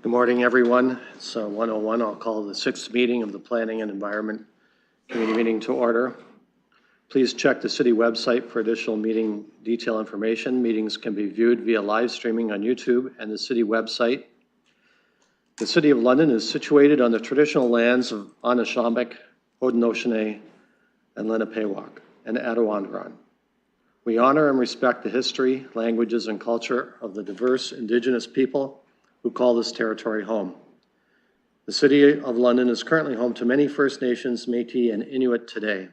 Good morning, everyone. It's 1:01. I'll call the 6th meeting of the Planning and Environment Committee meeting to order. Please check the city website for additional meeting detail information. Meetings can be viewed via live streaming on YouTube and the city website. The City of London is situated on the traditional lands of Anishinaabeg, Haudenosaunee, and Lenapehoik, and Attawandaron. We honor and respect the history, languages, and culture of the diverse Indigenous people who call this territory home. The City of London is currently home to many First Nations, Métis, and Inuit today.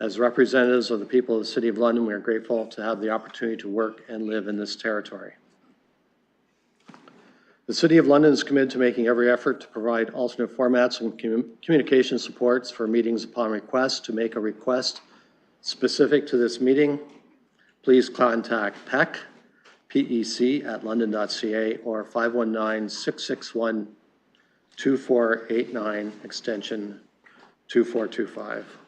As representatives of the people of the City of London, we are grateful to have the opportunity to work and live in this territory. The City of London is committed to making every effort to provide alternate formats and communication supports for meetings upon request. To make a request specific to this meeting, please contact PEC at london.ca or 519-661-2489 extension 2425.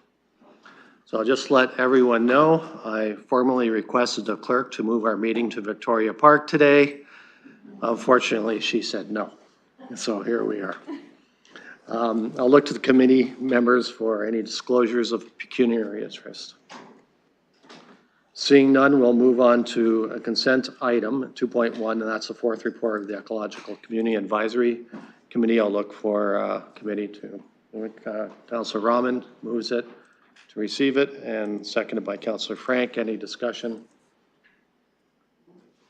So I'll just let everyone know, I formally requested the clerk to move our meeting to Victoria Park today. Unfortunately, she said no. So here we are. I'll look to the committee members for any disclosures of pecuniary interest. Seeing none, we'll move on to a consent item 2.1, and that's the fourth report of the Ecological Community Advisory Committee. I'll look for committee to, Councillor Rahman moves it to receive it, and seconded by Councillor Frank. Any discussion?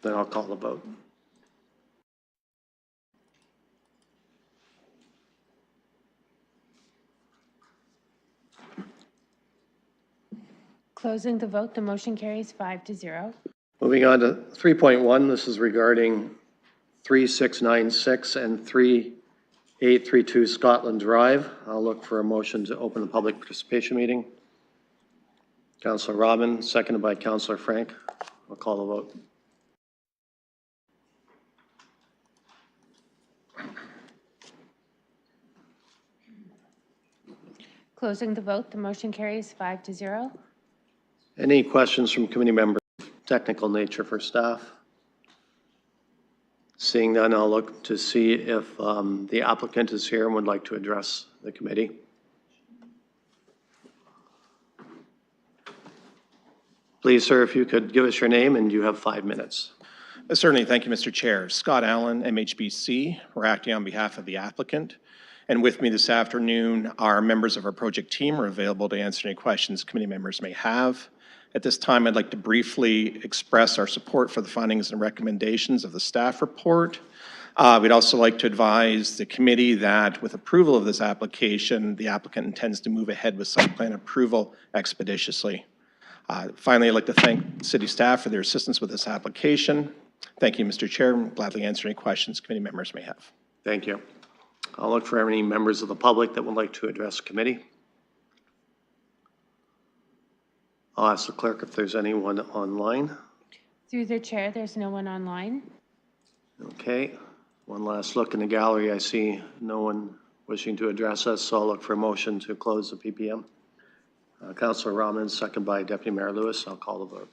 Then I'll call the vote. Closing the vote, the motion carries 5-0. Moving on to 3.1, this is regarding 3696 and 3832 Scotland Drive. I'll look for a motion to open the public participation meeting. Councillor Rahman, seconded by Councillor Frank. I'll call the vote. Closing the vote, the motion carries 5-0. Any questions from committee members of technical nature for staff? Seeing none, I'll look to see if the applicant is here and would like to address the committee. Please, sir, if you could give us your name, and you have 5 minutes. Certainly. Thank you, Mr. Chair. Scott Allen, MHBC. We're acting on behalf of the applicant. And with me this afternoon, our members of our project team are available to answer any questions committee members may have. At this time, I'd like to briefly express our support for the findings and recommendations of the staff report. We'd also like to advise the committee that with approval of this application, the applicant intends to move ahead with site plan approval expeditiously. Finally, I'd like to thank city staff for their assistance with this application. Thank you, Mr. Chair. I'll gladly answer any questions committee members may have. Thank you. I'll look for any members of the public that would like to address the committee. I'll ask the clerk if there's anyone online. Through the chair, there's no one online. Okay. One last look in the gallery. I see no one wishing to address us, so I'll look for a motion to close the PPM. Councillor Rahman, second by Deputy Mayor Lewis. I'll call the vote.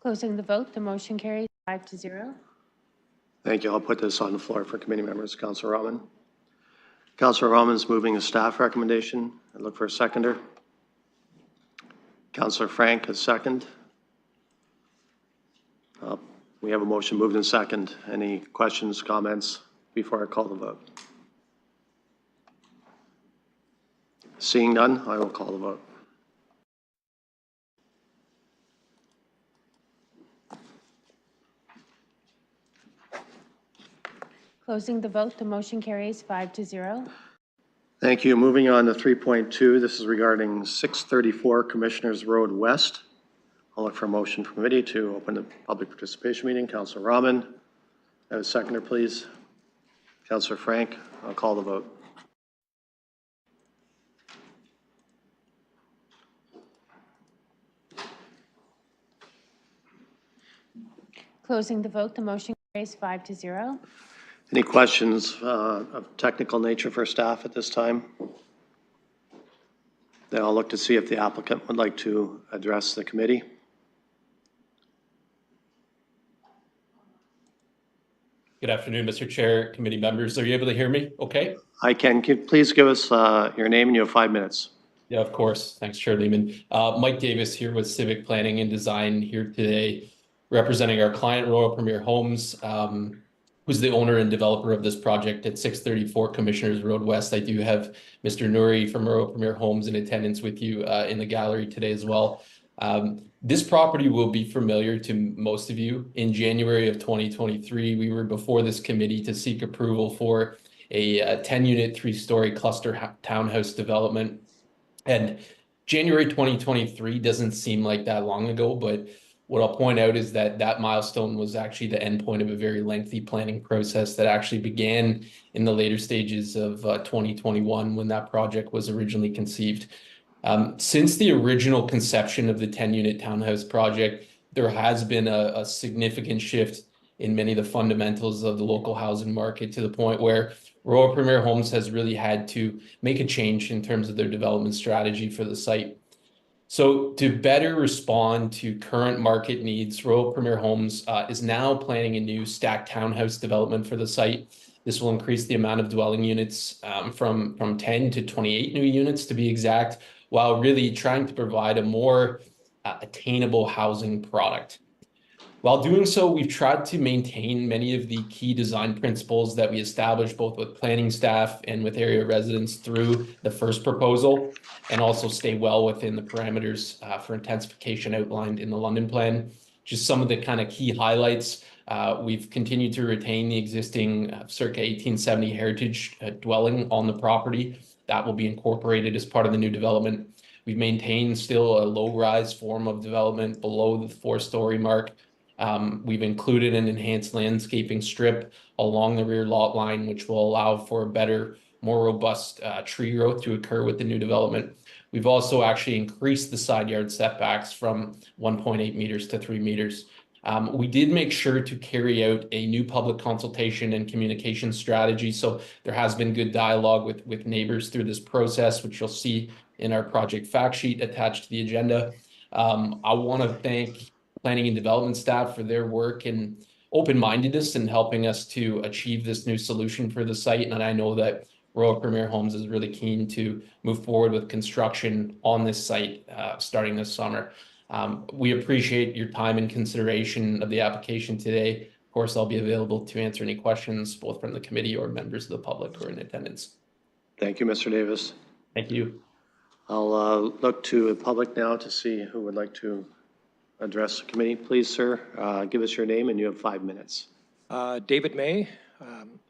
Closing the vote, the motion carries 5-0. Thank you. I'll put this on the floor for committee members. Councillor Rahman. Councillor Rahman is moving a staff recommendation. I look for a seconder. Councillor Frank is second. We have a motion moved in second. Any questions, comments before I call the vote? Seeing none, I will call the vote. Closing the vote, the motion carries 5-0. Thank you. Moving on to 3.2, this is regarding 634 Commissioners Road West. I'll look for a motion from committee to open the public participation meeting. Councillor Rahman, have a seconder, please. Councillor Frank, I'll call the vote. Closing the vote, the motion carries 5-0. Any questions of technical nature for staff at this time? Then I'll look to see if the applicant would like to address the committee. Good afternoon, Mr. Chair, committee members. Are you able to hear me okay? I can. Can you please give us your name, and you have 5 minutes. Yeah, of course. Thanks, Chair Lehman. Mike Davis here with Civic Planning and Design here today, representing our client, Royal Premier Homes, who's the owner and developer of this project at 634 Commissioners Road West. I do have Mr. Nouri from Royal Premier Homes in attendance with you in the gallery today as well. This property will be familiar to most of you. In January of 2023, we were before this committee to seek approval for a 10-unit, 3-story cluster townhouse development. And January 2023 doesn't seem like that long ago, but what I'll point out is that that milestone was actually the endpoint of a very lengthy planning process that actually began in the later stages of 2021 when that project was originally conceived. Since the original conception of the 10-unit townhouse project, there has been a significant shift in many of the fundamentals of the local housing market to the point where Royal Premier Homes has really had to make a change in terms of their development strategy for the site. So to better respond to current market needs, Royal Premier Homes is now planning a new stacked townhouse development for the site. This will increase the amount of dwelling units from 10 to 28 new units to be exact, while really trying to provide a more attainable housing product. While doing so, we've tried to maintain many of the key design principles that we established both with planning staff and with area residents through the first proposal, and also stay well within the parameters for intensification outlined in the London plan. Just some of the kind of key highlights. We've continued to retain the existing circa 1870 heritage dwelling on the property. That will be incorporated as part of the new development. We've maintained still a low-rise form of development below the 4-story mark. We've included an enhanced landscaping strip along the rear lot line, which will allow for a better, more robust tree growth to occur with the new development. We've also actually increased the side yard setbacks from 1.8 meters to 3 meters. We did make sure to carry out a new public consultation and communication strategy. So there has been good dialogue with neighbors through this process, which you'll see in our project fact sheet attached to the agenda. I want to thank planning and development staff for their work and open-mindedness in helping us to achieve this new solution for the site. And I know that Royal Premier Homes is really keen to move forward with construction on this site starting this summer. We appreciate your time and consideration of the application today. Of course, I'll be available to answer any questions, both from the committee or members of the public who are in attendance. Thank you, Mr. Davis. Thank you. I'll look to the public now to see who would like to address the committee. Please, sir, give us your name, and you have 5 minutes. David May.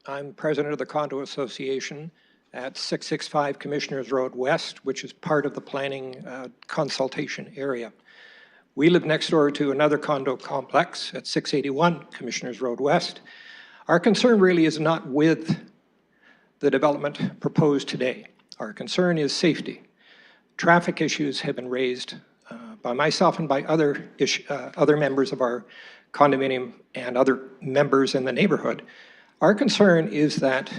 I'm president of the Condo Association at 665 Commissioners Road West, which is part of the planning consultation area. We live next door to another condo complex at 681 Commissioners Road West. Our concern really is not with the development proposed today. Our concern is safety. Traffic issues have been raised by myself and by other members of our condominium and other members in the neighborhood. Our concern is that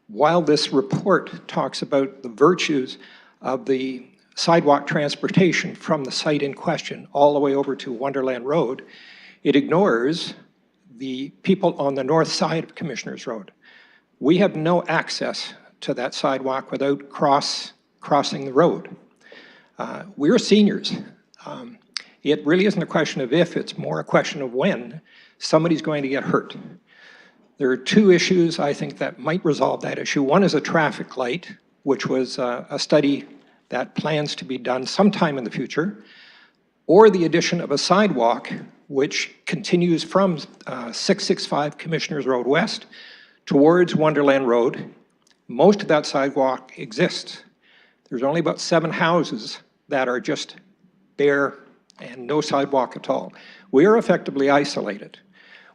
while this report talks about the virtues of the sidewalk transportation from the site in question all the way over to Wonderland Road, it ignores the people on the north side of Commissioners Road. We have no access to that sidewalk without crossing the road. We're seniors. It really isn't a question of if, it's more a question of when somebody's going to get hurt. There are 2 issues, I think, that might resolve that issue. One is a traffic light, which was a study that plans to be done sometime in the future, or the addition of a sidewalk, which continues from 665 Commissioners Road West towards Wonderland Road. Most of that sidewalk exists. There's only about 7 houses that are just bare and no sidewalk at all. We are effectively isolated.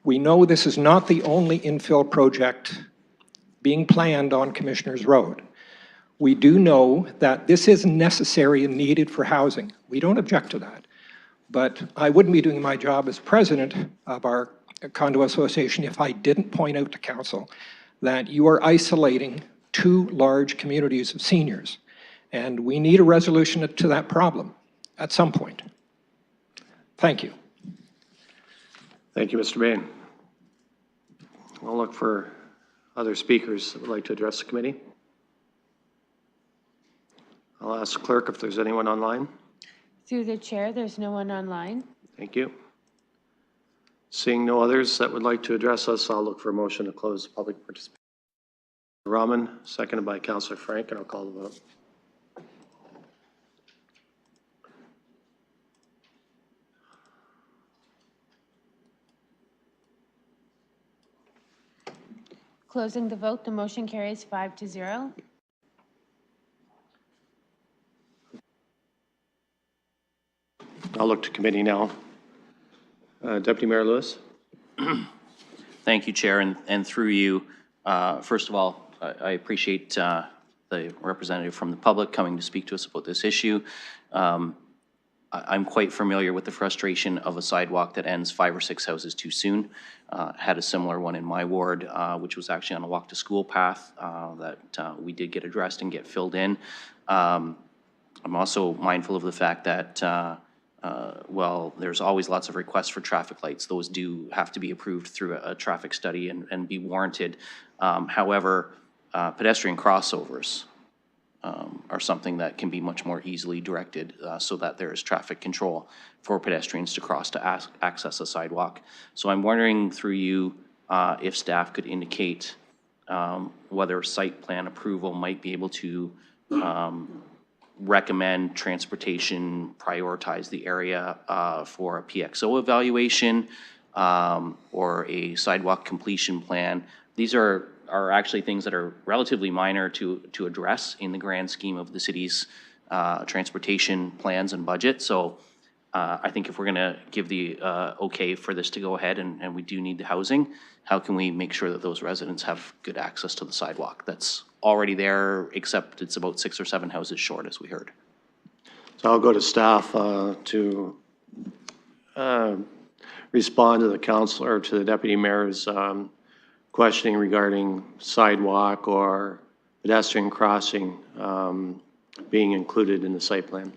We know this is not the only infill project being planned on Commissioners Road. We do know that this is necessary and needed for housing. We don't object to that. But I wouldn't be doing my job as president of our condo association if I didn't point out to council that you are isolating 2 large communities of seniors. And we need a resolution to that problem at some point. Thank you. Thank you, Mr. Bain. I'll look for other speakers that would like to address the committee. I'll ask the clerk if there's anyone online. Through the chair, there's no one online. Thank you. Seeing no others that would like to address us, I'll look for a motion to close public participation. Rahman, seconded by Councillor Frank, and I'll call the vote. Closing the vote, the motion carries 5-0. I'll look to committee now. Deputy Mayor Lewis. Thank you, Chair, and through you, first of all, I appreciate the representative from the public coming to speak to us about this issue. I'm quite familiar with the frustration of a sidewalk that ends 5 or 6 houses too soon. Had a similar one in my ward, which was actually on a walk-to-school path that we did get addressed and get filled in. I'm also mindful of the fact that well, there's always lots of requests for traffic lights. Those do have to be approved through a traffic study and be warranted. However, pedestrian crossovers are something that can be much more easily directed so that there is traffic control for pedestrians to cross to access a sidewalk. So I'm wondering through you if staff could indicate whether site plan approval might be able to recommend transportation, prioritize the area for a PXO evaluation or a sidewalk completion plan. These are actually things that are relatively minor to address in the grand scheme of the city's transportation plans and budget. So I think if we're gonna give the okay for this to go ahead and we do need the housing, how can we make sure that those residents have good access to the sidewalk that's already there, except it's about 6 or 7 houses short, as we heard. So I'll go to staff to respond to the councillor, to the deputy mayor's questioning regarding sidewalk or pedestrian crossing being included in the site plan.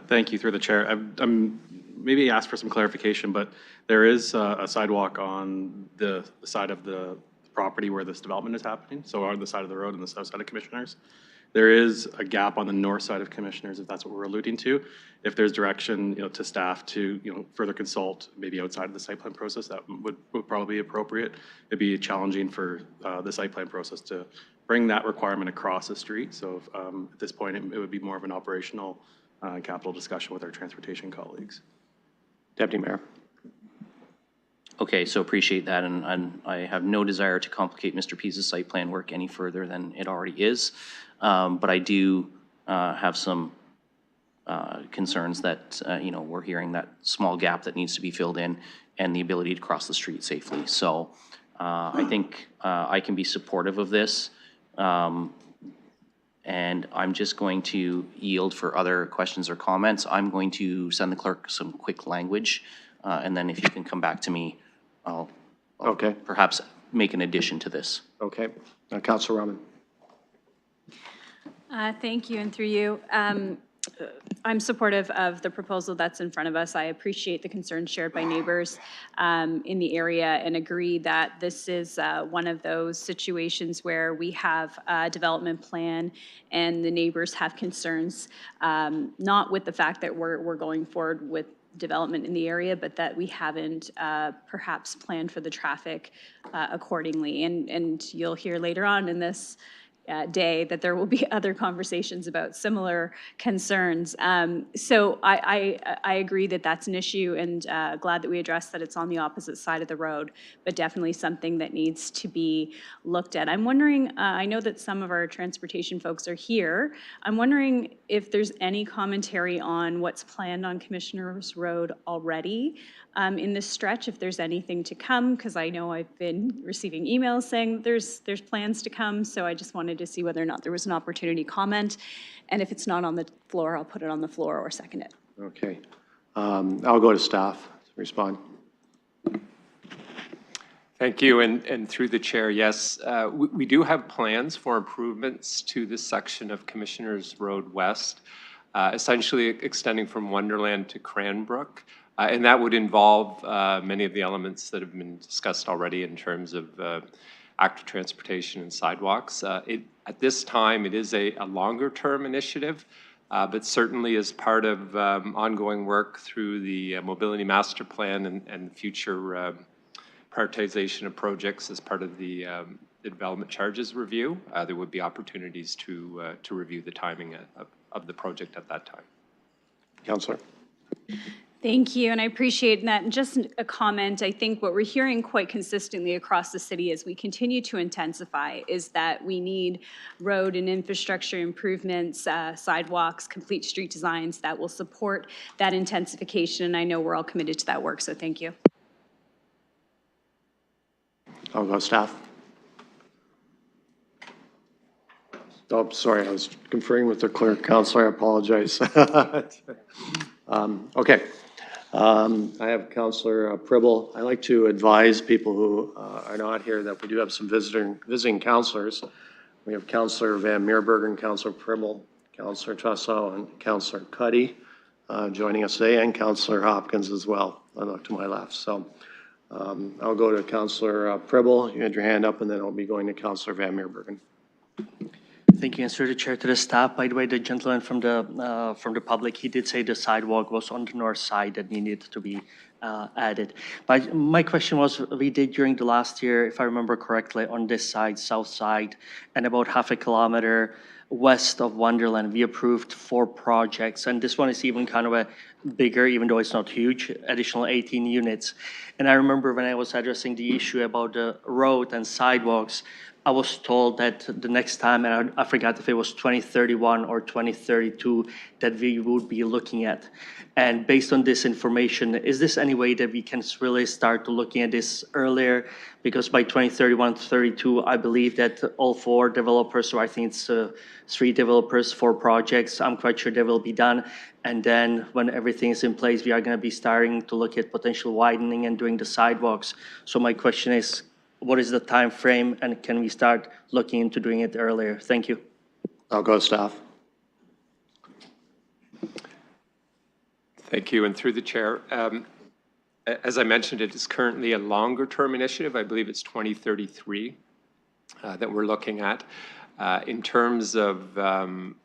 Thank you, through the chair. I'm maybe asked for some clarification, but there is a sidewalk on the side of the property where this development is happening, so on the side of the road and the south side of Commissioners. There is a gap on the north side of Commissioners, if that's what we're alluding to. If there's direction, to staff to, further consult, maybe outside of the site plan process, that would probably be appropriate. It'd be challenging for the site plan process to bring that requirement across the street. So at this point, it would be more of an operational capital discussion with our transportation colleagues. Deputy Mayor. Okay, so appreciate that, and I have no desire to complicate Mr. Pease's site plan work any further than it already is. But I do have some concerns that, we're hearing that small gap that needs to be filled in and the ability to cross the street safely. So I think I can be supportive of this. And I'm just going to yield for other questions or comments. I'm going to send the clerk some quick language, and then if you can come back to me, I'll Okay. perhaps make an addition to this. Okay. Councillor Rahman. Thank you, and through you. I'm supportive of the proposal that's in front of us. I appreciate the concerns shared by neighbors in the area and agree that this is one of those situations where we have a development plan and the neighbors have concerns, not with the fact that we're going forward with development in the area, but that we haven't perhaps planned for the traffic accordingly. And you'll hear later on in this day that there will be other conversations about similar concerns. So I agree that that's an issue, and glad that we addressed that it's on the opposite side of the road, but definitely something that needs to be looked at. I'm wondering, I know that some of our transportation folks are here. I'm wondering if there's any commentary on what's planned on Commissioners Road already in this stretch, if there's anything to come, because I know I've been receiving emails saying there's plans to come, so I just wanted to see whether or not there was an opportunity to comment, and if it's not on the floor, I'll put it on the floor or second it. Okay. I'll go to staff to respond. Thank you, and through the chair, yes, we do have plans for improvements to this section of Commissioners Road West, essentially extending from Wonderland to Cranbrook, and that would involve many of the elements that have been discussed already in terms of active transportation and sidewalks. At this time, it is a longer-term initiative, but certainly as part of ongoing work through the Mobility Master Plan and future prioritization of projects as part of the development charges review, there would be opportunities to review the timing of the project at that time. Councillor. Thank you, and I appreciate that. And just a comment, I think what we're hearing quite consistently across the city as we continue to intensify is that we need road and infrastructure improvements, sidewalks, complete street designs that will support that intensification. And I know we're all committed to that work, so thank you. I'll go staff. Oh, sorry, I was conferring with the clerk. Councillor, I apologize. Okay. I have Councillor Pribble. I like to advise people who are not here that we do have some visiting councillors. We have Councillor Van Meerbergen, Councillor Pribble, Councillor Trussell, and Councillor Cuddy joining us today, and Councillor Hopkins as well, to my left. So I'll go to Councillor Pribble. You had your hand up, and then I'll be going to Councillor Van Meerbergen. Thank you, and through the chair to the staff. By the way, the gentleman from the public, he did say the sidewalk was on the north side that needed to be added. But my question was, we did during the last year, if I remember correctly, on this side, south side, and about half a kilometer west of Wonderland, we approved 4 projects, and this one is even kind of a bigger, even though it's not huge, additional 18 units. And I remember when I was addressing the issue about the road and sidewalks, I was told that the next time, and I forgot if it was 2031 or 2032, that we would be looking at. And based on this information, is this any way that we can really start to looking at this earlier? Because by 2031, 32, I believe that all 4 developers, so I think it's 3 developers, 4 projects, I'm quite sure they will be done. And then when everything is in place, we are going to be starting to look at potential widening and doing the sidewalks. So my question is, what is the time frame, and can we start looking into doing it earlier? Thank you. I'll go staff. Thank you, and through the chair, as I mentioned, it is currently a longer-term initiative. I believe it's 2033 that we're looking at. In terms of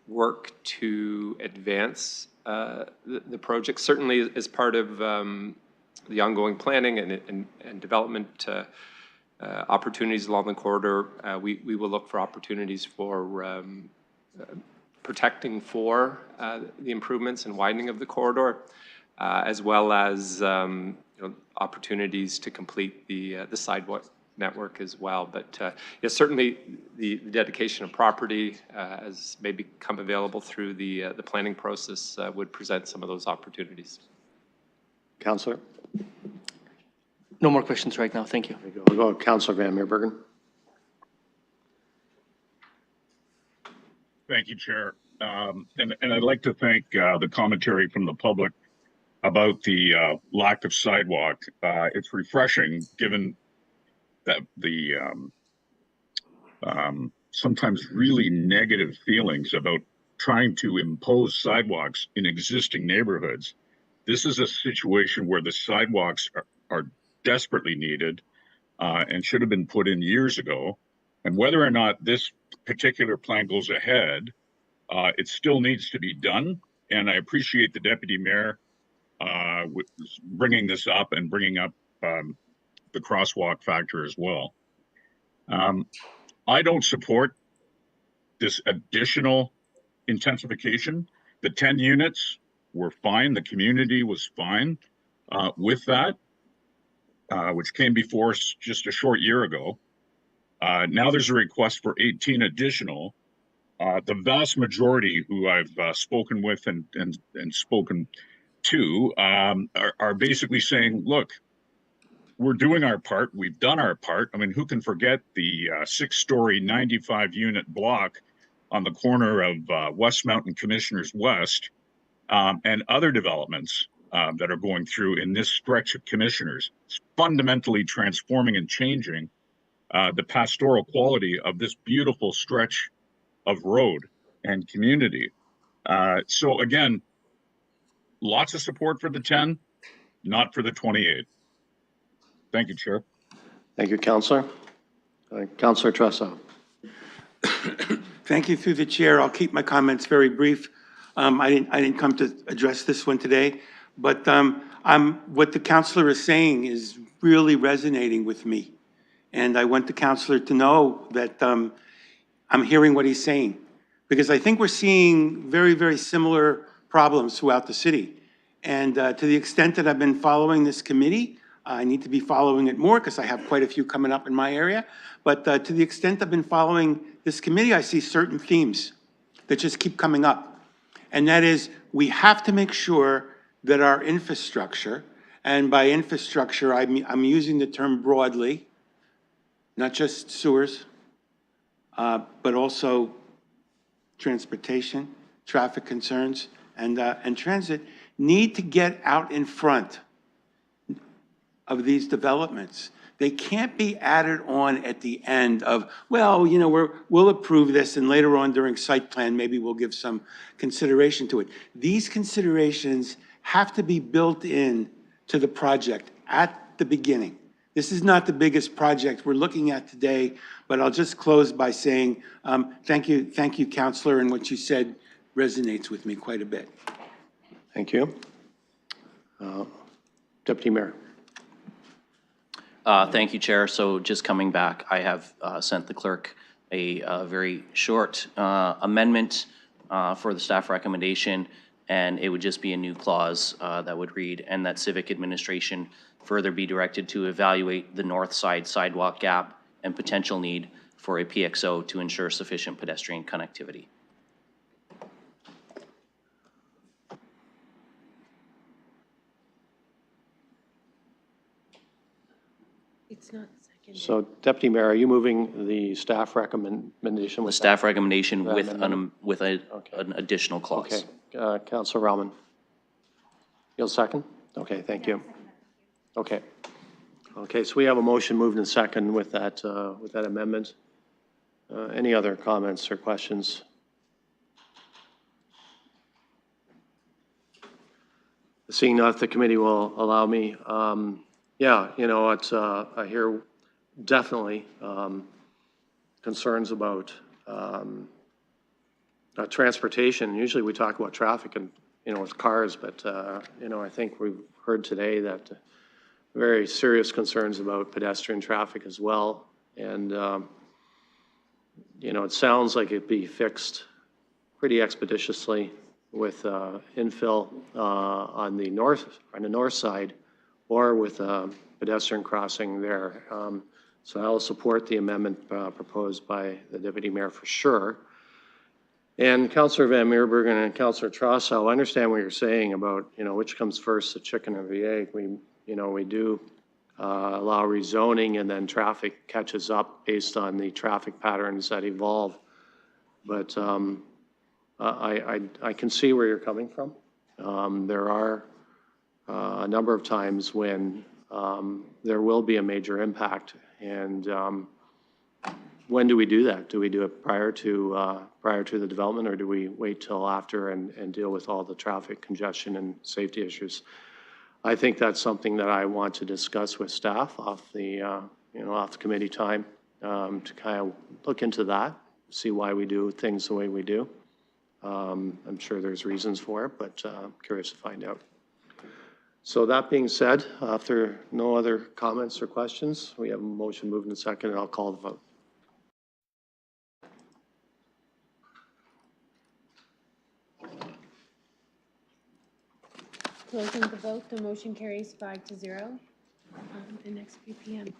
work to advance the project, certainly as part of the ongoing planning and development opportunities along the corridor, we will look for opportunities for protecting for the improvements and widening of the corridor, as well as opportunities to complete the sidewalk network as well. But yes, certainly the dedication of property as may become available through the planning process would present some of those opportunities. Councillor? No more questions right now. Thank you. I'll go to Councillor Van Meerbergen. Thank you, Chair. And I'd like to thank the commentary from the public about the lack of sidewalk. It's refreshing, given that the sometimes really negative feelings about trying to impose sidewalks in existing neighborhoods. This is a situation where the sidewalks are desperately needed and should have been put in years ago. And whether or not this particular plan goes ahead, it still needs to be done. And I appreciate the Deputy Mayor bringing this up and bringing up the crosswalk factor as well. I don't support this additional intensification. The 10 units were fine. The community was fine with that. Which came before us just a short year ago. Now there's a request for 18 additional. The vast majority who I've spoken with and spoken to are basically saying, look, we're doing our part. We've done our part. I mean, who can forget the 6-story, 95-unit block on the corner of West Mountain Commissioners West and other developments that are going through in this stretch of commissioners. It's fundamentally transforming and changing the pastoral quality of this beautiful stretch of road and community. So again, lots of support for the 10, not for the 28. Thank you, Chair. Thank you, Councillor. Councillor Tressa. Thank you through the chair. I'll keep my comments very brief. I didn't come to address this one today, but what the councillor is saying is really resonating with me. And I want the councillor to know that I'm hearing what he's saying, because I think we're seeing very, very similar problems throughout the city. And to the extent that I've been following this committee, I need to be following it more because I have quite a few coming up in my area. But to the extent I've been following this committee, I see certain themes that just keep coming up. And that is, we have to make sure that our infrastructure, and by infrastructure, I'm using the term broadly, not just sewers, but also transportation, traffic concerns, and transit, need to get out in front of these developments. They can't be added on at the end of, well, you know, we'll approve this, and later on during site plan, maybe we'll give some consideration to it. These considerations have to be built in to the project at the beginning. This is not the biggest project we're looking at today, but I'll just close by saying thank you, Councillor, and what you said resonates with me quite a bit. Thank you. Deputy Mayor. Thank you, Chair. So just coming back, I have sent the clerk a very short amendment for the staff recommendation, and it would just be a new clause that would read, and that civic administration further be directed to evaluate the north side sidewalk gap and potential need for a PXO to ensure sufficient pedestrian connectivity. It's not seconded. So, Deputy Mayor, are you moving the staff recommendation? The staff recommendation with amendment? an additional clause. Okay, Councillor Rauman. You'll second? Okay, thank you. Okay. Okay, so we have a motion moved and second with that amendment. Any other comments or questions? Seeing not, the committee will allow me. Yeah, you know, I hear definitely concerns about transportation. Usually we talk about traffic and, you know, with cars, but, you know, I think we've heard today that very serious concerns about pedestrian traffic as well. And, you know, it sounds like it'd be fixed pretty expeditiously with infill on the north side, or with a pedestrian crossing there. So I'll support the amendment proposed by the Deputy Mayor for sure. And Councillor Van Meerbergen and Councillor Trossow, I understand what you're saying about, you know, which comes first, the chicken or the egg. We do allow rezoning, and then traffic catches up based on the traffic patterns that evolve. But I can see where you're coming from. There are a number of times when there will be a major impact, and when do we do that? Do we do it prior to the development, or do we wait till after and deal with all the traffic congestion and safety issues? I think that's something that I want to discuss with staff off the off the committee time, to kind of look into that, see why we do things the way we do. I'm sure there's reasons for it, but I'm curious to find out. So that being said, if there are no other comments or questions, we have a motion moved and second, and I'll call the vote. Closing the vote, the motion carries 5-0. The next PPM.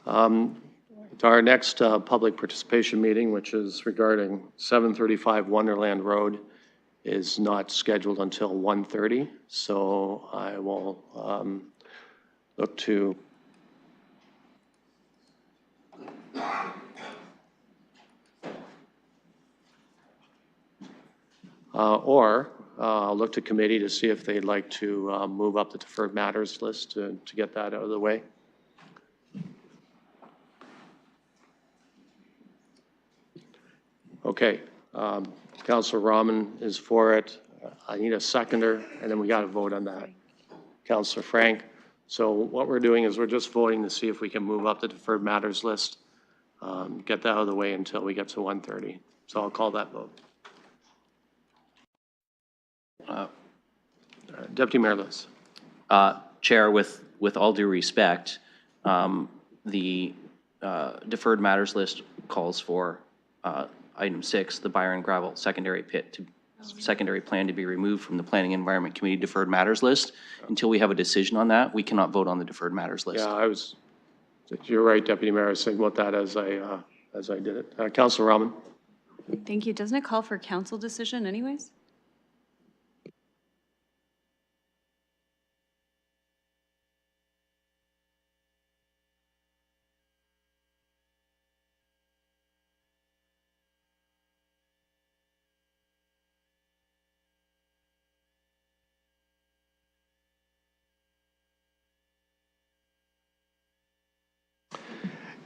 Our next public participation meeting, which is regarding 735 Wonderland Road, is not scheduled until 1:30. So I will look to Or I'll look to committee to see if they'd like to move up the deferred matters list to get that out of the way. Okay, Councilor Rahman is for it. I need a seconder, and then we got to vote on that. Councilor Frank. So what we're doing is we're just voting to see if we can move up the deferred matters list, get that out of the way until we get to 1:30. So I'll call that vote. Deputy Mayor Lewis. Chair, with all due respect, the deferred matters list calls for item 6, the Byron Gravel secondary plan to be removed from the Planning Environment Committee deferred matters list. Until we have a decision on that, we cannot vote on the deferred matters list. Yeah, you're right, Deputy Mayor. I was thinking about that as I did it. Councilor Rahman. Thank you. Doesn't it call for council decision anyways?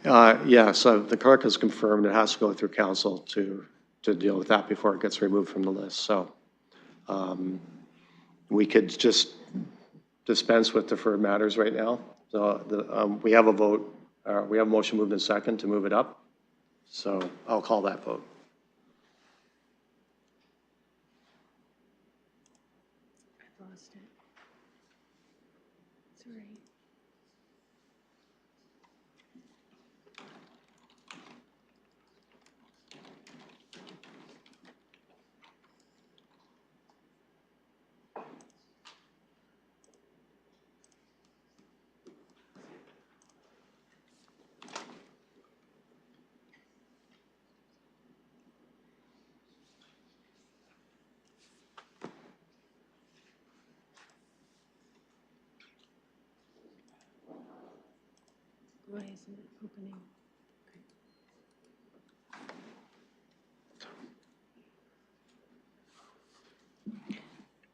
Yeah, so the clerk has confirmed it has to go through council to deal with that before it gets removed from the list. So we could just dispense with deferred matters right now. So we have a vote, we have a motion moved in second to move it up. So I'll call that vote. I've lost it. Sorry. Why isn't it opening?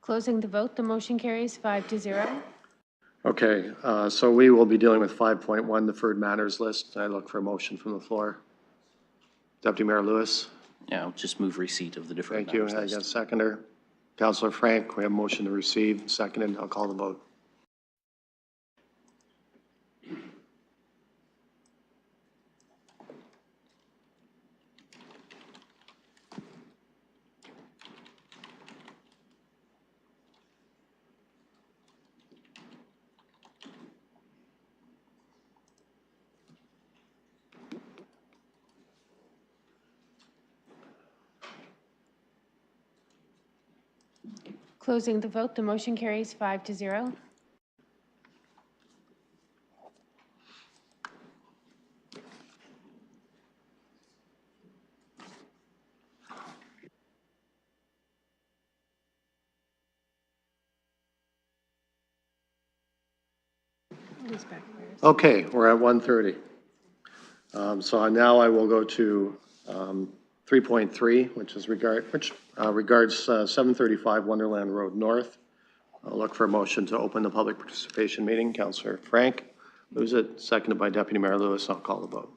Closing the vote, the motion carries 5-0. Okay, so we will be dealing with 5.1 deferred matters list. I look for a motion from the floor. Deputy Mayor Lewis. Yeah, I'll just move receipt of the deferred Thank you. matters I list. got a seconder. Councilor Frank, we have a motion to receive. Seconded. I'll call the vote. Closing the vote, the motion carries 5-0. This backfires. Okay, we're at 1:30. So now I will go to 3.3, which regards 735 Wonderland Road North. I'll look for a motion to open the public participation meeting. Councilor Frank moves it, seconded by Deputy Mayor Lewis. I'll call the vote.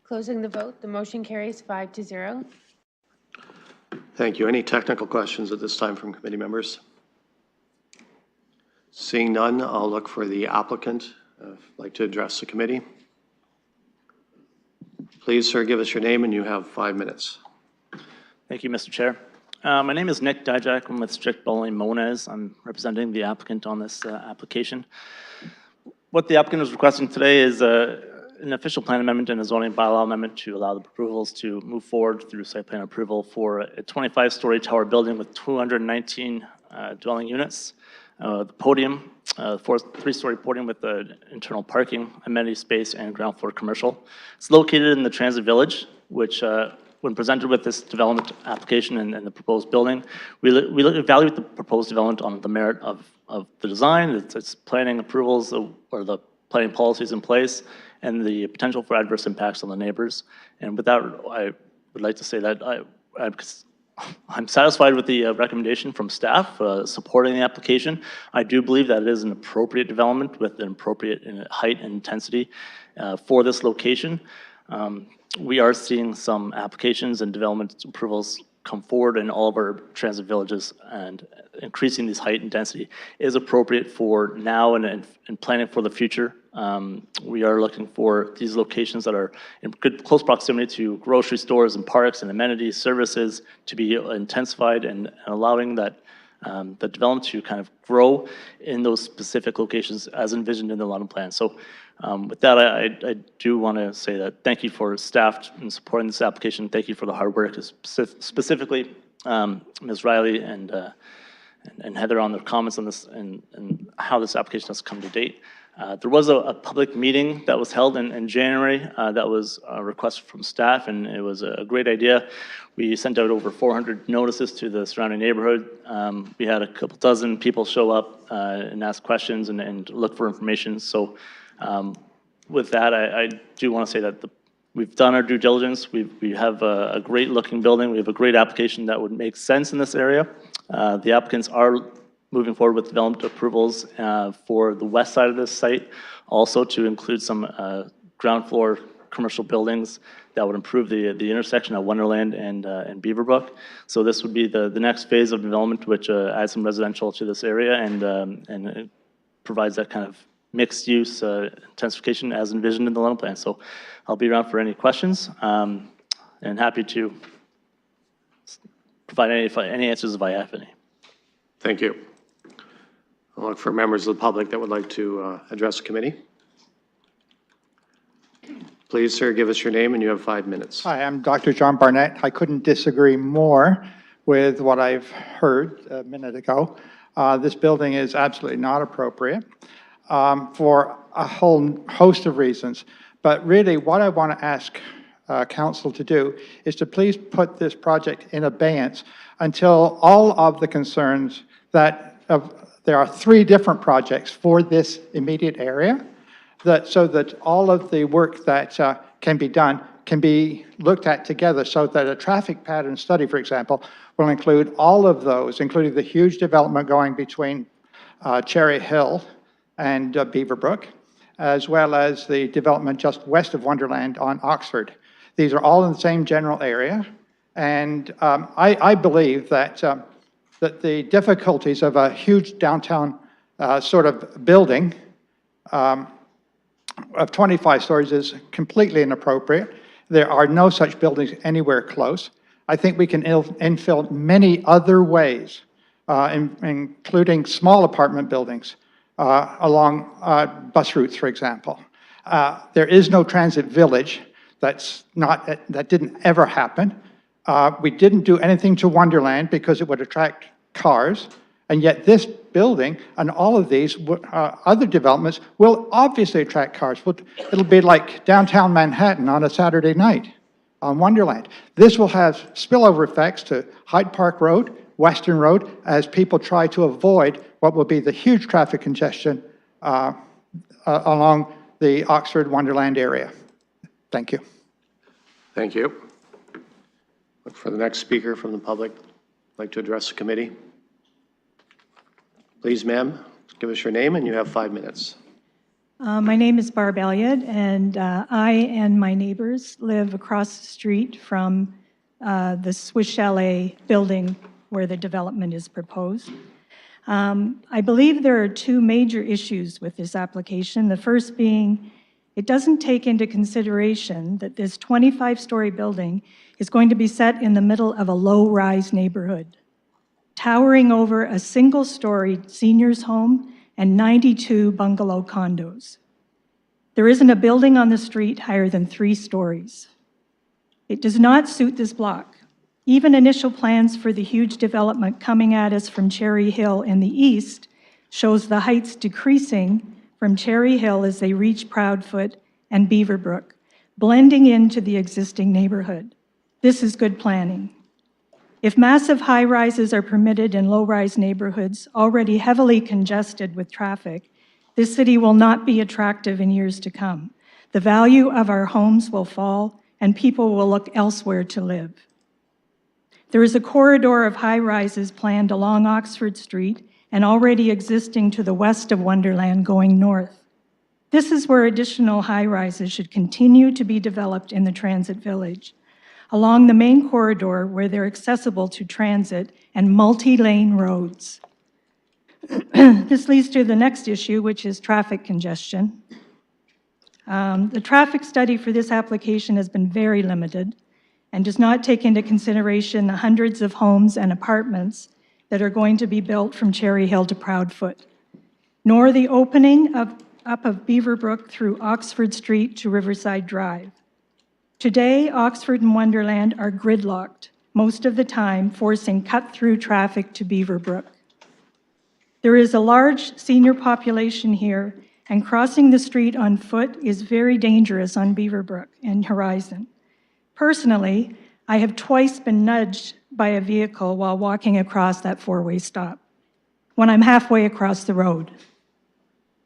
Closing the vote, the motion carries 5-0. Thank you. Any technical questions at this time from committee members? Seeing none, I'll look for the applicant. I'd like to address the committee. Please, sir, give us your name and you have 5 minutes. Thank you, Mr. Chair. My name is Nick Dijak. I'm with Strict Bowling Moniz. I'm representing the applicant on this application. What the applicant is requesting today is an official plan amendment and a zoning bylaw amendment to allow the approvals to move forward through site plan approval for a 25-story tower building with 219 dwelling units. The podium, 3-story podium with internal parking, amenity space, and ground floor commercial. It's located in the Transit Village, which when presented with this development application and the proposed building, we evaluate the proposed development on the merit of the design, its planning approvals, or the planning policies in place and the potential for adverse impacts on the neighbors. And with that, I would like to say that I'm satisfied with the recommendation from staff supporting the application. I do believe that it is an appropriate development with an appropriate height and intensity for this location. We are seeing some applications and development approvals come forward in all of our transit villages, and increasing this height and density is appropriate for now and planning for the future. We are looking for these locations that are in good close proximity to grocery stores and parks and amenities, services to be intensified, and allowing that the development to kind of grow in those specific locations as envisioned in the London plan. So with that, I do want to say that thank you for staff in supporting this application. Thank you for the hard work, specifically Ms. Riley and Heather on their comments on this and how this application has come to date. There was a public meeting that was held in January that was a request from staff, and it was a great idea. We sent out over 400 notices to the surrounding neighborhood. We had a couple dozen people show up and ask questions and look for information. So with that, I do want to say that we've done our due diligence. We have a great looking building. We have a great application that would make sense in this area. The applicants are moving forward with development approvals for the west side of this site, also to include some ground floor commercial buildings that would improve the intersection at Wonderland and Beaverbrook. So this would be the next phase of development, which adds some residential to this area and it provides that kind of mixed use intensification as envisioned in the London plan. So I'll be around for any questions and happy to provide any answers if I have any. Thank you. I'll look for members of the public that would like to address the committee. Please, sir, give us your name, and you have 5 minutes. Hi, I'm Dr. John Barnett. I couldn't disagree more with what I've heard a minute ago. This building is absolutely not appropriate for a whole host of reasons. But really, what I want to ask council to do is to please put this project in abeyance until all of the concerns that there are 3 different projects for this immediate area, so that all of the work that can be done can be looked at together, so that a traffic pattern study, for example, will include all of those, including the huge development going between Cherry Hill and Beaverbrook, as well as the development just west of Wonderland on Oxford. These are all in the same general area, and I believe that that the difficulties of a huge downtown sort of building of 25 stories is completely inappropriate. There are no such buildings anywhere close. I think we can infill many other ways, including small apartment buildings along bus routes, for example. There is no transit village. That didn't ever happen. We didn't do anything to Wonderland because it would attract cars, and yet this building and all of these other developments will obviously attract cars. It'll be like downtown Manhattan on a Saturday night on Wonderland. This will have spillover effects to Hyde Park Road, Western Road, as people try to avoid what will be the huge traffic congestion along the Oxford Wonderland area. Thank you. Thank you. Look for the next speaker from the public. Like to address the committee. Please, ma'am, give us your name, and you have 5 minutes. My name is Barb Elliott, and I and my neighbors live across the street from the Swiss Chalet building where the development is proposed. I believe there are 2 major issues with this application. The first being it doesn't take into consideration that this 25-story building is going to be set in the middle of a low-rise neighborhood, towering over a single-storied seniors' home and 92 bungalow condos. There isn't a building on the street higher than 3 stories. It does not suit this block. Even initial plans for the huge development coming at us from Cherry Hill in the east shows the heights decreasing from Cherry Hill as they reach Proudfoot and Beaverbrook, blending into the existing neighborhood. This is good planning. If massive high-rises are permitted in low-rise neighborhoods already heavily congested with traffic, this city will not be attractive in years to come. The value of our homes will fall, and people will look elsewhere to live. There is a corridor of high-rises planned along Oxford Street and already existing to the west of Wonderland going north. This is where additional high-rises should continue to be developed in the transit village, along the main corridor where they're accessible to transit and multi-lane roads. This leads to the next issue, which is traffic congestion. The traffic study for this application has been very limited and does not take into consideration the hundreds of homes and apartments that are going to be built from Cherry Hill to Proudfoot, nor the opening up of Beaverbrook through Oxford Street to Riverside Drive. Today, Oxford and Wonderland are gridlocked most of the time, forcing cut-through traffic to Beaverbrook. There is a large senior population here, and crossing the street on foot is very dangerous on Beaverbrook and Horizon. Personally, I have twice been nudged by a vehicle while walking across that four-way stop when I'm halfway across the road.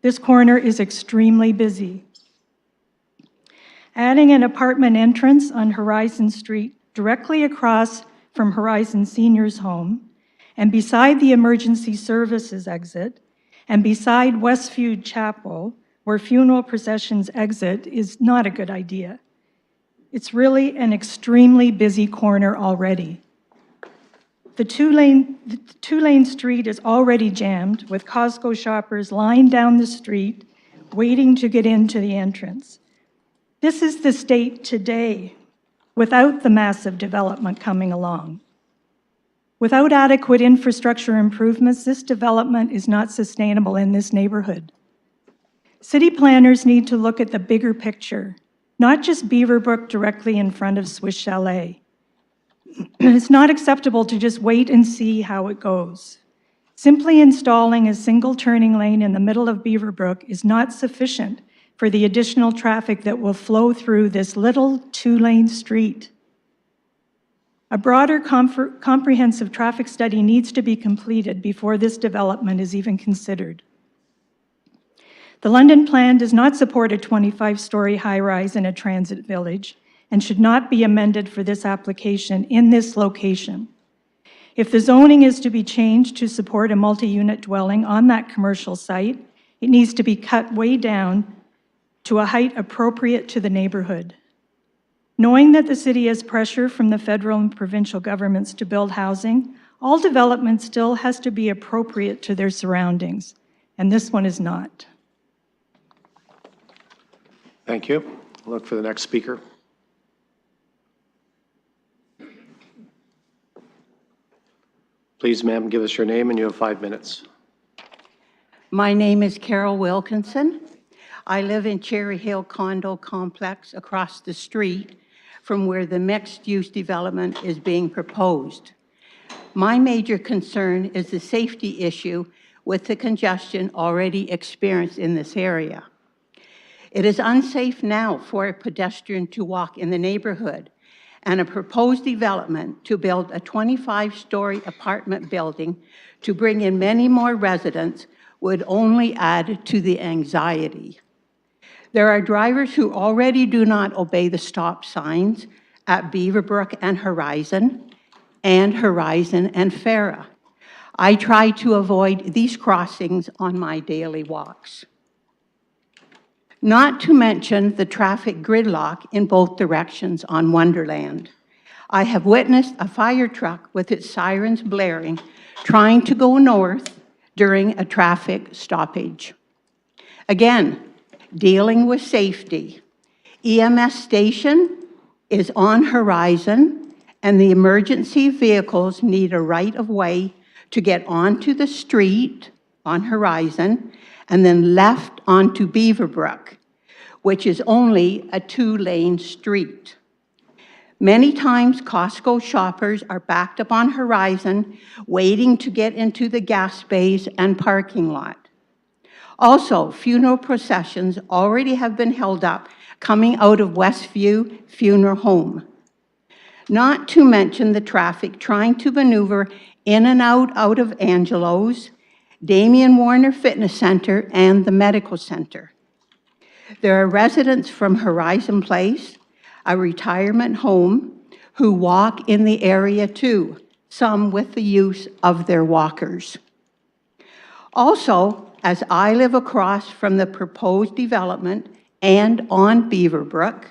This corner is extremely busy. Adding an apartment entrance on Horizon Street directly across from Horizon Seniors Home and beside the emergency services exit and beside Westview Chapel, where funeral processions exit, is not a good idea. It's really an extremely busy corner already. The two-lane street is already jammed with Costco shoppers lined down the street waiting to get into the entrance. This is the state today without the massive development coming along. Without adequate infrastructure improvements, this development is not sustainable in this neighborhood. City planners need to look at the bigger picture, not just Beaverbrook directly in front of Swiss Chalet. It's not acceptable to just wait and see how it goes. Simply installing a single turning lane in the middle of Beaverbrook is not sufficient for the additional traffic that will flow through this little two-lane street. A broader comprehensive traffic study needs to be completed before this development is even considered. The London plan does not support a 25-story high-rise in a transit village and should not be amended for this application in this location. If the zoning is to be changed to support a multi-unit dwelling on that commercial site, it needs to be cut way down to a height appropriate to the neighborhood. Knowing that the city has pressure from the federal and provincial governments to build housing, all development still has to be appropriate to their surroundings, and this one is not. Thank you. Look for the next speaker. Please, ma'am, give us your name and you have 5 minutes. My name is Carol Wilkinson. I live in Cherry Hill condo complex across the street from where the mixed-use development is being proposed. My major concern is the safety issue with the congestion already experienced in this area. It is unsafe now for a pedestrian to walk in the neighborhood, and a proposed development to build a 25-story apartment building to bring in many more residents would only add to the anxiety. There are drivers who already do not obey the stop signs at Beaverbrook and Horizon and Farah. I try to avoid these crossings on my daily walks. Not to mention the traffic gridlock in both directions on Wonderland. I have witnessed a fire truck with its sirens blaring, trying to go north during a traffic stoppage. Again, dealing with safety. EMS station is on Horizon, and the emergency vehicles need a right-of-way to get onto the street on Horizon and then left onto Beaverbrook, which is only a two-lane street. Many times, Costco shoppers are backed up on Horizon, waiting to get into the gas bays and parking lot. Also, funeral processions already have been held up coming out of Westview Funeral Home. Not to mention the traffic trying to maneuver in and out of Angelo's, Damian Warner Fitness Center, and the Medical Center. There are residents from Horizon Place, a retirement home, who walk in the area too, some with the use of their walkers. Also, as I live across from the proposed development and on Beaverbrook,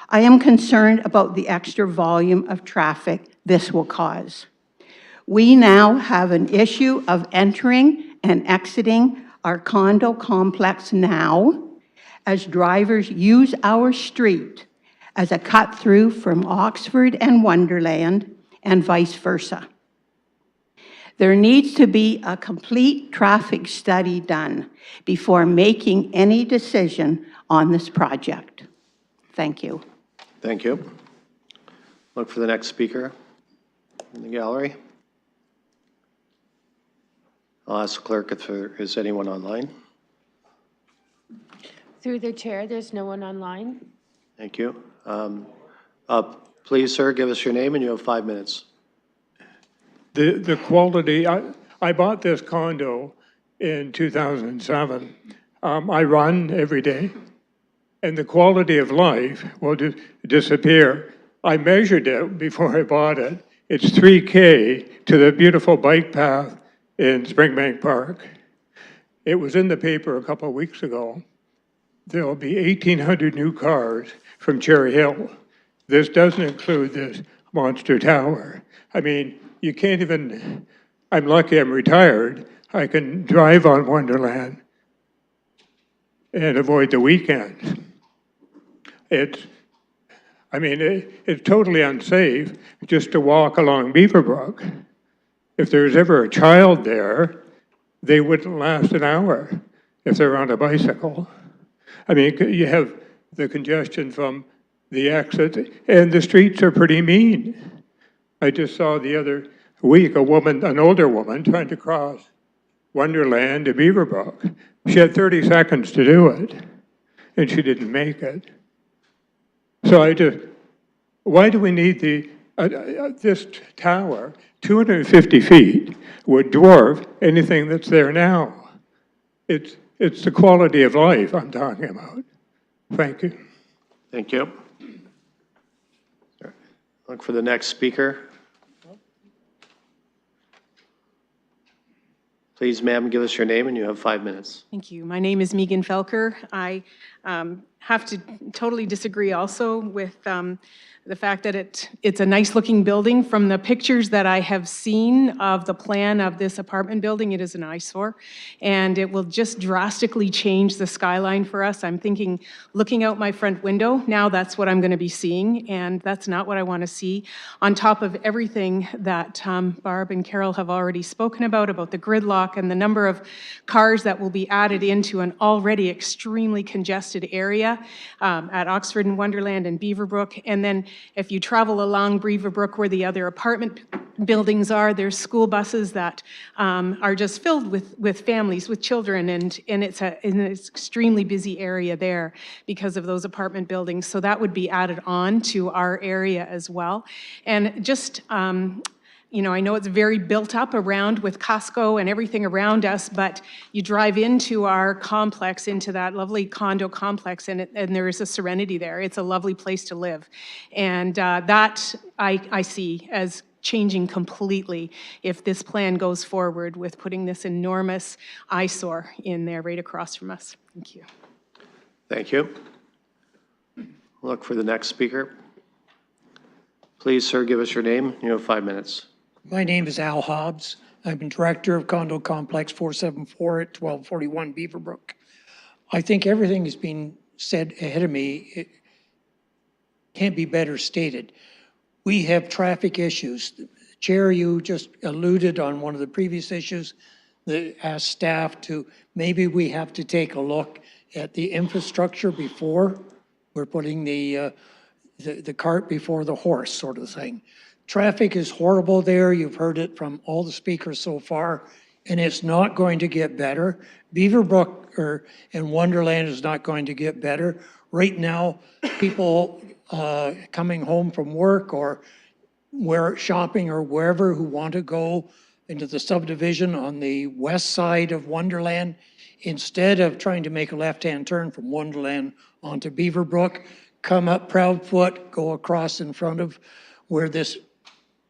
I am concerned about the extra volume of traffic this will cause. We now have an issue of entering and exiting our condo complex now, as drivers use our street as a cut-through from Oxford and Wonderland and vice versa. There needs to be a complete traffic study done before making any decision on this project. Thank you. Thank you. Look for the next speaker in the gallery. I'll ask the clerk if there is anyone online. Through the chair, there's no one online. Thank you. Please, sir, give us your name and you have 5 minutes. The quality, I bought this condo in 2007. I run every day, and the quality of life will disappear. I measured it before I bought it. It's 3K to the beautiful bike path in Springbank Park. It was in the paper a couple of weeks ago. There will be 1,800 new cars from Cherry Hill. This doesn't include this monster tower. I mean, you can't even, I'm lucky I'm retired. I can drive on Wonderland and avoid the weekends. It's totally unsafe just to walk along Beaverbrook. If there's ever a child there, they wouldn't last an hour if they're on a bicycle. I mean, you have the congestion from the exit, and the streets are pretty mean. I just saw the other week an older woman, trying to cross Wonderland to Beaverbrook. She had 30 seconds to do it, and she didn't make it. So why do we need this tower? 250 feet would dwarf anything that's there now. It's the quality of life I'm talking about. Thank you. Thank you. Look for the next speaker. Please, ma'am, give us your name and you have 5 minutes. Thank you. My name is Megan Felker. I have to totally disagree also with the fact that it's a nice-looking building. From the pictures that I have seen of the plan of this apartment building, it is an eyesore, and it will just drastically change the skyline for us. I'm thinking, looking out my front window, now that's what I'm going to be seeing, and that's not what I want to see. On top of everything that Barb and Carol have already spoken about the gridlock and the number of cars that will be added into an already extremely congested area at Oxford and Wonderland and Beaverbrook, and then if you travel along Beaverbrook where the other apartment buildings are, there's school buses that are just filled with families, with children, and it's an extremely busy area there because of those apartment buildings. So that would be added on to our area as well. And just, I know it's very built up around with Costco and everything around us, but you drive into our complex, into that lovely condo complex, and there is a serenity there. It's a lovely place to live. And that I see as changing completely if this plan goes forward with putting this enormous eyesore in there right across from us. Thank you. Thank you. Look for the next speaker. Please, sir, give us your name. You have 5 minutes. My name is Al Hobbs. I'm Director of Condo Complex 474 at 1241 Beaverbrook. I think everything has been said ahead of me. It can't be better stated. We have traffic issues. Chair, you just alluded on one of the previous issues that asked staff to, maybe we have to take a look at the infrastructure before we're putting the cart before the horse sort of thing. Traffic is horrible there. You've heard it from all the speakers so far, and it's not going to get better. Beaverbrook and Wonderland is not going to get better. Right now, people coming home from work or shopping or wherever who want to go into the subdivision on the west side of Wonderland, instead of trying to make a left-hand turn from Wonderland onto Beaverbrook, come up Proudfoot, go across in front of where this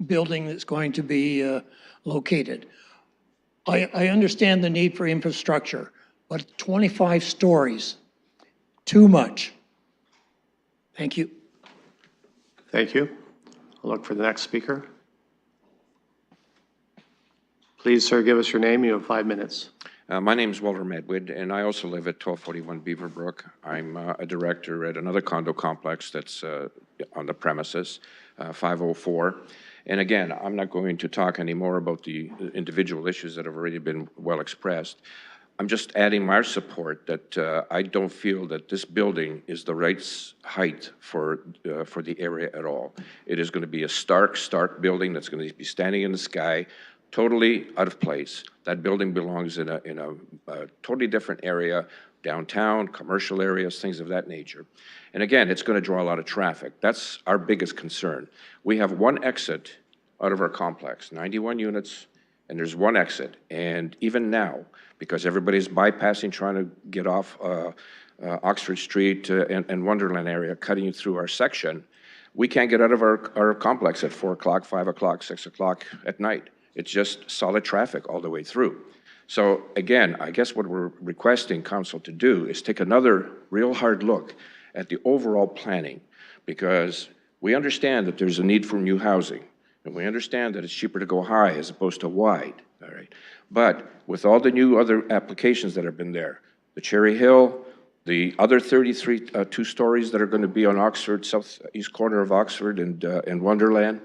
building is going to be located. I understand the need for infrastructure, but 25 stories, too much. Thank you. Thank you. I'll look for the next speaker. Please, sir, give us your name. You have 5 minutes. My name is Walter Medwood, and I also live at 1241 Beaverbrook. I'm a director at another condo complex that's on the premises, 504. And again, I'm not going to talk anymore about the individual issues that have already been well expressed. I'm just adding my support that I don't feel that this building is the right height for the area at all. It is going to be a stark building that's going to be standing in the sky, totally out of place. That building belongs in a totally different area, downtown, commercial areas, things of that nature. And again, it's going to draw a lot of traffic. That's our biggest concern. We have one exit out of our complex, 91 units, and there's one exit. And even now, because everybody's bypassing, trying to get off Oxford Street and Wonderland area, cutting through our section, we can't get out of our complex at 4 o'clock, 5 o'clock, 6 o'clock at night. It's just solid traffic all the way through. So again, I guess what we're requesting council to do is take another real hard look at the overall planning, because we understand that there's a need for new housing, and we understand that it's cheaper to go high as opposed to wide, all right? But with all the new other applications that have been there, the Cherry Hill, the other 33 two stories that are going to be on Oxford, southeast corner of Oxford and Wonderland,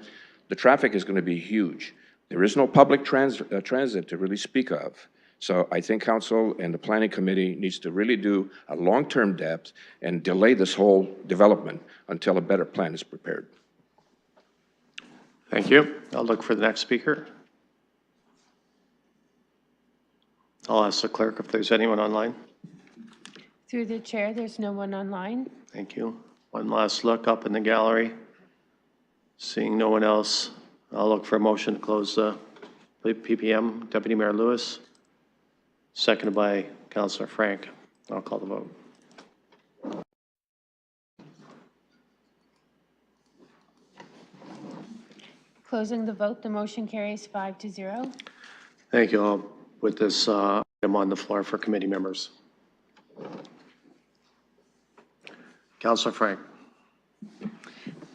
the traffic is going to be huge. There is no public transit to really speak of. So I think council and the planning committee needs to really do a long-term depth and delay this whole development until a better plan is prepared. Thank you. I'll look for the next speaker. I'll ask the clerk if there's anyone online. Through the chair, there's no one online. Thank you. One last look up in the gallery. Seeing no one else, I'll look for a motion to close the PPM. Deputy Mayor Lewis, seconded by Councillor Frank. I'll call the vote. Closing the vote, the motion carries 5-0. Thank you. I'll put this item on the floor for committee members. Councillor Frank.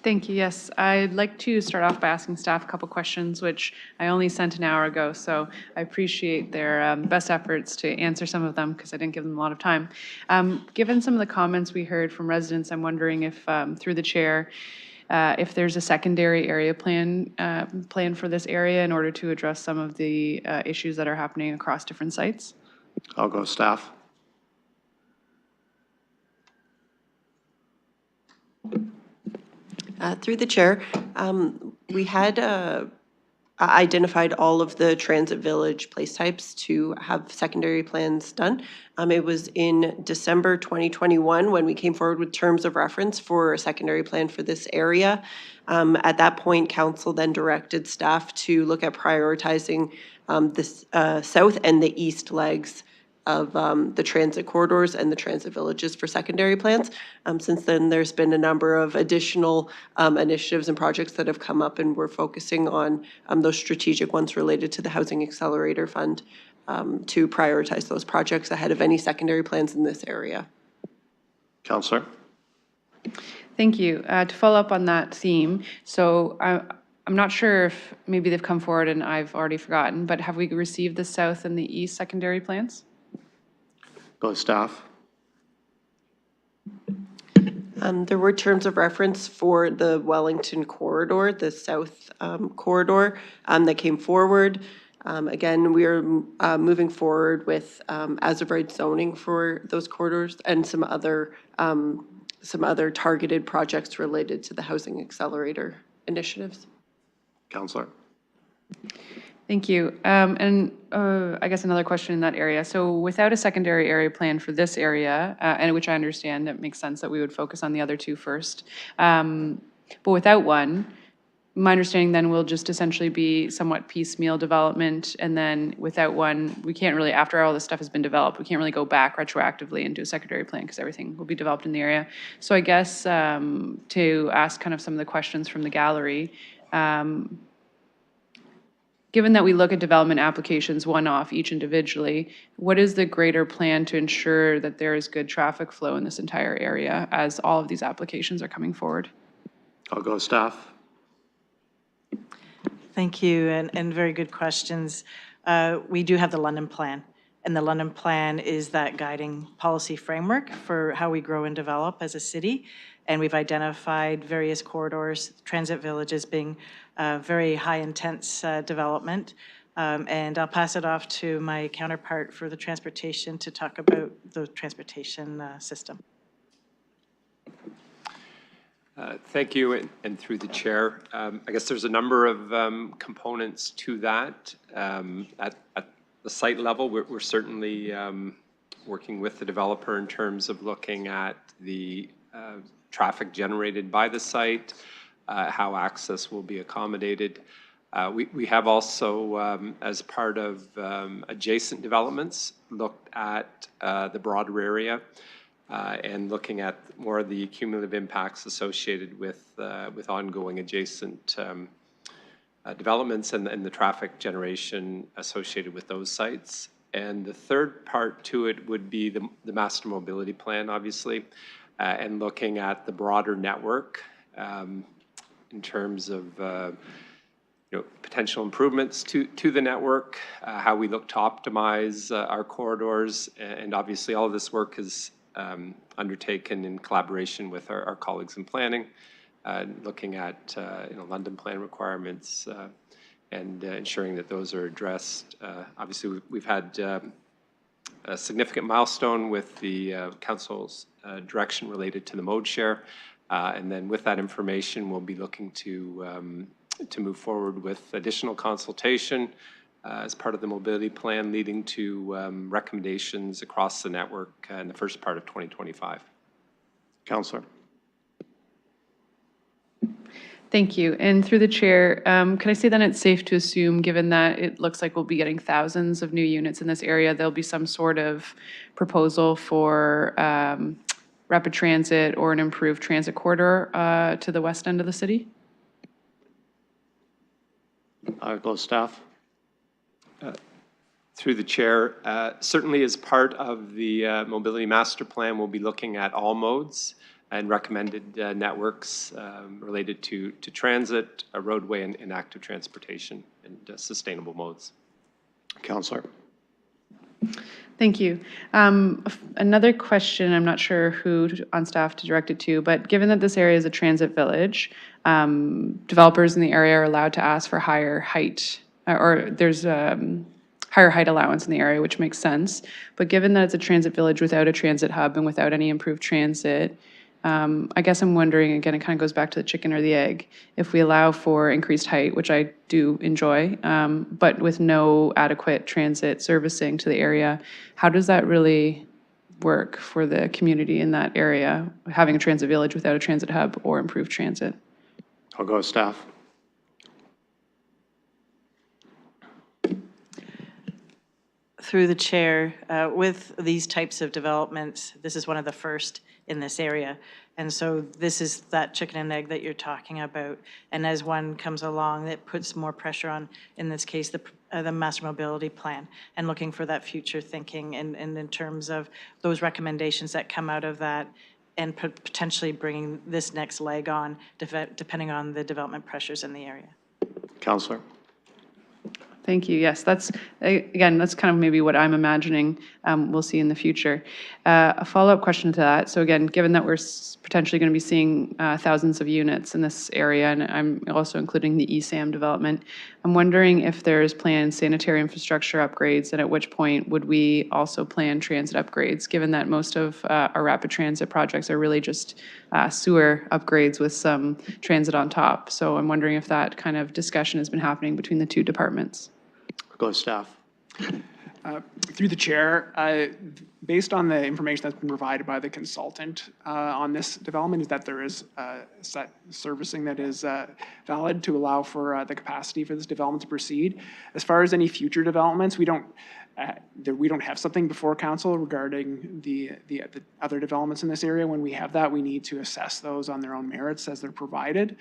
Thank you. Yes, I'd like to start off by asking staff a couple questions, which I only sent an hour ago, so I appreciate their best efforts to answer some of them because I didn't give them a lot of time. Given some of the comments we heard from residents, I'm wondering if, through the chair, if there's a secondary area plan for this area in order to address some of the issues that are happening across different sites. I'll go staff. Through the chair, we had identified all of the transit village place types to have secondary plans done. It was in December 2021 when we came forward with terms of reference for a secondary plan for this area. At that point, council then directed staff to look at prioritizing the south and the east legs of the transit corridors and the transit villages for secondary plans. Since then, there's been a number of additional initiatives and projects that have come up, and we're focusing on those strategic ones related to the Housing Accelerator Fund to prioritize those projects ahead of any secondary plans in this area. Councillor. Thank you. To follow up on that theme, so I'm not sure if maybe they've come forward and I've already forgotten, but have we received the south and the east secondary plans? Go to staff. There were terms of reference for the Wellington corridor, the south corridor that came forward. Again, we are moving forward with as of right zoning for those corridors and some other targeted projects related to the Housing Accelerator initiatives. Councillor. Thank you. And I guess another question in that area. So without a secondary area plan for this area, and which I understand, it makes sense that we would focus on the other two first. But without one, my understanding then will just essentially be somewhat piecemeal development, and then without one, we can't really, after all this stuff has been developed, we can't really go back retroactively and do a secondary plan because everything will be developed in the area. So I guess to ask kind of some of the questions from the gallery, given that we look at development applications one-off, each individually, what is the greater plan to ensure that there is good traffic flow in this entire area as all of these applications are coming forward? I'll go staff. Thank you, and very good questions. We do have the London Plan, and the London Plan is that guiding policy framework for how we grow and develop as a city. And we've identified various corridors, transit villages being very high intense development. And I'll pass it off to my counterpart for the transportation to talk about the transportation system. Thank you, and through the chair. I guess there's a number of components to that. At the site level, we're certainly working with the developer in terms of looking at the traffic generated by the site, how access will be accommodated. We have also, as part of adjacent developments, looked at the broader area and looking at more of the cumulative impacts associated with ongoing adjacent developments and the traffic generation associated with those sites. And the third part to it would be the master mobility plan, obviously, and looking at the broader network in terms of potential improvements to the network, how we look to optimize our corridors, and obviously all of this work is undertaken in collaboration with our colleagues in planning, looking at London Plan requirements and ensuring that those are addressed. Obviously, we've had a significant milestone with the council's direction related to the mode share, and then with that information, we'll be looking to move forward with additional consultation as part of the mobility plan, leading to recommendations across the network in the first part of 2025. Councillor. Thank you. And through the chair, can I say then it's safe to assume, given that it looks like we'll be getting thousands of new units in this area, there'll be some sort of proposal for rapid transit or an improved transit corridor to the west end of the city? I'll go staff. Through the chair, certainly as part of the mobility master plan, we'll be looking at all modes and recommended networks related to transit, roadway, and active transportation and sustainable modes. Councillor. Thank you. Another question, I'm not sure who on staff to direct it to, but given that this area is a transit village, developers in the area are allowed to ask for higher height, or there's higher height allowance in the area, which makes sense. But given that it's a transit village without a transit hub and without any improved transit, I guess I'm wondering, again, it kind of goes back to the chicken or the egg. If we allow for increased height, which I do enjoy, but with no adequate transit servicing to the area, how does that really work for the community in that area, having a transit village without a transit hub or improved transit? I'll go staff. Through the chair, with these types of developments, this is one of the first in this area. And so this is that chicken and egg that you're talking about. And as one comes along, it puts more pressure on, in this case, the master mobility plan, and looking for that future thinking and in terms of those recommendations that come out of that, and potentially bringing this next leg on, depending on the development pressures in the area. Councillor. Thank you. Yes, that's, again, that's kind of maybe what I'm imagining we'll see in the future. A follow-up question to that. So again, given that we're potentially going to be seeing thousands of units in this area, and I'm also including the ESAM development, I'm wondering if there's planned sanitary infrastructure upgrades, and at which point would we also plan transit upgrades, given that most of our rapid transit projects are really just sewer upgrades with some transit on top. So I'm wondering if that kind of discussion has been happening between the two departments. Go staff. Through the chair, based on the information that's been provided by the consultant on this development, is that there is set servicing that is valid to allow for the capacity for this development to proceed. As far as any future developments, we don't have something before council regarding the other developments in this area. When we have that, we need to assess those on their own merits as they're provided.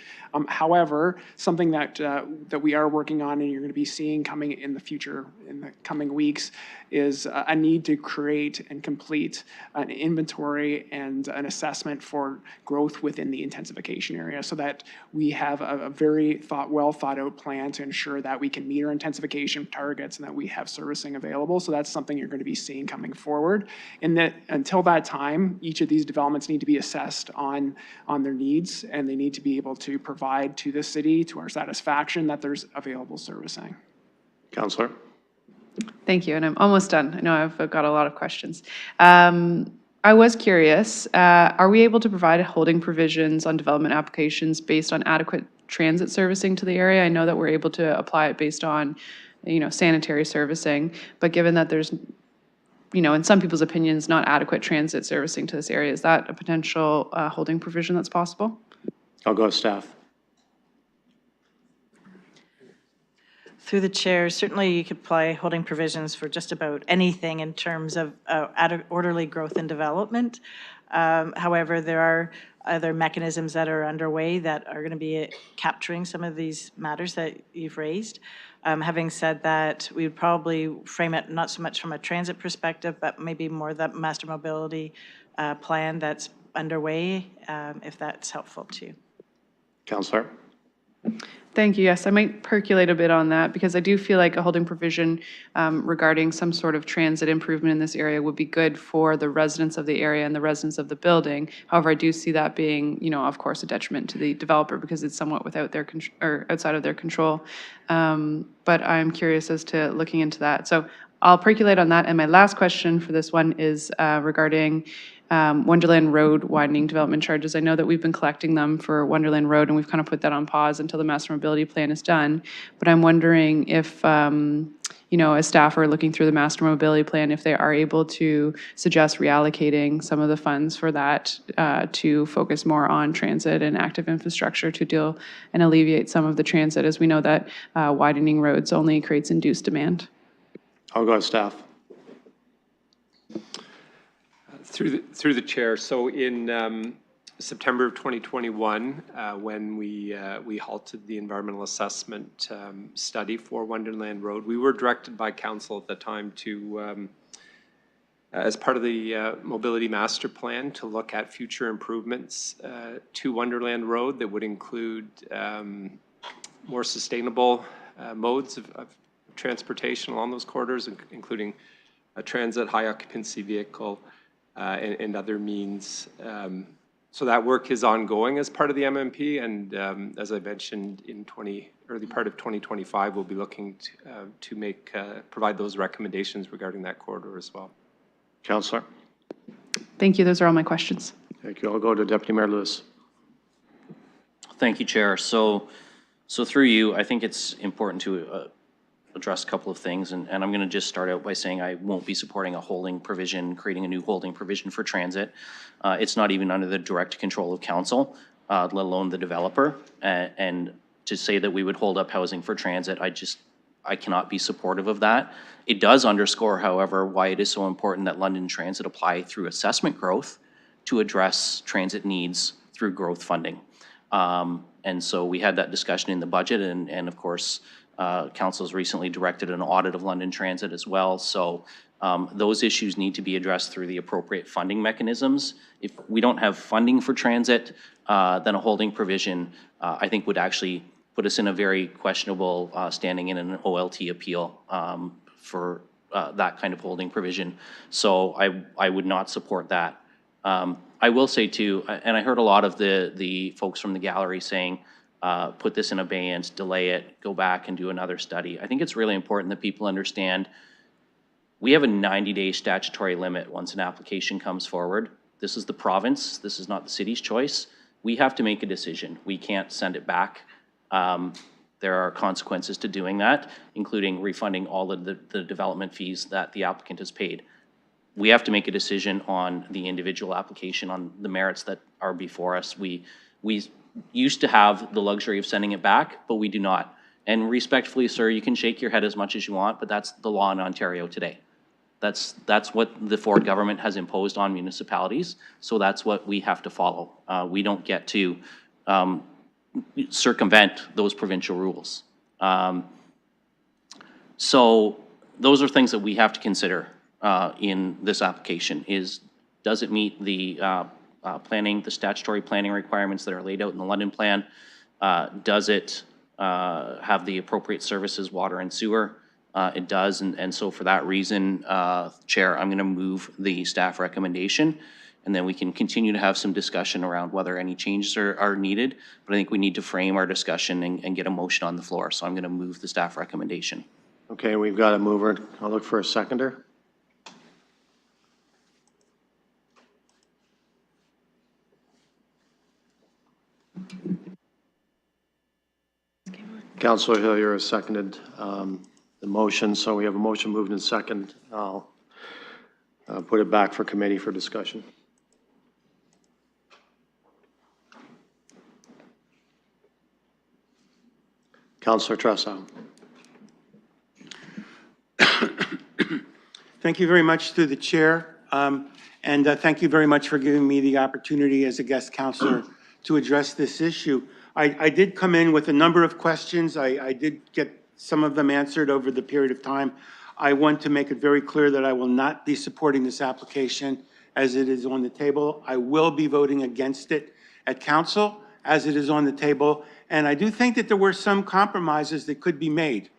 However, something that we are working on and you're going to be seeing coming in the future, in the coming weeks, is a need to create and complete an inventory and an assessment for growth within the intensification area, so that we have a very well thought out plan to ensure that we can meet our intensification targets and that we have servicing available. So that's something you're going to be seeing coming forward. And that until that time, each of these developments need to be assessed on their needs, and they need to be able to provide to the city, to our satisfaction, that there's available servicing. Councillor. Thank you, and I'm almost done. I know I've got a lot of questions. I was curious, are we able to provide holding provisions on development applications based on adequate transit servicing to the area? I know that we're able to apply it based on, sanitary servicing, but given that there's, in some people's opinions, not adequate transit servicing to this area, is that a potential holding provision that's possible? I'll go to staff. Through the chair, certainly you could apply holding provisions for just about anything in terms of orderly growth and development. However, there are other mechanisms that are underway that are going to be capturing some of these matters that you've raised. Having said that, we would probably frame it not so much from a transit perspective, but maybe more the master mobility plan that's underway, if that's helpful to you. Councillor. Thank you. Yes, I might percolate a bit on that because I do feel like a holding provision regarding some sort of transit improvement in this area would be good for the residents of the area and the residents of the building. However, I do see that being, of course, a detriment to the developer because it's somewhat without their or outside of their control. But I'm curious as to looking into that. So I'll percolate on that. And my last question for this one is regarding Wonderland Road widening development charges. I know that we've been collecting them for Wonderland Road, and we've kind of put that on pause until the master mobility plan is done. But I'm wondering if, as staff are looking through the master mobility plan, if they are able to suggest reallocating some of the funds for that to focus more on transit and active infrastructure to deal and alleviate some of the transit, as we know that widening roads only creates induced demand. I'll go to staff. Through the chair, so in September of 2021, when we halted the environmental assessment study for Wonderland Road, we were directed by council at the time to, as part of the mobility master plan, to look at future improvements to Wonderland Road that would include more sustainable modes of transportation along those corridors, including a transit, high occupancy vehicle, and other means. So that work is ongoing as part of the MMP, and as I mentioned, in early part of 2025, we'll be looking to provide those recommendations regarding that corridor as well. Councillor. Thank you. Those are all my questions. Thank you. I'll go to Deputy Mayor Lewis. Thank you, Chair. So through you, I think it's important to address a couple of things, and I'm going to just start out by saying I won't be supporting a holding provision, creating a new holding provision for transit. It's not even under the direct control of council, let alone the developer. And to say that we would hold up housing for transit, I cannot be supportive of that. It does underscore, however, why it is so important that London Transit apply through assessment growth to address transit needs through growth funding. And so we had that discussion in the budget, and of course, Council's recently directed an audit of London Transit as well. So those issues need to be addressed through the appropriate funding mechanisms. If we don't have funding for transit, then a holding provision, I think, would actually put us in a very questionable standing in an OLT appeal for that kind of holding provision. So I would not support that. I will say too, and I heard a lot of the folks from the gallery saying, put this in abeyance, delay it, go back and do another study. I think it's really important that people understand we have a 90-day statutory limit once an application comes forward. This is the province. This is not the city's choice. We have to make a decision. We can't send it back. there are consequences to doing that, including refunding all of the development fees that the applicant has paid. We have to make a decision on the individual application, on the merits that are before us. We used to have the luxury of sending it back, but we do not. And respectfully, sir, you can shake your head as much as you want, but that's the law in Ontario today. That's what the Ford government has imposed on municipalities, so that's what we have to follow. We don't get to circumvent those provincial rules. So those are things that we have to consider in this application. Does it meet the the statutory planning requirements that are laid out in the London Plan? Does it have the appropriate services, water and sewer? It does, and so for that reason, Chair, I'm going to move the staff recommendation, and then we can continue to have some discussion around whether any changes are needed, but I think we need to frame our discussion and get a motion on the floor, so I'm going to move the staff recommendation. Okay, we've got a mover. I'll look for a seconder. Councillor Hillier has seconded the motion, so we have a motion moved in second. I'll put it back for committee for discussion. Councillor Tressau. Thank you very much through the chair. And thank you very much for giving me the opportunity as a guest counselor to address this issue. I did come in with a number of questions. I did get some of them answered over the period of time. I want to make it very clear that I will not be supporting this application as it is on the table. I will be voting against it at council as it is on the table. And I do think that there were some compromises that could be made.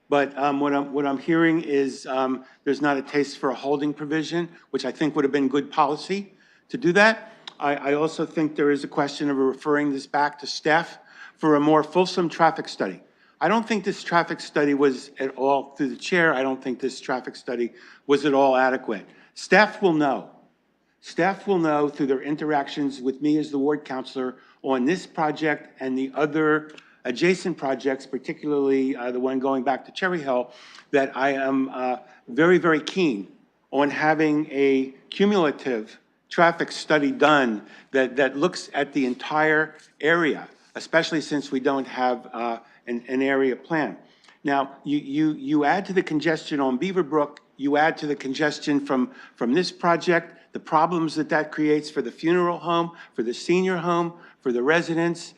But what I'm hearing is there's not a taste for a holding provision, which I think would have been good policy to do that. I also think there is a question of referring this back to staff for a more fulsome traffic study. I don't think this traffic study was at all, through the chair, I don't think this traffic study was at all adequate. Staff will know. Staff will know through their interactions with me as the ward councillor on this project and the other adjacent projects, particularly the one going back to Cherry Hill, that I am very, very keen on having a cumulative traffic study done that looks at the entire area, especially since we don't have an area plan. Now, you add to the congestion on Beaverbrook, you add to the congestion from this project, the problems that creates for the funeral home, for the senior home, for the residents,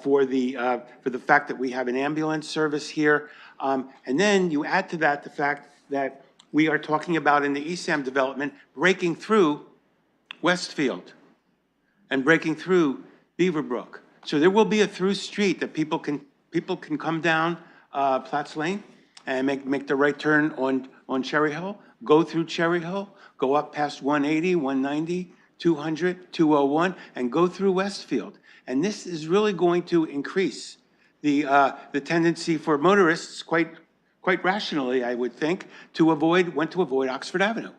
for the fact that we have an ambulance service here. And then you add to that the fact that we are talking about in the ESAM development breaking through Westfield and breaking through Beaverbrook. So there will be a through street that people can come down Platts Lane and make the right turn on Cherry Hill, go through Cherry Hill, go up past 180, 190, 200, 201, and go through Westfield. And this is really going to increase the tendency for motorists, quite rationally, I would think, to avoid Oxford Avenue,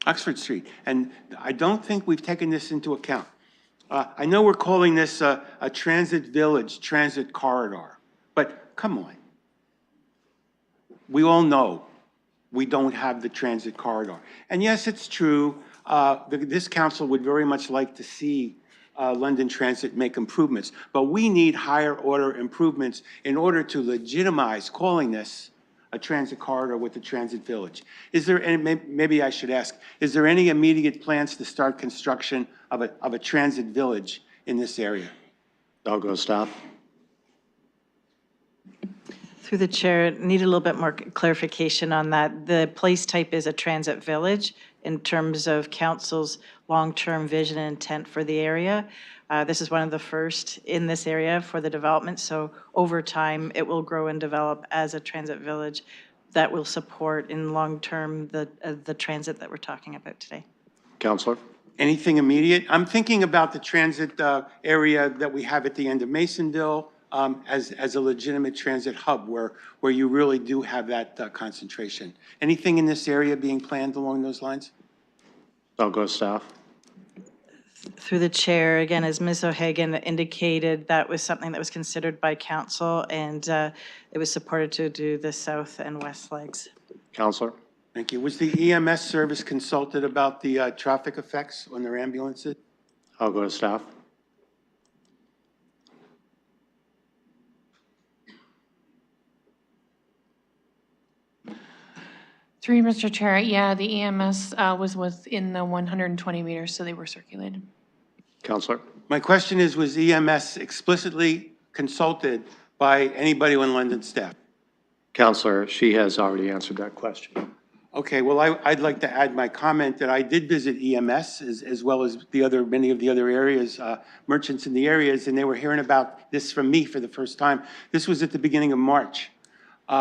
Oxford Street. And I don't think we've taken this into account. I know we're calling this a transit village, transit corridor, but come on. We all know we don't have the transit corridor. And yes, it's true, this council would very much like to see London Transit make improvements, but we need higher order improvements in order to legitimize calling this a transit corridor with a transit village. Is there, and maybe I should ask, is there any immediate plans to start construction of a transit village in this area? I'll go staff. Through the chair, need a little bit more clarification on that. The place type is a transit village in terms of council's long-term vision and intent for the area. This is one of the first in this area for the development, so over time it will grow and develop as a transit village that will support in long-term the transit that we're talking about today. Councillor? Anything immediate? I'm thinking about the transit area that we have at the end of Masonville as a legitimate transit hub where you really do have that concentration. Anything in this area being planned along those lines? I'll go staff. Through the chair, again, as Ms. O'Hagan indicated, that was something that was considered by council, and it was supported to do the south and west legs. Counselor? Thank you. Was the EMS service consulted about the traffic effects on their ambulances? I'll go to staff. Through you, Mr. Chair, yeah, the EMS was within the 120 meters, so they were circulated. Counselor? My question is, was EMS explicitly consulted by anybody on London staff? Counselor, she has already answered that question. Okay, well, I'd like to add my comment that I did visit EMS as well as many of the other areas, merchants in the areas, and they were hearing about this from me for the first time. This was at the beginning of March.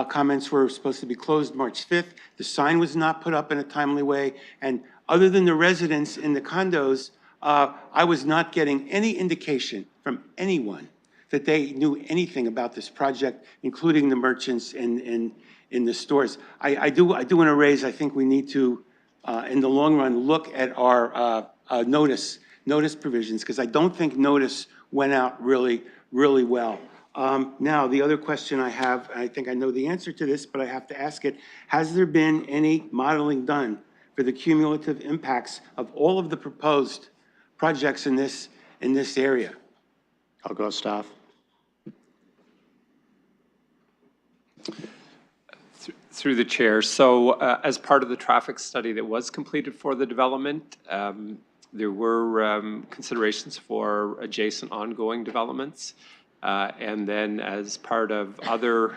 Comments were supposed to be closed March 5th. The sign was not put up in a timely way. And other than the residents in the condos, I was not getting any indication from anyone that they knew anything about this project, including the merchants in the stores. I do want to raise, I think we need to, in the long run, look at our notice provisions, because I don't think notice went out really well. Now, the other question I have, I think I know the answer to this, but I have to ask it, has there been any modeling done for the cumulative impacts of all of the proposed projects in this area? I'll go to staff. Through the chair. So as part of the traffic study that was completed for the development, there were considerations for adjacent ongoing developments. And then as part of other,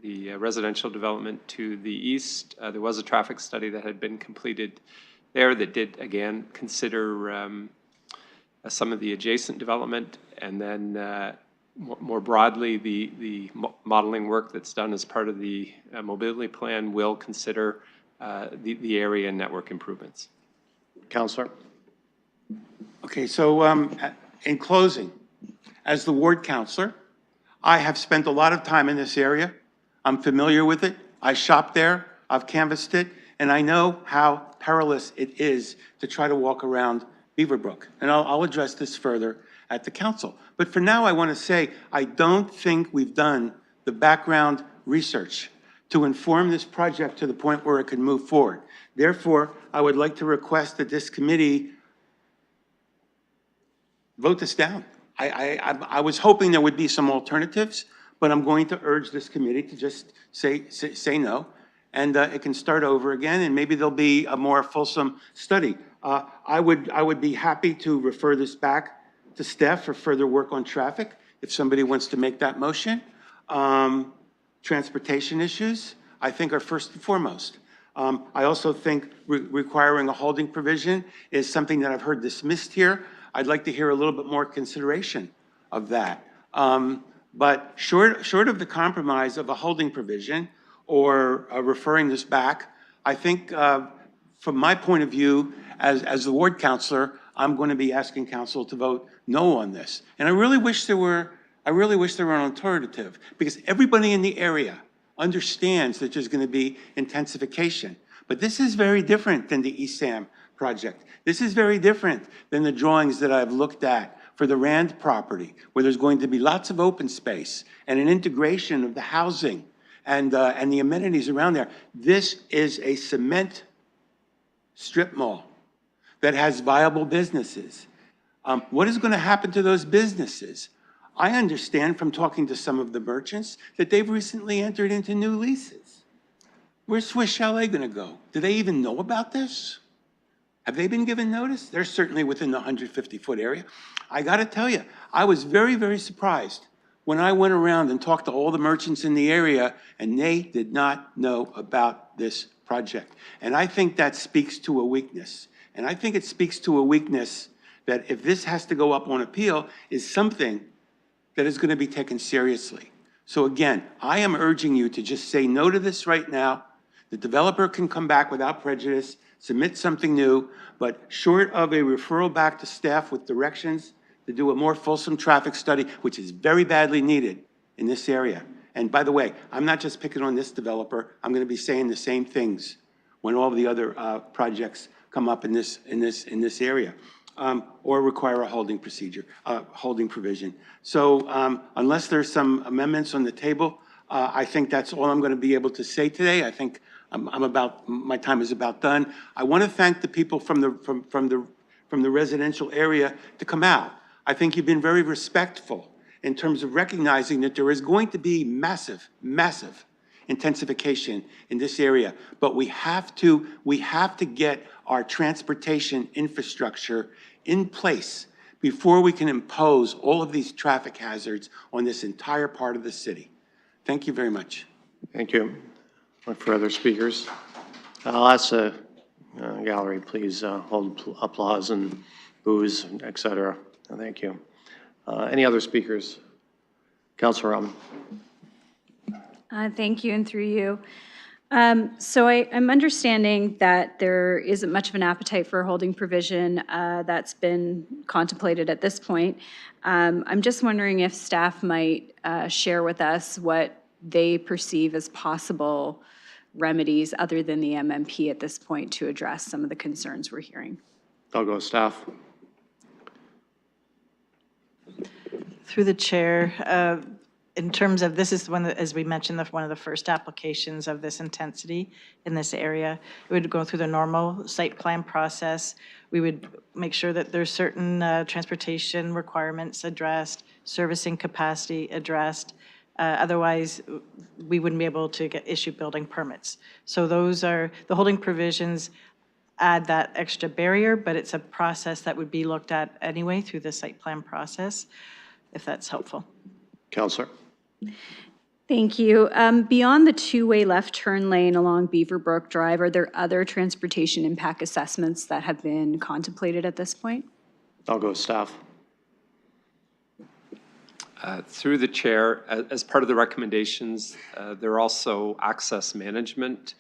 the residential development to the east, there was a traffic study that had been completed there that did, again, consider some of the adjacent development. And then more broadly, the modeling work that's done as part of the mobility plan will consider the area and network improvements. Counselor? Okay, so in closing, as the ward councillor, I have spent a lot of time in this area. I'm familiar with it. I shop there. I've canvassed it. And I know how perilous it is to try to walk around Beaverbrook. And I'll address this further at the council. But for now, I want to say, I don't think we've done the background research to inform this project to the point where it can move forward. Therefore, I would like to request that this committee vote this down. I was hoping there would be some alternatives, but I'm going to urge this committee to just say no, and it can start over again, and maybe there'll be a more fulsome study. I would be happy to refer this back to staff for further work on traffic, if somebody wants to make that motion. Transportation issues, I think, are first and foremost. I also think requiring a holding provision is something that I've heard dismissed here. I'd like to hear a little bit more consideration of that. But short of the compromise of a holding provision or referring this back, I think from my point of view as the ward councillor, I'm going to be asking council to vote no on this. And I really wish there were an alternative, because everybody in the area understands that there's going to be intensification. But this is very different than the ESAM project. This is very different than the drawings that I've looked at for the Rand property, where there's going to be lots of open space and an integration of the housing and the amenities around there. This is a cement strip mall that has viable businesses. What is going to happen to those businesses? I understand from talking to some of the merchants that they've recently entered into new leases. Where's Swiss Chalet going to go? Do they even know about this? Have they been given notice? They're certainly within the 150-foot area. I got to tell you, I was very, very surprised when I went around and talked to all the merchants in the area, and they did not know about this project. And I think that speaks to a weakness. And I think it speaks to a weakness that if this has to go up on appeal, is something that is going to be taken seriously. So again, I am urging you to just say no to this right now. The developer can come back without prejudice, submit something new, but short of a referral back to staff with directions to do a more fulsome traffic study, which is very badly needed in this area. And by the way, I'm not just picking on this developer. I'm going to be saying the same things when all the other projects come up in this area, or require a holding procedure, holding provision. So unless there's some amendments on the table, I think that's all I'm going to be able to say today. I think my time is about done. I want to thank the people from the residential area to come out. I think you've been very respectful in terms of recognizing that there is going to be massive intensification in this area. But we have to get our transportation infrastructure in place before we can impose all of these traffic hazards on this entire part of the city. Thank you very much. Thank you. Look for other speakers. I'll ask the gallery, please hold applause and boos, et cetera. Thank you. Any other speakers? Councilor Rahman. Thank you, and through you. So I'm understanding that there isn't much of an appetite for a holding provision that's been contemplated at this point. I'm just wondering if staff might share with us what they perceive as possible remedies other than the MMP at this point to address some of the concerns we're hearing. I'll go staff. Through the chair, in terms of, this is one, as we mentioned, one of the first applications of this intensity in this area. It would go through the normal site plan process. We would make sure that there's certain transportation requirements addressed, servicing capacity addressed. Otherwise, we wouldn't be able to issue building permits. So those are, the holding provisions add that extra barrier, but it's a process that would be looked at anyway through the site plan process, if that's helpful. Councilor. Thank you. Beyond the two-way left turn lane along Beaverbrook Drive, are there other transportation impact assessments that have been contemplated at this point? I'll go staff. Through the chair, as part of the recommendations, there are also access management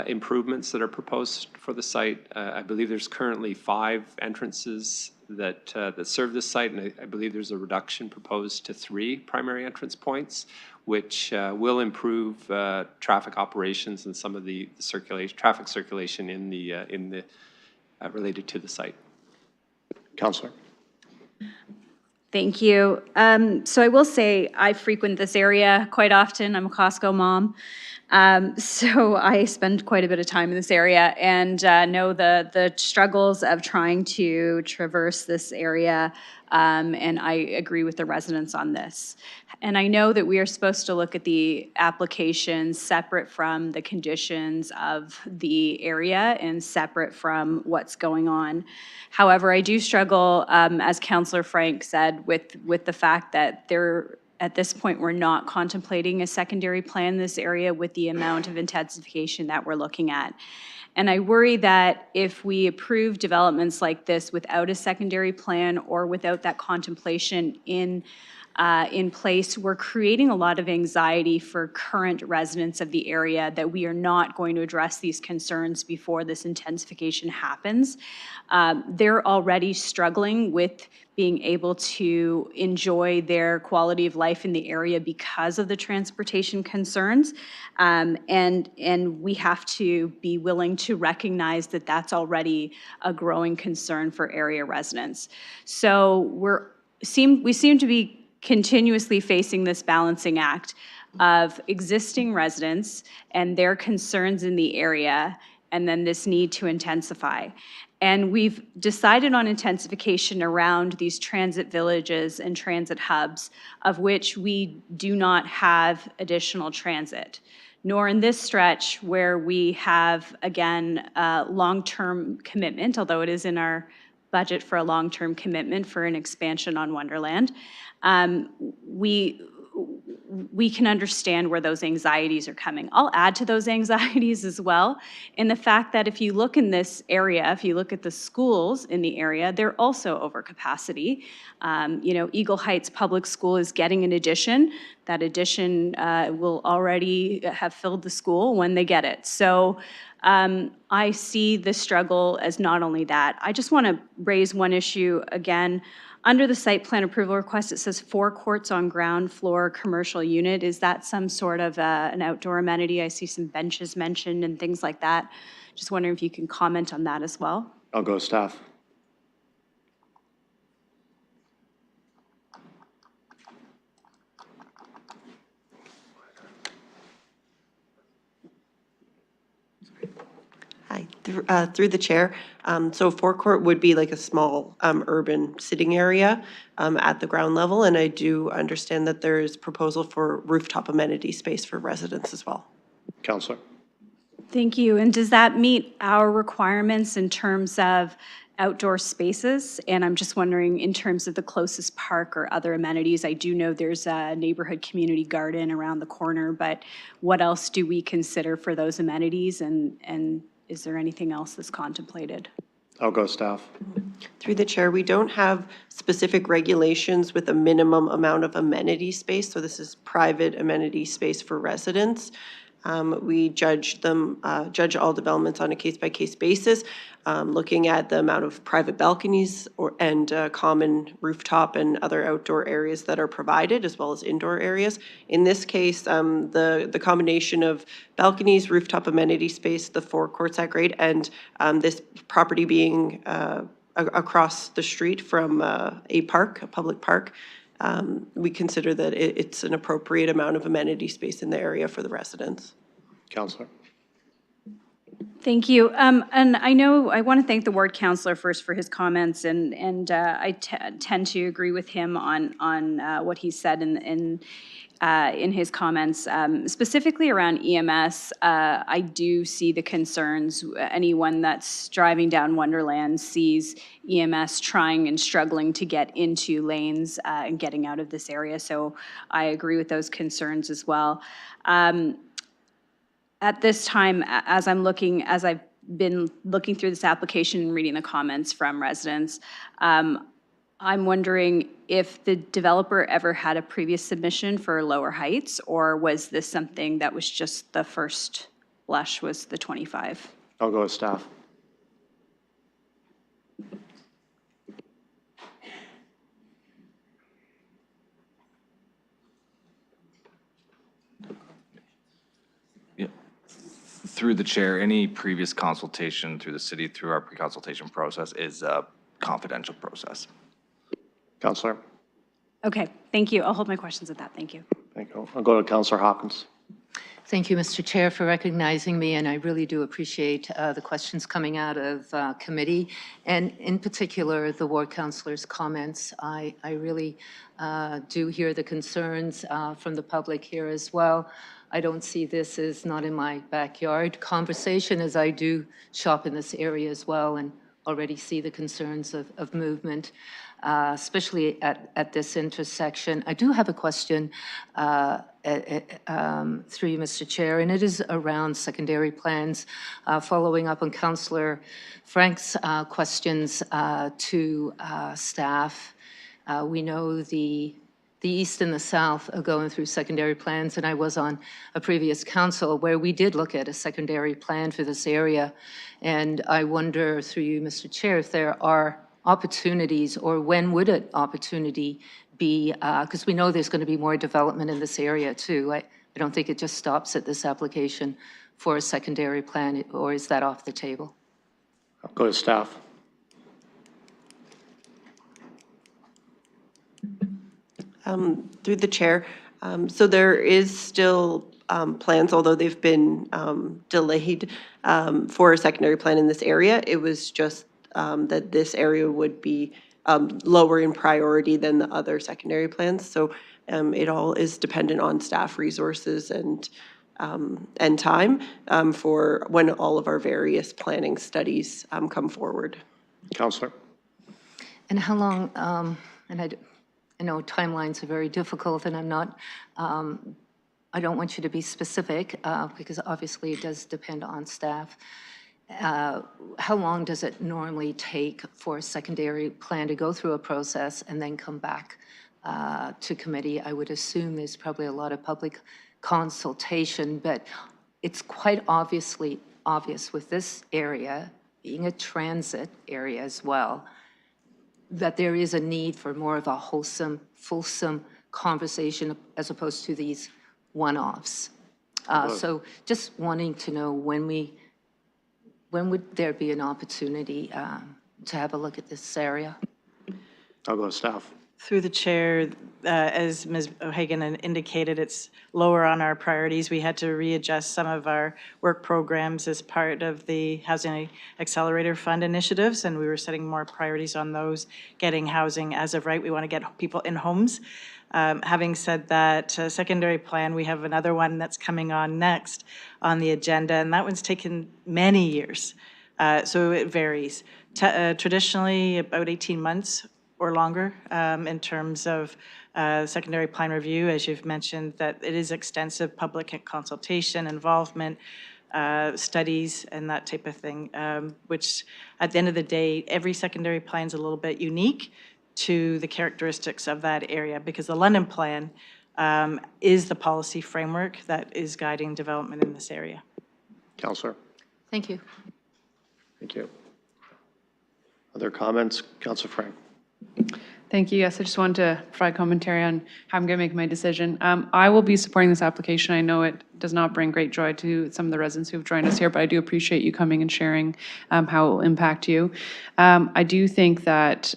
improvements that are proposed for the site. I believe there's currently 5 entrances that serve this site, and I believe there's a reduction proposed to 3 primary entrance points, which will improve traffic operations and some of the traffic circulation in the related to the site. Councilor. Thank you. So I will say I frequent this area quite often. I'm a Costco mom. So I spend quite a bit of time in this area and know the struggles of trying to traverse this area. And I agree with the residents on this. And I know that we are supposed to look at the application separate from the conditions of the area and separate from what's going on. However, I do struggle, as Councillor Frank said, with the fact that at this point, we're not contemplating a secondary plan in this area with the amount of intensification that we're looking at. And I worry that if we approve developments like this without a secondary plan or without that contemplation in place, we're creating a lot of anxiety for current residents of the area that we are not going to address these concerns before this intensification happens. They're already struggling with being able to enjoy their quality of life in the area because of the transportation concerns. And we have to be willing to recognize that that's already a growing concern for area residents. So we seem to be continuously facing this balancing act of existing residents and their concerns in the area, and then this need to intensify. And we've decided on intensification around these transit villages and transit hubs, of which we do not have additional transit, nor in this stretch where we have, again, long-term commitment, although it is in our budget for a long-term commitment for an expansion on Wonderland. We can understand where those anxieties are coming. I'll add to those anxieties as well in the fact that if you look in this area, if you look at the schools in the area, they're also over capacity. Eagle Heights Public School is getting an addition. That addition will already have filled the school when they get it. So I see the struggle as not only that. I just want to raise one issue again. Under the site plan approval request, it says forecourts on ground floor commercial unit. Is that some sort of an outdoor amenity? I see some benches mentioned and things like that. Just wondering if you can comment on that as well. I'll go staff. Hi, through the chair. So forecourt would be like a small urban sitting area at the ground level, and I do understand that there is proposal for rooftop amenity space for residents as well. Councillor. Thank you. And does that meet our requirements in terms of outdoor spaces? And I'm just wondering, in terms of the closest park or other amenities, I do know there's a neighborhood community garden around the corner, but what else do we consider for those amenities? And is there anything else that's contemplated? I'll go staff. Through the chair, we don't have specific regulations with a minimum amount of amenity space. So this is private amenity space for residents. We judge all developments on a case-by-case basis, looking at the amount of private balconies and common rooftop and other outdoor areas that are provided, as well as indoor areas. In this case, the combination of balconies, rooftop amenity space, the forecourts at grade, and this property being across the street from a park, a public park, we consider that it's an appropriate amount of amenity space in the area for the residents. Councillor. Thank you. And I know I want to thank the ward councillor first for his comments, and I tend to agree with him on what he said in his comments, specifically around EMS. I do see the concerns. Anyone that's driving down Wonderland sees EMS trying and struggling to get into lanes and getting out of this area. So I agree with those concerns as well. At this time, as I've been looking through this application and reading the comments from residents, I'm wondering if the developer ever had a previous submission for lower heights, or was this something that was just the first blush was the 25? I'll go with staff. Through the chair, any previous consultation through the city, through our pre-consultation process, is a confidential process. Councillor. Okay, thank you. I'll hold my questions at that. Thank you. Thank you. I'll go to Councillor Hawkins. Thank you, Mr. Chair, for recognizing me, and I really do appreciate the questions coming out of committee, and in particular, the ward councillor's comments. I really do hear the concerns from the public here as well. I don't see this as not in my backyard conversation, as I do shop in this area as well and already see the concerns of movement, especially at this intersection. I do have a question through you, Mr. Chair, and it is around secondary plans, following up on Councillor Frank's questions to staff. We know the east and the south are going through secondary plans, and I was on a previous council where we did look at a secondary plan for this area. And I wonder, through you, Mr. Chair, if there are opportunities, or when would an opportunity be, because we know there's going to be more development in this area too. I don't think it just stops at this application for a secondary plan, or is that off the table? I'll go to staff. Through the chair, so there is still plans, although they've been delayed for a secondary plan in this area. It was just that this area would be lower in priority than the other secondary plans. So it all is dependent on staff resources and time for when all of our various planning studies come forward. Councillor. And how long, and I know timelines are very difficult, and I'm not, I don't want you to be specific because obviously it does depend on staff. How long does it normally take for a secondary plan to go through a process and then come back to committee? I would assume there's probably a lot of public consultation, but it's quite obviously obvious with this area being a transit area as well, that there is a need for more of a wholesome, fulsome conversation as opposed to these one-offs. So just wanting to know when would there be an opportunity to have a look at this area? I'll go to staff. Through the chair, as Ms. O'Hagan indicated, it's lower on our priorities. We had to readjust some of our work programs as part of the Housing Accelerator Fund initiatives, and we were setting more priorities on those, getting housing as of right. We want to get people in homes. Having said that, secondary plan, we have another one that's coming on next on the agenda, and that one's taken many years. So it varies. Traditionally, about 18 months or longer in terms of secondary plan review, as you've mentioned, that it is extensive public consultation, involvement, studies, and that type of thing, which at the end of the day, every secondary plan is a little bit unique to the characteristics of that area, because the London Plan is the policy framework that is guiding development in this area. Councillor. Thank you. Thank you. Other comments? Councillor Frank. Thank you. Yes, I just wanted to provide commentary on how I'm going to make my decision. I will be supporting this application. I know it does not bring great joy to some of the residents who have joined us here, but I do appreciate you coming and sharing how it will impact you. I do think that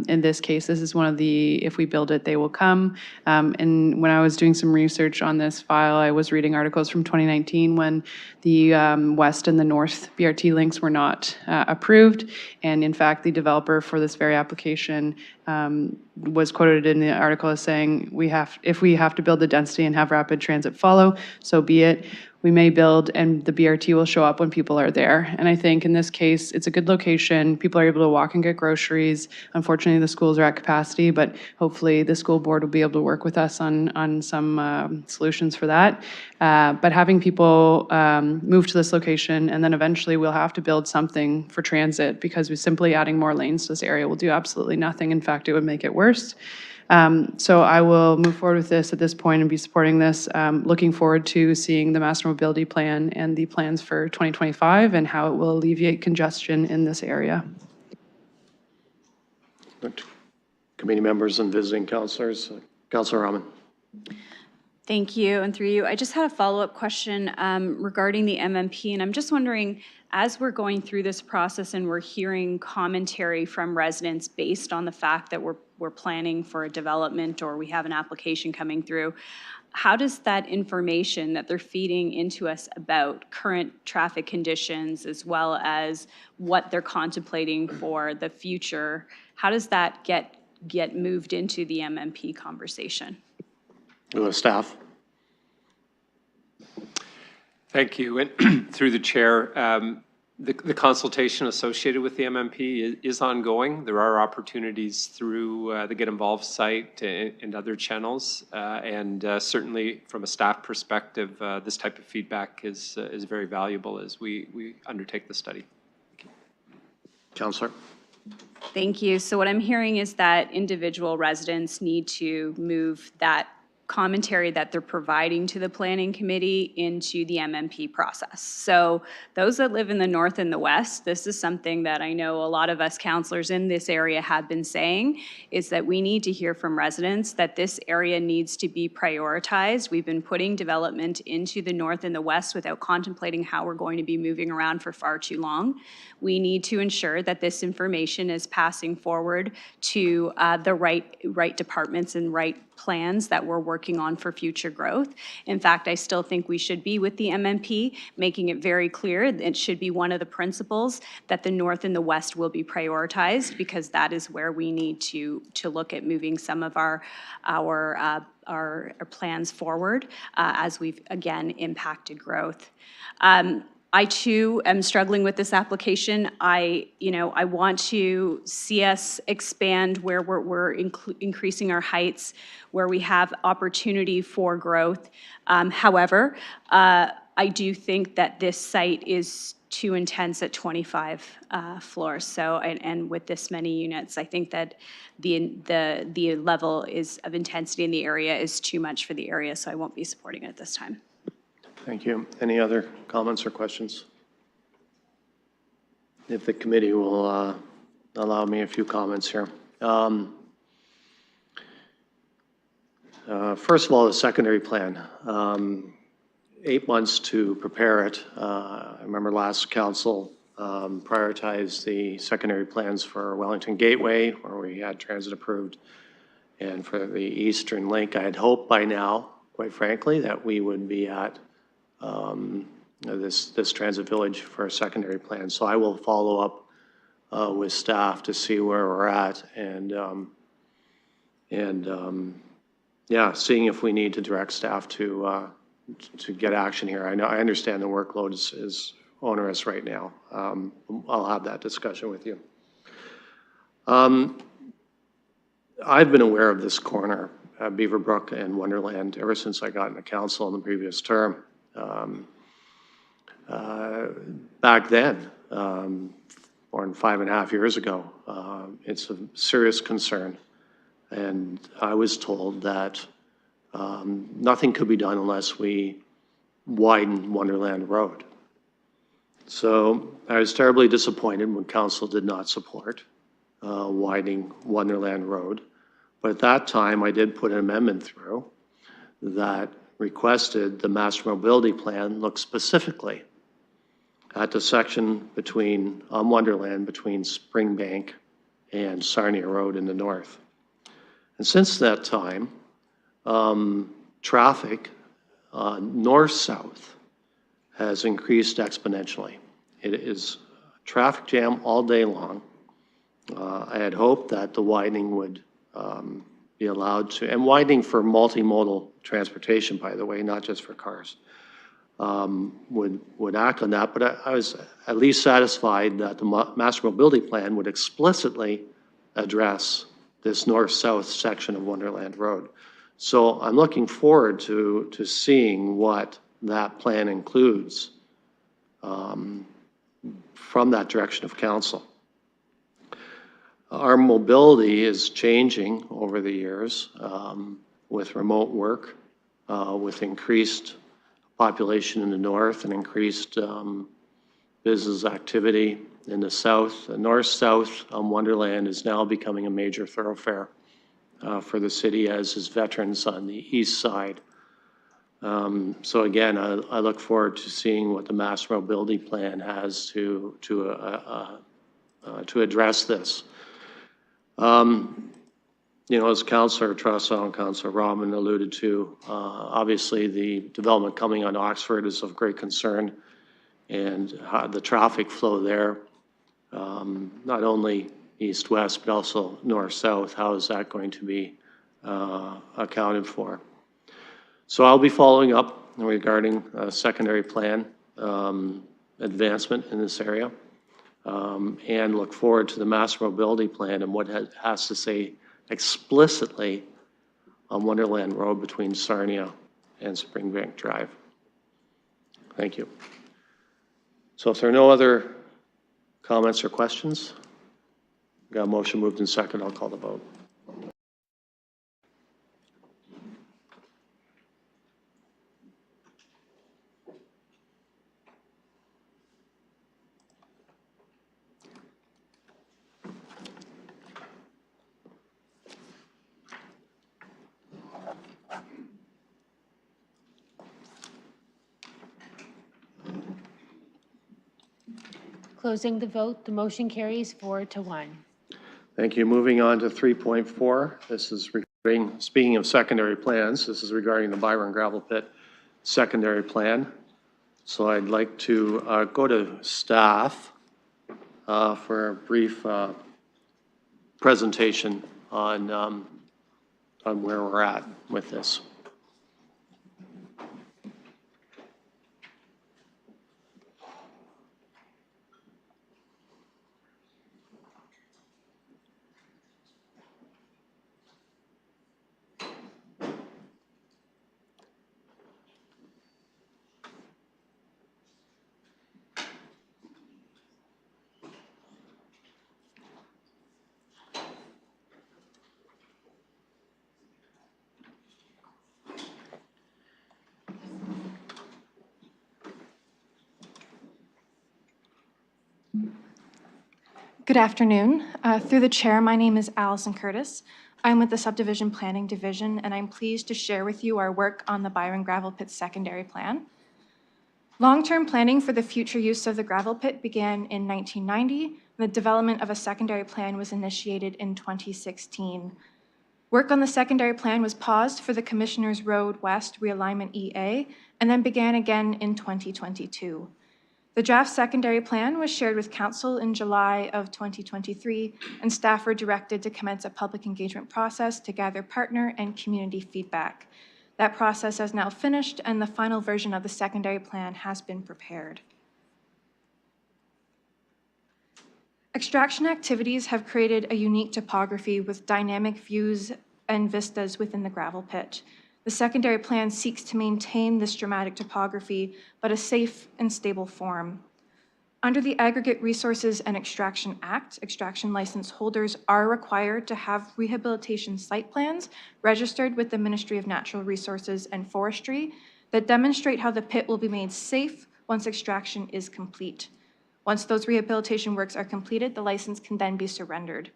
in this case, this is one of the, if we build it, they will come. And when I was doing some research on this file, I was reading articles from 2019 when the west and the north BRT links were not approved. And in fact, the developer for this very application was quoted in the article as saying, if we have to build the density and have rapid transit follow, so be it. We may build and the BRT will show up when people are there. And I think in this case, it's a good location. People are able to walk and get groceries. Unfortunately, the schools are at capacity, but hopefully the school board will be able to work with us on some solutions for that. But having people move to this location, and then eventually we'll have to build something for transit, because we're simply adding more lanes to this area will do absolutely nothing. In fact, it would make it worse. So I will move forward with this at this point and be supporting this. Looking forward to seeing the Master Mobility Plan and the plans for 2025 and how it will alleviate congestion in this area. Committee members and visiting councillors. Councillor Rahman. Thank you, and through you, I just had a follow-up question regarding the MMP, and I'm just wondering, as we're going through this process and we're hearing commentary from residents based on the fact that we're planning for a development or we have an application coming through, how does that information that they're feeding into us about current traffic conditions as well as what they're contemplating for the future, how does that get moved into the MMP conversation? Staff. Thank you. And through the chair, the consultation associated with the MMP is ongoing. There are opportunities through the Get Involved site and other channels. And certainly from a staff perspective, this type of feedback is very valuable as we undertake the study. Councillor. Thank you. So what I'm hearing is that individual residents need to move that commentary that they're providing to the planning committee into the MMP process. So those that live in the north and the west, this is something that I know a lot of us councillors in this area have been saying, is that we need to hear from residents that this area needs to be prioritized. We've been putting development into the north and the west without contemplating how we're going to be moving around for far too long. We need to ensure that this information is passing forward to the right departments and right plans that we're working on for future growth. In fact, I still think we should be with the MMP, making it very clear it should be one of the principles that the north and the west will be prioritized, because that is where we need to look at moving some of our plans forward as we've again impacted growth. I too am struggling with this application. I want to see us expand where we're increasing our heights, where we have opportunity for growth. However, I do think that this site is too intense at 25 floors. So, and with this many units, I think that the level of intensity in the area is too much for the area. So I won't be supporting it at this time. Thank you. Any other comments or questions? if the committee will allow me a few comments here. First of all, the secondary plan. 8 months to prepare it. I remember last council prioritized the secondary plans for Wellington Gateway, where we had transit approved, and for the Eastern Link. I had hoped by now, quite frankly, that we would be at this transit village for a secondary plan. So I will follow up with staff to see where we're at and yeah, seeing if we need to direct staff to get action here. I understand the workload is onerous right now. I'll have that discussion with you. I've been aware of this corner, Beaverbrook and Wonderland, ever since I got into council in the previous term. Back then, more than 5.5 years ago, it's a serious concern. And I was told that nothing could be done unless we widen Wonderland Road. So I was terribly disappointed when council did not support widening Wonderland Road. But at that time, I did put an amendment through that requested the master mobility plan look specifically at the section between, on Wonderland, between Springbank and Sarnia Road in the north. And since that time, traffic north-south has increased exponentially. It is a traffic jam all day long. I had hoped that the widening would be allowed to, and widening for multimodal transportation, by the way, not just for cars, would act on that. But I was at least satisfied that the master mobility plan would explicitly address this north-south section of Wonderland Road. So I'm looking forward to seeing what that plan includes from that direction of council. Our mobility is changing over the years with remote work, with increased population in the north and increased business activity in the south. The north-south Wonderland is now becoming a major thoroughfare for the city, as is Veterans on the east side. So again, I look forward to seeing what the master mobility plan has to address this. You know, as Councillor Trussell and Councillor Rahman alluded to, obviously the development coming on Oxford is of great concern, and the traffic flow there, not only east-west, but also north-south, how is that going to be accounted for? So I'll be following up regarding secondary plan advancement in this area. And look forward to the master mobility plan and what has to say explicitly on Wonderland Road between Sarnia and Springbank Drive. Thank you. So if there are no other comments or questions, got a motion moved in second, I'll call the vote. Closing the vote, the motion carries 4-1. Thank you. Moving on to 3.4. This is regarding, speaking of secondary plans, this is regarding the Byron Gravel Pit secondary plan. So I'd like to go to staff for a brief presentation on where we're at with this. Good afternoon. Through the chair, my name is Allison Curtis. I'm with the Subdivision Planning Division, and I'm pleased to share with you our work on the Byron Gravel Pit Secondary Plan. Long-term planning for the future use of the gravel pit began in 1990, and the development of a secondary plan was initiated in 2016. Work on the secondary plan was paused for the Commissioners Road West Realignment EA, and then began again in 2022. The draft secondary plan was shared with Council in July of 2023, and staff were directed to commence a public engagement process to gather partner and community feedback. That process has now finished, and the final version of the secondary plan has been prepared. Extraction activities have created a unique topography with dynamic views and vistas within the gravel pit. The secondary plan seeks to maintain this dramatic topography, but a safe and stable form. Under the Aggregate Resources and Extraction Act, extraction license holders are required to have rehabilitation site plans registered with the Ministry of Natural Resources and Forestry that demonstrate how the pit will be made safe once extraction is complete. Once those rehabilitation works are completed, the license can then be surrendered.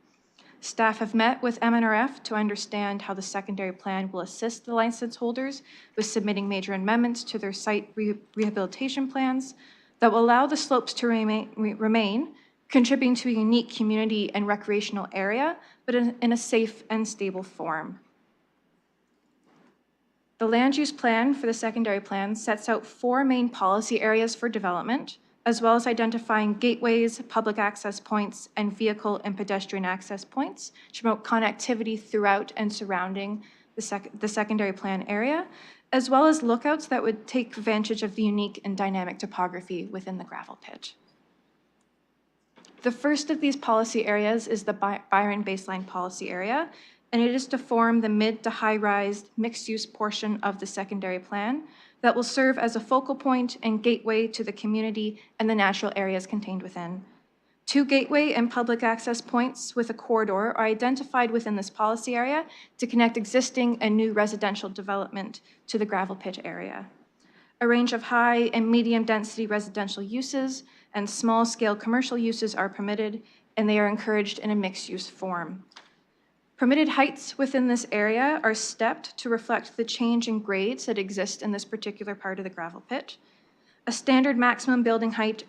Staff have met with MNRF to understand how the secondary plan will assist the license holders with submitting major amendments to their site rehabilitation plans that will allow the slopes to remain, contributing to a unique community and recreational area, but in a safe and stable form. The land use plan for the secondary plan sets out 4 main policy areas for development, as well as identifying gateways, public access points, and vehicle and pedestrian access points to promote connectivity throughout and surrounding the secondary plan area, as well as lookouts that would take advantage of the unique and dynamic topography within the gravel pit. The first of these policy areas is the Byron Baseline Policy Area, and it is to form the mid to high-rise mixed-use portion of the secondary plan that will serve as a focal point and gateway to the community and the natural areas contained within. 2 gateway and public access points with a corridor are identified within this policy area to connect existing and new residential development to the gravel pit area. A range of high and medium density residential uses and small scale commercial uses are permitted, and they are encouraged in a mixed use form. Permitted heights within this area are stepped to reflect the change in grades that exist in this particular part of the gravel pit. A standard maximum building height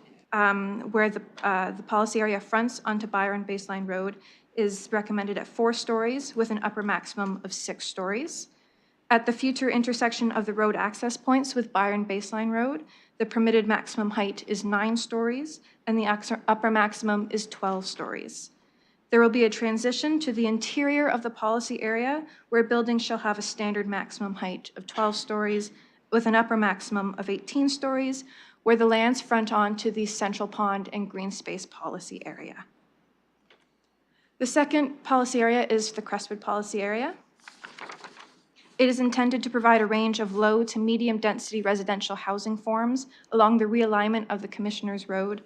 where the policy area fronts onto Byron Baseline Road is recommended at 4 stories with an upper maximum of 6 stories. At the future intersection of the road access points with Byron Baseline Road, the permitted maximum height is 9 stories and the upper maximum is 12 stories. There will be a transition to the interior of the policy area where buildings shall have a standard maximum height of 12 stories with an upper maximum of 18 stories, where the lands front on to the Central Pond and Green Space Policy Area. The second policy area is the Crestwood Policy Area. It is intended to provide a range of low to medium density residential housing forms along the realignment of the Commissioners Road,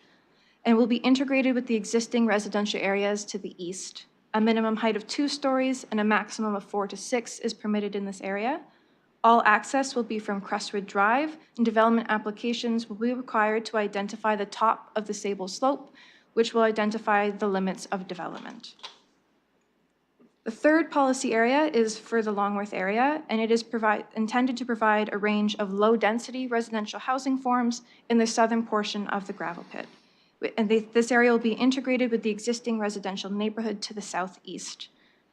and will be integrated with the existing residential areas to the east. A minimum height of 2 stories and a maximum of 4 to 6 is permitted in this area. All access will be from Crestwood Drive, and development applications will be required to identify the top of the Sable Slope, which will identify the limits of development. The third policy area is for the Longworth area, and it is intended to provide a range of low-density residential housing forms in the southern portion of the gravel pit. And this area will be integrated with the existing residential neighborhood to the southeast.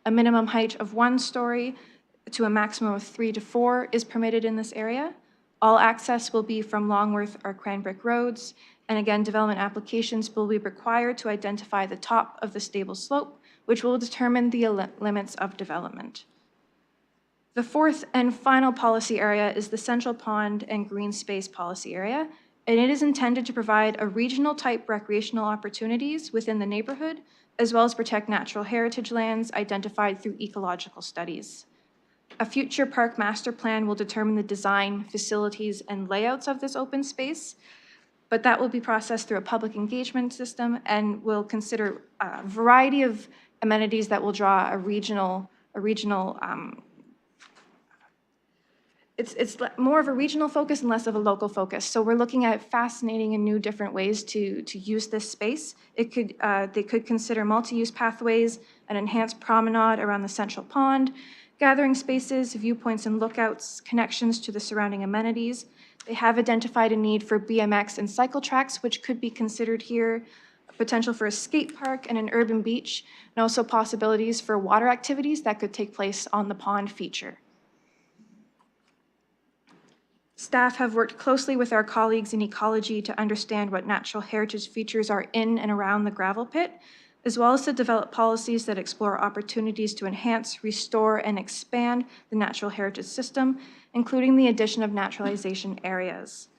A minimum height of 1 story to a maximum of 3 to 4 is permitted in this area. All access will be from Longworth or Cranbrook roads, and again, development applications will be required to identify the top of the stable slope, which will determine the limits of development. The fourth and final policy area is the Central Pond and Green Space Policy Area, and it is intended to provide a regional type recreational opportunities within the neighborhood, as well as protect natural heritage lands identified through ecological studies. A future park master plan will determine the design, facilities, and layouts of this open space, but that will be processed through a public engagement system and will consider a variety of amenities that will draw a regional more of a regional focus and less of a local focus. So we're looking at fascinating and new different ways to use this space. They could consider multi-use pathways, an enhanced promenade around the central pond, gathering spaces, viewpoints and lookouts, connections to the surrounding amenities. They have identified a need for BMX and cycle tracks, which could be considered here, potential for a skate park and an urban beach, and also possibilities for water activities that could take place on the pond feature. Staff have worked closely with our colleagues in ecology to understand what natural heritage features are in and around the gravel pit, as well as to develop policies that explore opportunities to enhance, restore, and expand the natural heritage system, including the addition of naturalization areas.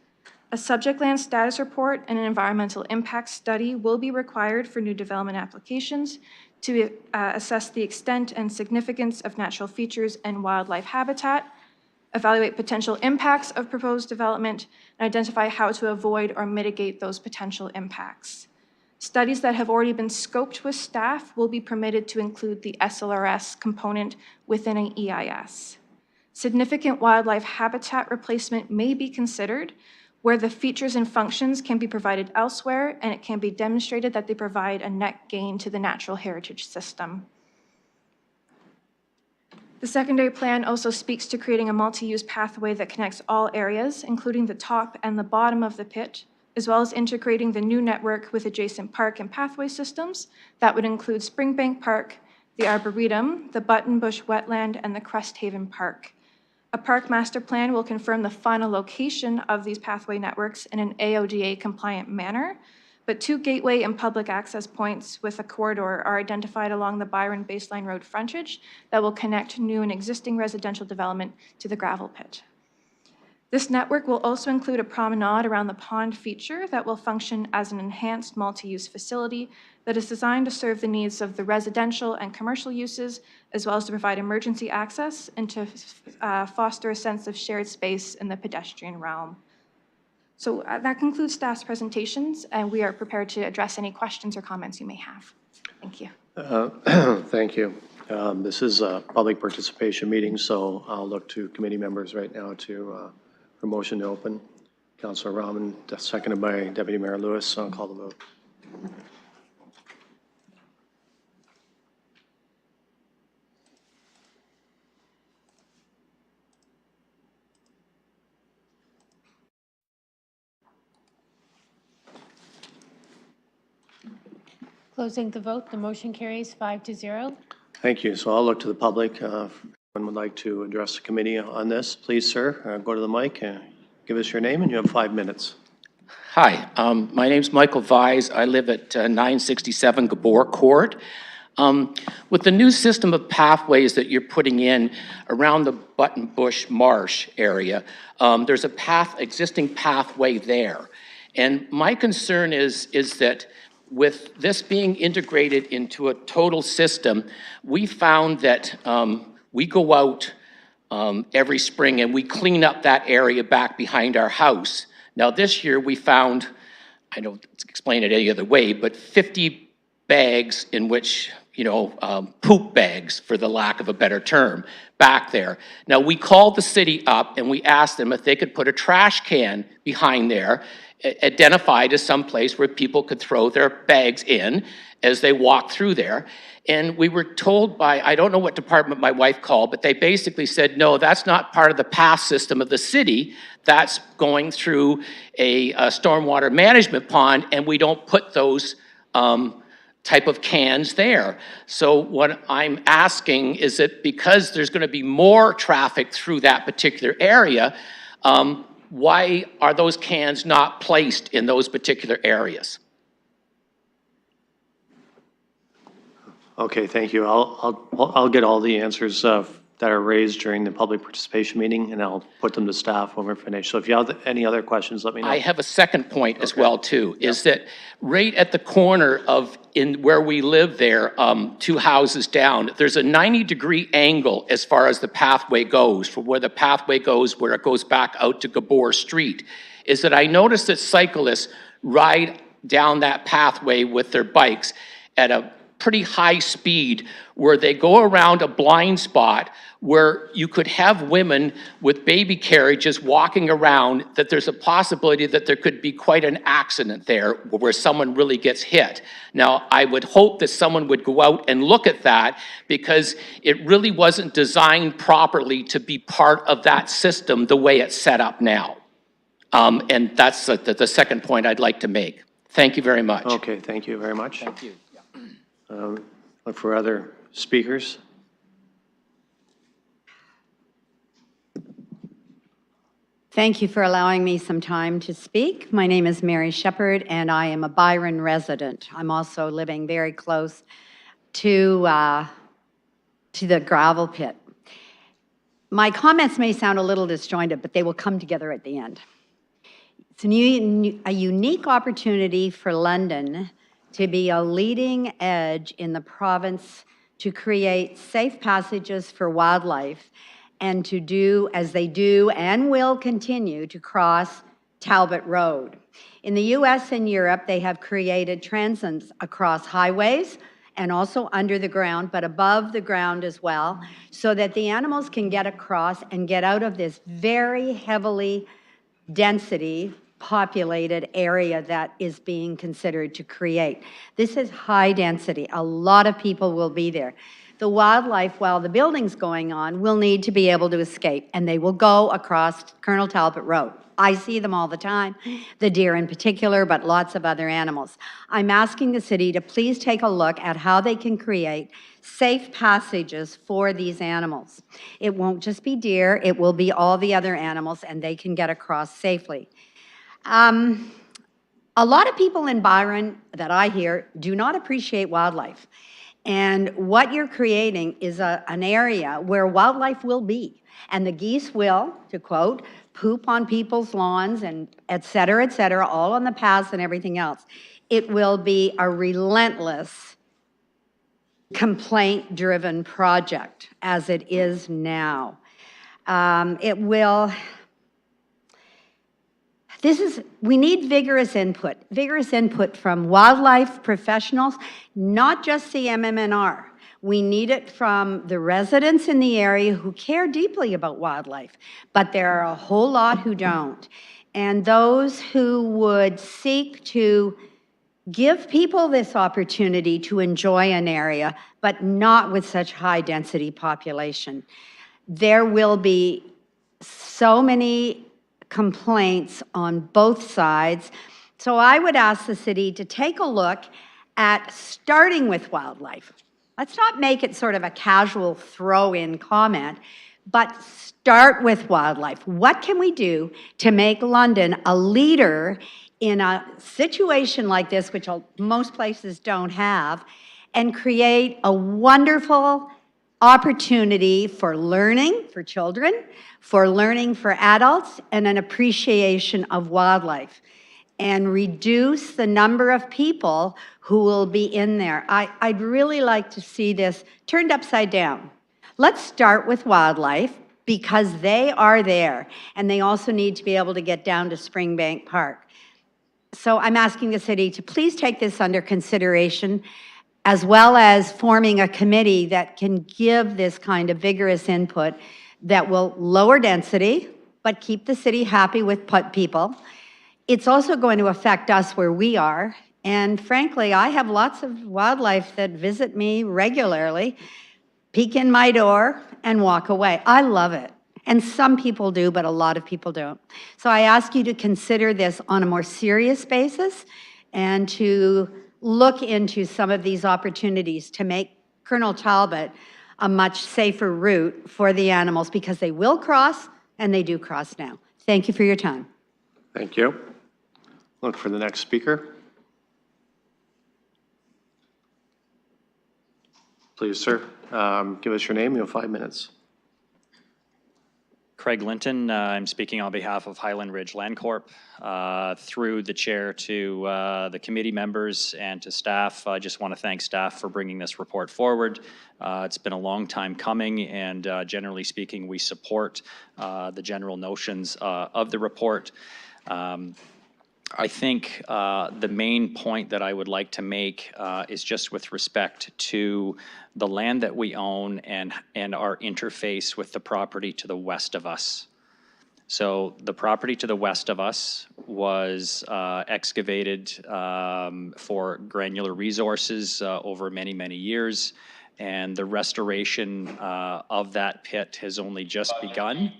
A subject land status report and an environmental impact study will be required for new development applications to assess the extent and significance of natural features and wildlife habitat, evaluate potential impacts of proposed development, and identify how to avoid or mitigate those potential impacts. Studies that have already been scoped with staff will be permitted to include the SLRS component within an EIS. Significant wildlife habitat replacement may be considered where the features and functions can be provided elsewhere and it can be demonstrated that they provide a net gain to the natural heritage system. The secondary plan also speaks to creating a multi-use pathway that connects all areas, including the top and the bottom of the pit, as well as integrating the new network with adjacent park and pathway systems. That would include Springbank Park, the Arboretum, the Buttonbush Wetland, and the Cresthaven Park. A park master plan will confirm the final location of these pathway networks in an AODA-compliant manner, but 2 gateway and public access points with a corridor are identified along the Byron Baseline Road frontage that will connect new and existing residential development to the gravel pit. This network will also include a promenade around the pond feature that will function as an enhanced multi-use facility that is designed to serve the needs of the residential and commercial uses, as well as to provide emergency access and to foster a sense of shared space in the pedestrian realm. So that concludes staff's presentations, and we are prepared to address any questions or comments you may have. Thank you. Thank you. This is a public participation meeting, so I'll look to committee members right now for motion to open. Councilor Rahman, seconded by Deputy Mayor Lewis, so I'll call the vote. Closing the vote, the motion carries 5-0. Thank you. So I'll look to the public. If anyone would like to address the committee on this, please, sir, go to the mic, give us your name, and you have 5 minutes. Hi, my name's Michael Vise. I live at 967 Gabor Court. With the new system of pathways that you're putting in around the Buttonbush Marsh area, there's a existing pathway there. And my concern is that with this being integrated into a total system, we found that we go out every spring and we clean up that area back behind our house. Now this year we found, I don't explain it any other way, but 50 bags in which, poop bags for the lack of a better term, back there. Now we called the city up and we asked them if they could put a trash can behind there, identified as some place where people could throw their bags in as they walk through there. And we were told by, I don't know what department my wife called, but they basically said, no, that's not part of the path system of the city. That's going through a stormwater management pond, and we don't put those type of cans there. So what I'm asking is that because there's going to be more traffic through that particular area, why are those cans not placed in those particular areas? Okay, thank you. I'll get all the answers that are raised during the public participation meeting, and I'll put them to staff when we're finished. So if you have any other questions, let me know. I have a second point as well too, is that right at the corner of where we live there, 2 houses down, there's a 90-degree angle as far as the pathway goes, from where the pathway goes, where it goes back out to Gabor Street, is that I noticed that cyclists ride down that pathway with their bikes at a pretty high speed where they go around a blind spot where you could have women with baby carriages walking around, that there's a possibility that there could be quite an accident there where someone really gets hit. Now, I would hope that someone would go out and look at that because it really wasn't designed properly to be part of that system the way it's set up now. And that's the second point I'd like to make. Thank you very much. Okay, thank you very much. Thank you. Look for other speakers. Thank you for allowing me some time to speak. My name is Mary Shepard, and I am a Byron resident. I'm also living very close to the gravel pit. My comments may sound a little disjointed, but they will come together at the end. It's a unique opportunity for London to be a leading edge in the province to create safe passages for wildlife and to do as they do and will continue to cross Talbot Road. In the US and Europe, they have created transits across highways and also under the ground, but above the ground as well, so that the animals can get across and get out of this very heavily density populated area that is being considered to create. This is high density. A lot of people will be there. The wildlife, while the building's going on, will need to be able to escape, and they will go across Colonel Talbot Road. I see them all the time, the deer in particular, but lots of other animals. I'm asking the city to please take a look at how they can create safe passages for these animals. It won't just be deer, it will be all the other animals, and they can get across safely. A lot of people in Byron that I hear do not appreciate wildlife. And what you're creating is an area where wildlife will be. And the geese will, to quote, poop on people's lawns and et cetera, all on the paths and everything else. It will be a relentless, complaint-driven project, as it is now. We need vigorous input from wildlife professionals, not just the MMNR. We need it from the residents in the area who care deeply about wildlife, but there are a whole lot who don't. And those who would seek to give people this opportunity to enjoy an area, but not with such high density population. There will be so many complaints on both sides. So I would ask the city to take a look at starting with wildlife. Let's not make it sort of a casual throw-in comment, but start with wildlife. What can we do to make London a leader in a situation like this, which most places don't have, and create a wonderful opportunity for learning for children, for learning for adults, and an appreciation of wildlife, and reduce the number of people who will be in there. I'd really like to see this turned upside down. Let's start with wildlife because they are there, and they also need to be able to get down to Springbank Park. So I'm asking the city to please take this under consideration, as well as forming a committee that can give this kind of vigorous input that will lower density, but keep the city happy with people. It's also going to affect us where we are. And frankly, I have lots of wildlife that visit me regularly, peek in my door, and walk away. I love it. And some people do, but a lot of people don't. So I ask you to consider this on a more serious basis and to look into some of these opportunities to make Colonel Talbot a much safer route for the animals, because they will cross, and they do cross now. Thank you for your time. Thank you. Look for the next speaker. Please, sir, give us your name. You have 5 minutes. Craig Linton, I'm speaking on behalf of Highland Ridge Land Corp. Through the chair to the committee members and to staff, I just want to thank staff for bringing this report forward. It's been a long time coming, and generally speaking, we support the general notions of the report. I think the main point that I would like to make is just with respect to the land that we own and our interface with the property to the west of us. So the property to the west of us was excavated for granular resources over many, many years, and the restoration of that pit has only just begun.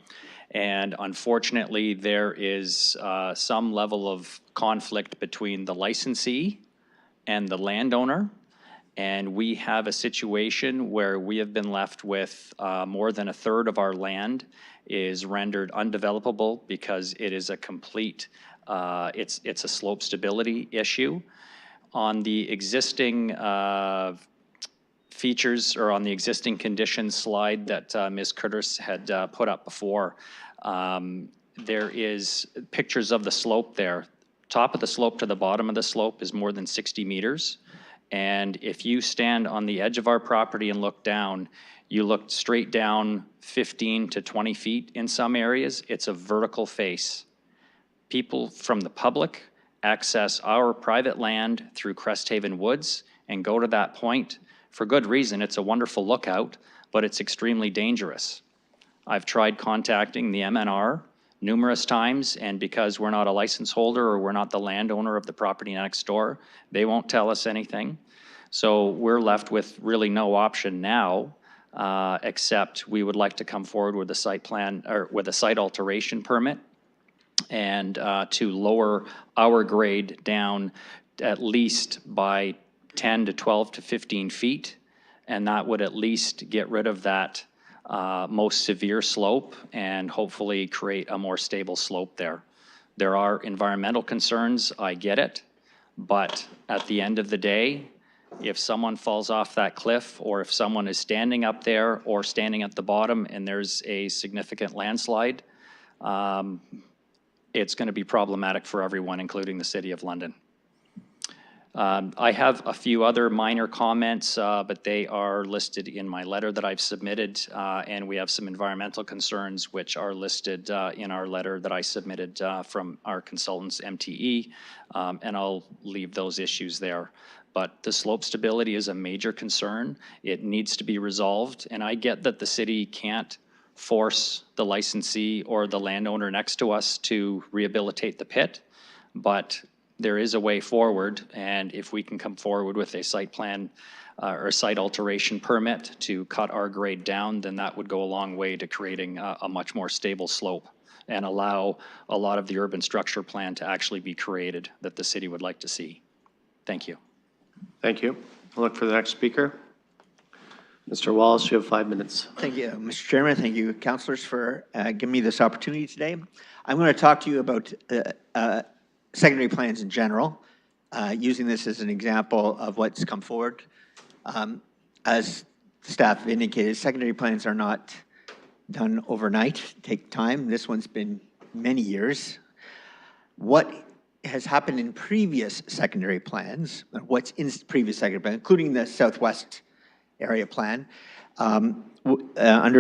And unfortunately, there is some level of conflict between the licensee and the landowner. And we have a situation where we have been left with more than a third of our land is rendered undevelopable because it is a complete, it's a slope stability issue. On the existing features or on the existing conditions slide that Ms. Curtis had put up before, there is pictures of the slope there. Top of the slope to the bottom of the slope is more than 60 meters. And if you stand on the edge of our property and look down, you look straight down 15 to 20 feet in some areas. It's a vertical face. People from the public access our private land through Cresthaven Woods and go to that point. For good reason, it's a wonderful lookout, but it's extremely dangerous. I've tried contacting the MNR numerous times, and because we're not a license holder or we're not the landowner of the property next door, they won't tell us anything. So we're left with really no option now, except we would like to come forward with a site plan or with a site alteration permit and to lower our grade down at least by 10 to 12 to 15 feet. And that would at least get rid of that most severe slope and hopefully create a more stable slope there. There are environmental concerns, I get it, but at the end of the day, if someone falls off that cliff or if someone is standing up there or standing at the bottom and there's a significant landslide, it's going to be problematic for everyone, including the City of London. I have a few other minor comments, but they are listed in my letter that I've submitted, and we have some environmental concerns which are listed in our letter that I submitted from our consultants, MTE, and I'll leave those issues there. But the slope stability is a major concern. It needs to be resolved, and I get that the city can't force the licensee or the landowner next to us to rehabilitate the pit, but there is a way forward, and if we can come forward with a site plan or a site alteration permit to cut our grade down, then that would go a long way to creating a much more stable slope and allow a lot of the urban structure plan to actually be created that the city would like to see. Thank you. Thank you. I'll look for the next speaker. Mr. Wallace, you have 5 minutes. Thank you, Mr. Chairman. Thank you, councilors, for giving me this opportunity today. I'm going to talk to you about secondary plans in general, using this as an example of what's come forward. As staff indicated, secondary plans are not done overnight, take time. This one's been many years. What has happened in previous secondary plans, what's in previous secondary plans, including the Southwest area plan, under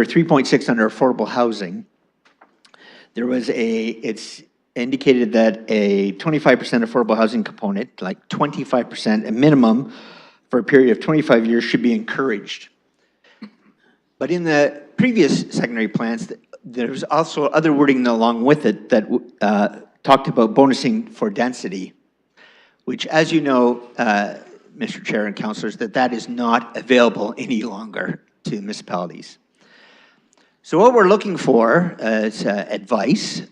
3.6 under affordable housing, there was it's indicated that a 25% affordable housing component, like 25%, a minimum for a period of 25 years should be encouraged. But in the previous secondary plans, there's also other wording along with it that talked about bonusing for density, which, as you know, Mr. Chair and councilors, that is not available any longer to municipalities. So what we're looking for as advice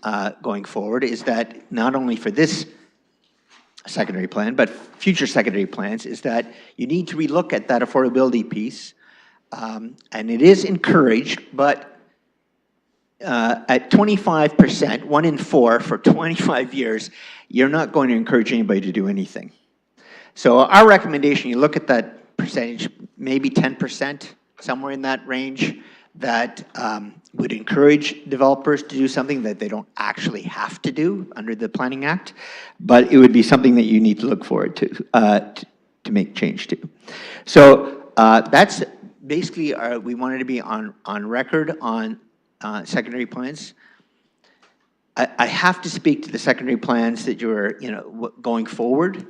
going forward is that not only for this secondary plan, but future secondary plans, is that you need to relook at that affordability piece. And it is encouraged, but at 25%, 1 in 4 for 25 years, you're not going to encourage anybody to do anything. So our recommendation, you look at that percentage, maybe 10%, somewhere in that range, that would encourage developers to do something that they don't actually have to do under the Planning Act, but it would be something that you need to look forward to make change to. So that's basically we wanted to be on record on secondary plans. I have to speak to the secondary plans that you're, going forward.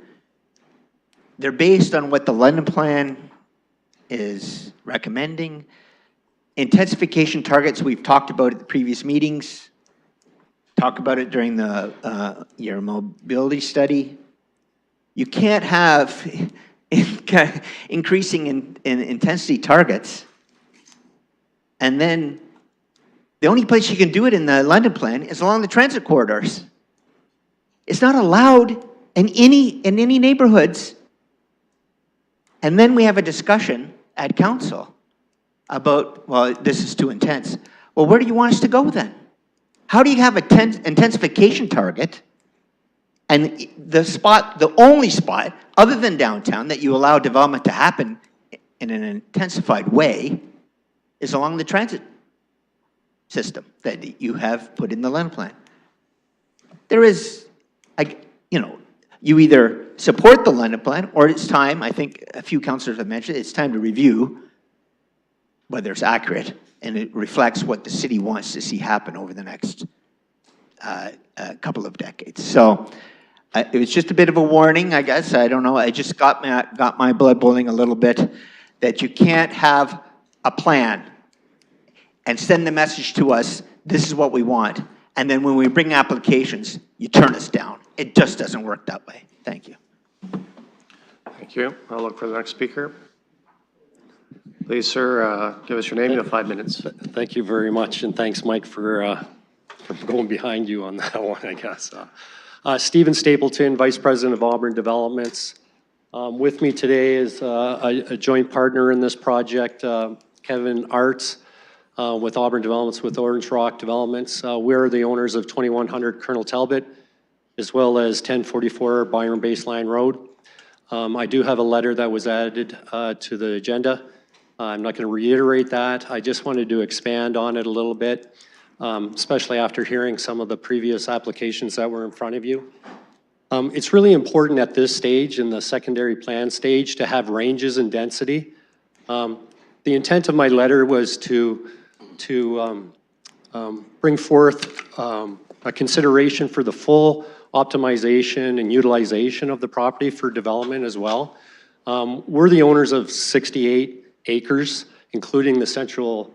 They're based on what the London plan is recommending. Intensification targets, we've talked about at the previous meetings, talked about it during the your mobility study. You can't have increasing in intensity targets, and then the only place you can do it in the London plan is along the transit corridors. It's not allowed in any neighborhoods. And then we have a discussion at council about, well, this is too intense. Well, where do you want us to go then? How do you have an intensification target and the only spot other than downtown that you allow development to happen in an intensified way is along the transit system that you have put in the London plan? There is, you either support the London plan or it's time, I think a few councillors have mentioned, it's time to review whether it's accurate and it reflects what the city wants to see happen over the next couple of decades. So it was just a bit of a warning, I guess. I don't know. I just got my blood boiling a little bit that you can't have a plan and send the message to us, this is what we want. And then when we bring applications, you turn us down. It just doesn't work that way. Thank you. Thank you. I'll look for the next speaker. Please, sir, give us your name. You have 5 minutes. Thank you very much, and thanks, Mike, for going behind you on that one, I guess. Stephen Stapleton, Vice President of Auburn Developments. With me today is a joint partner in this project, Kevin Arts, with Auburn Developments, with Orange Rock Developments. We're the owners of 2100 Colonel Talbot, as well as 1044 Byron Baseline Road. I do have a letter that was added to the agenda. I'm not going to reiterate that. I just wanted to expand on it a little bit, especially after hearing some of the previous applications that were in front of you. It's really important at this stage, in the secondary plan stage, to have ranges in density. The intent of my letter was to bring forth a consideration for the full optimization and utilization of the property for development as well. We're the owners of 68 acres, including the central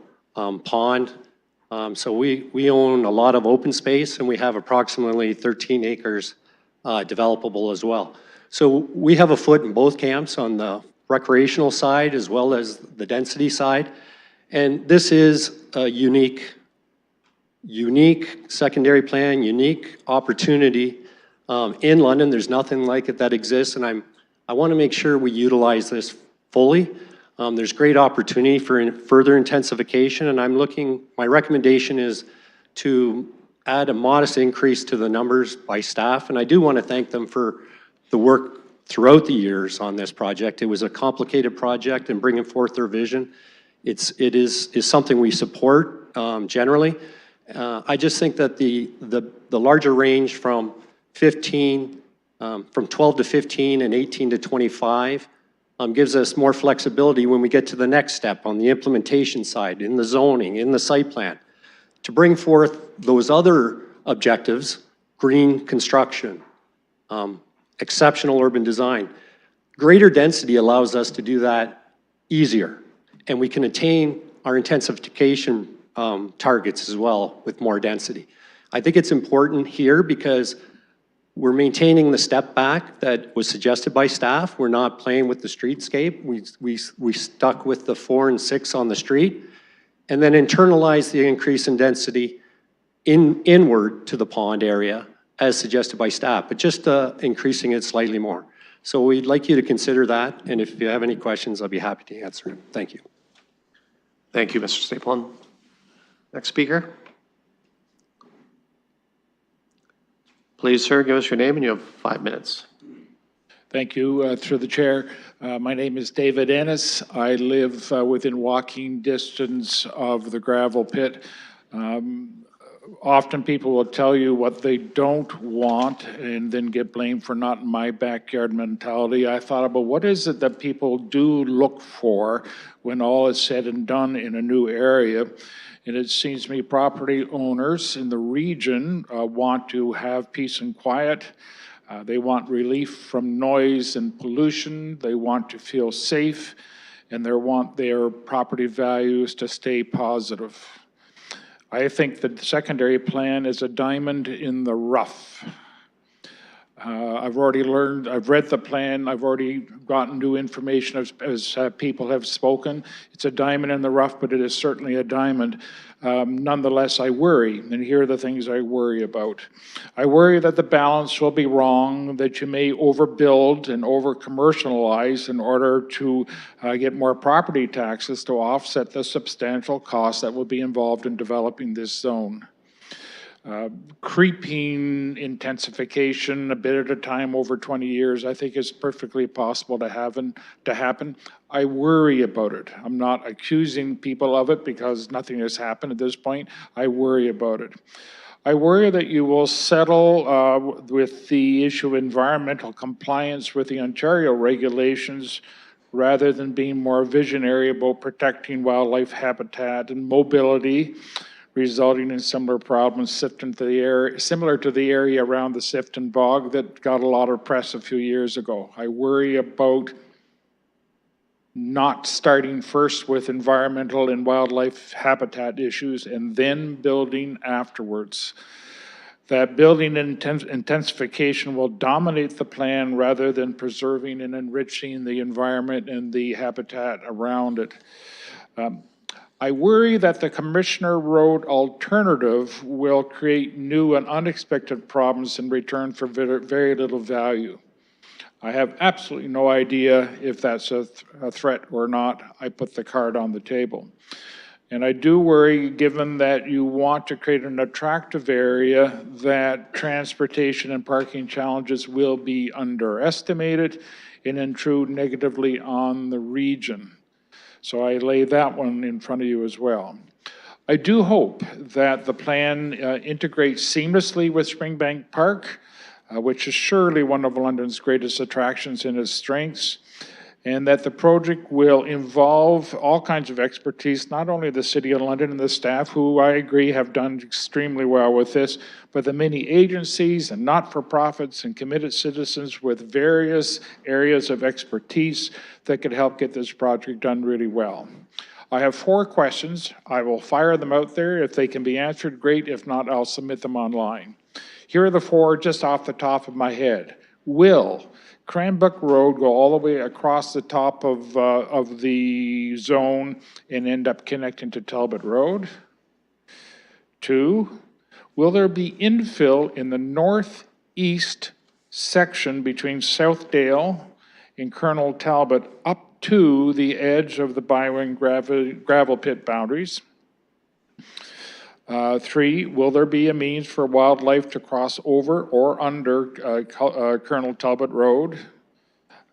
pond. So we own a lot of open space, and we have approximately 13 acres developable as well. So we have a foot in both camps, on the recreational side as well as the density side. And this is a unique secondary plan, unique opportunity in London. There's nothing like it that exists, and I want to make sure we utilize this fully. There's great opportunity for further intensification, and my recommendation is to add a modest increase to the numbers by staff, and I do want to thank them for the work throughout the years on this project. It was a complicated project, and bringing forth their vision, it is something we support generally. I just think that the larger range from 12 to 15 and 18 to 25 gives us more flexibility when we get to the next step on the implementation side, in the zoning, in the site plan, to bring forth those other objectives: green construction, exceptional urban design. Greater density allows us to do that easier, and we can attain our intensification targets as well with more density. I think it's important here because we're maintaining the step back that was suggested by staff. We're not playing with the streetscape. We stuck with the 4 and 6 on the street, and then internalize the increase in density inward to the pond area as suggested by staff, but just increasing it slightly more. So we'd like you to consider that, and if you have any questions, I'll be happy to answer them. Thank you. Thank you, Mr. Stapleton. Next speaker. Please, sir, give us your name, and you have 5 minutes. Thank you, through the chair. My name is David Ennis. I live within walking distance of the gravel pit. often people will tell you what they don't want and then get blamed for not in my backyard mentality. I thought about what is it that people do look for when all is said and done in a new area. And it seems to me property owners in the region want to have peace and quiet. They want relief from noise and pollution. They want to feel safe, and they want their property values to stay positive. I think the secondary plan is a diamond in the rough. I've read the plan, I've already gotten new information as people have spoken. It's a diamond in the rough, but it is certainly a diamond. Nonetheless, I worry, and here are the things I worry about. I worry that the balance will be wrong, that you may overbuild and over-commercialize in order to get more property taxes to offset the substantial costs that will be involved in developing this zone. Creeping intensification a bit at a time over 20 years, I think is perfectly possible to happen. I worry about it. I'm not accusing people of it because nothing has happened at this point. I worry about it. I worry that you will settle with the issue of environmental compliance with the Ontario regulations rather than being more visionary about protecting wildlife habitat and mobility, resulting in similar problems similar to the area around the Sifton Bog that got a lot of press a few years ago. I worry about not starting first with environmental and wildlife habitat issues and then building afterwards. That building intensification will dominate the plan rather than preserving and enriching the environment and the habitat around it. I worry that the Commissioner Road alternative will create new and unexpected problems in return for very little value. I have absolutely no idea if that's a threat or not. I put the card on the table. And I do worry, given that you want to create an attractive area, that transportation and parking challenges will be underestimated and intrude negatively on the region. So I lay that one in front of you as well. I do hope that the plan integrates seamlessly with Springbank Park, which is surely one of London's greatest attractions and its strengths, and that the project will involve all kinds of expertise, not only the City of London and the staff, who I agree have done extremely well with this, but the many agencies and not-for-profits and committed citizens with various areas of expertise that could help get this project done really well. I have 4 questions. I will fire them out there. If they can be answered, great. If not, I'll submit them online. Here are the 4 just off the top of my head. Will Cranbrook Road go all the way across the top of the zone and end up connecting to Talbot Road? 2, will there be infill in the northeast section between Southdale and Colonel Talbot up to the edge of the Bywing gravel pit boundaries? 3, will there be a means for wildlife to cross over or under Colonel Talbot Road?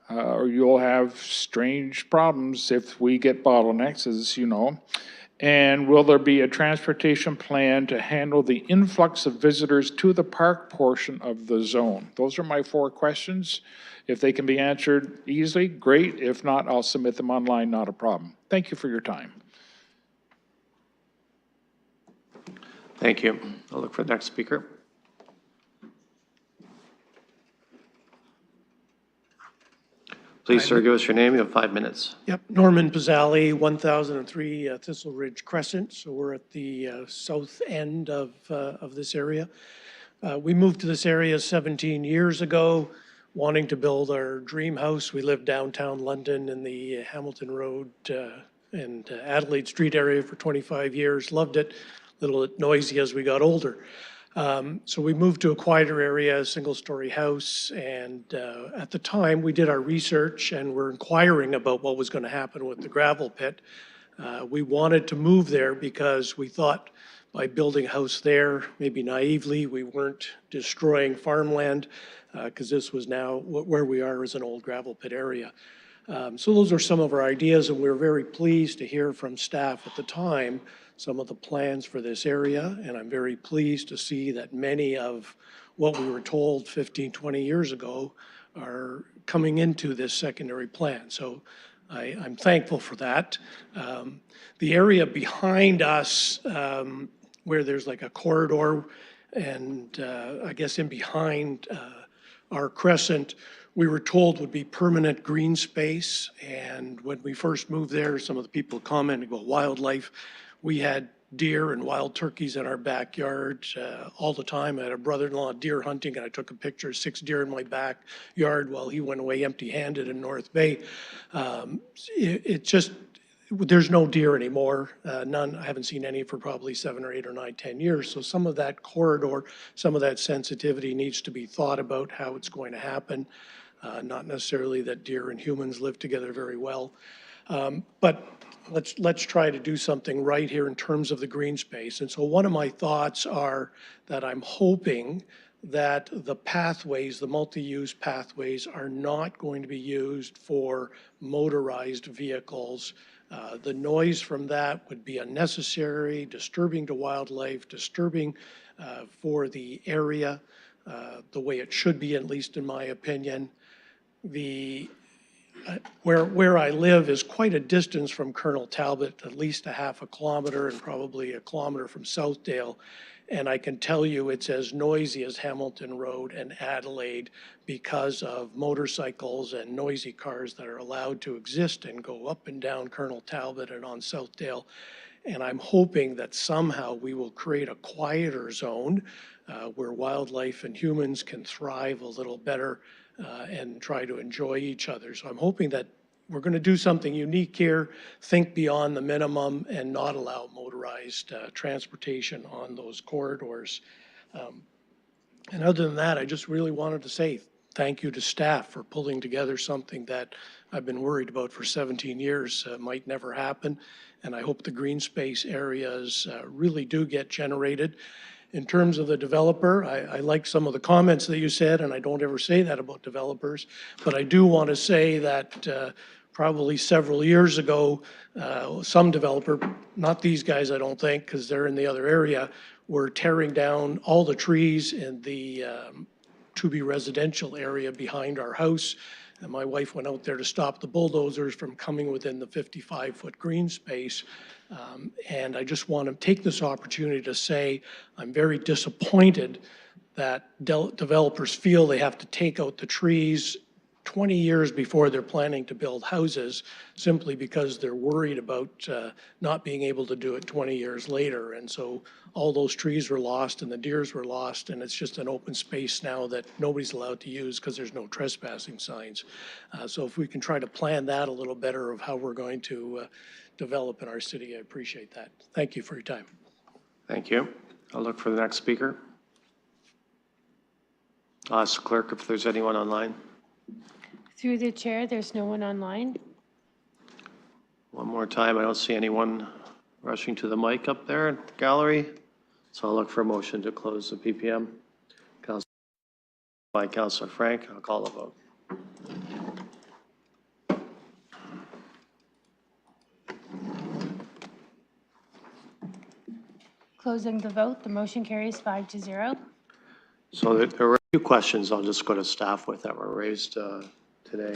Or you'll have strange problems if we get bottlenecks, as you know. And will there be a transportation plan to handle the influx of visitors to the park portion of the zone? Those are my 4 questions. If they can be answered easily, great. If not, I'll submit them online, not a problem. Thank you for your time. Thank you. I'll look for the next speaker. Please, sir, give us your name. You have 5 minutes. Yep, Norman Pizzali, 1003 Thistle Ridge Crescent. So we're at the south end of this area. We moved to this area 17 years ago, wanting to build our dream house. We lived downtown London in the Hamilton Road and Adelaide Street area for 25 years. Loved it. A little noisy as we got older. So we moved to a quieter area, a single-story house, and at the time we did our research and were inquiring about what was going to happen with the gravel pit. We wanted to move there because we thought by building a house there, maybe naively, we weren't destroying farmland because this was now where we are is an old gravel pit area. So those are some of our ideas, and we were very pleased to hear from staff at the time some of the plans for this area, and I'm very pleased to see that many of what we were told 15, 20 years ago are coming into this secondary plan. So I'm thankful for that. The area behind us, where there's like a corridor, and I guess in behind our crescent, we were told would be permanent green space. And when we first moved there, some of the people commented about wildlife. We had deer and wild turkeys in our backyard all the time. I had a brother-in-law deer hunting, and I took a picture of 6 deer in my backyard while he went away empty-handed in North Bay. It just, there's no deer anymore, none. I haven't seen any for probably 7 or 8 or 9, 10 years. So some of that corridor, some of that sensitivity needs to be thought about how it's going to happen. Not necessarily that deer and humans live together very well. But let's try to do something right here in terms of the green space. And so one of my thoughts are that I'm hoping that the pathways, the multi-use pathways, are not going to be used for motorized vehicles. The noise from that would be unnecessary, disturbing to wildlife, disturbing for the area, the way it should be, at least in my opinion. Where I live is quite a distance from Colonel Talbot, at least a half a kilometer and probably a kilometer from Southdale. And I can tell you it's as noisy as Hamilton Road and Adelaide because of motorcycles and noisy cars that are allowed to exist and go up and down Colonel Talbot and on Southdale. And I'm hoping that somehow we will create a quieter zone where wildlife and humans can thrive a little better and try to enjoy each other. So I'm hoping that we're going to do something unique here, think beyond the minimum, and not allow motorized transportation on those corridors. And other than that, I just really wanted to say thank you to staff for pulling together something that I've been worried about for 17 years might never happen. And I hope the green space areas really do get generated. In terms of the developer, I like some of the comments that you said, and I don't ever say that about developers, but I do want to say that probably several years ago, some developer, not these guys I don't think, because they're in the other area, were tearing down all the trees in the to-be residential area behind our house. And my wife went out there to stop the bulldozers from coming within the 55-foot green space. And I just want to take this opportunity to say I'm very disappointed that developers feel they have to take out the trees 20 years before they're planning to build houses simply because they're worried about not being able to do it 20 years later. And so all those trees were lost and the deers were lost, and it's just an open space now that nobody's allowed to use because there's no trespassing signs. So if we can try to plan that a little better of how we're going to develop in our city, I appreciate that. Thank you for your time. Thank you. I'll look for the next speaker. I'll ask the clerk if there's anyone online. Through the chair, there's no one online. One more time, I don't see anyone rushing to the mic up there in the gallery. So I'll look for a motion to close the PPM. By Councillor Frank, I'll call the vote. Closing the vote, the motion carries 5-0. So there were a few questions I'll just go to staff with that were raised today.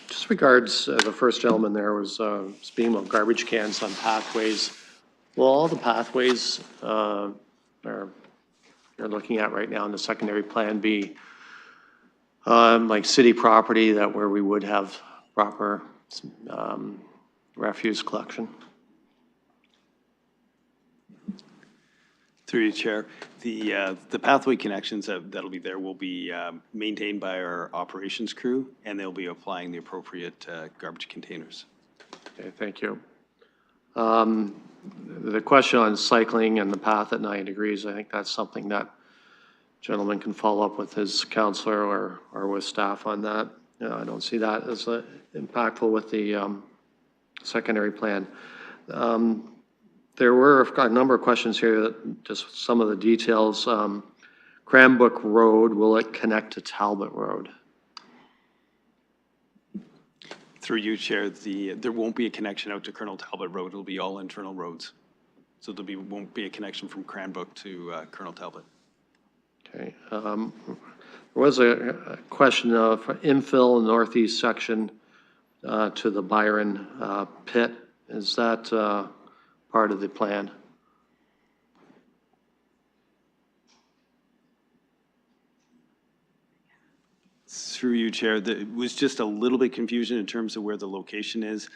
Just regards the first gentleman there was speaking about garbage cans on pathways. Will all the pathways you're looking at right now in the secondary plan be like city property that where we would have proper refuse collection? Through you, Chair. The pathway connections that'll be there will be maintained by our operations crew, and they'll be applying the appropriate garbage containers. Okay, thank you. The question on cycling and the path at 9 degrees, I think that's something that gentleman can follow up with his counselor or with staff on that. I don't see that as impactful with the secondary plan. There were a number of questions here, just some of the details. Cranbrook Road, will it connect to Talbot Road? Through you, Chair, there won't be a connection out to Colonel Talbot Road. It'll be all internal roads. So won't be a connection from Cranbrook to Colonel Talbot. Okay. There was a question of infill in the northeast section to the Byron pit. Is that part of the plan? Through you, Chair, it was just a little bit confusion in terms of where the location is.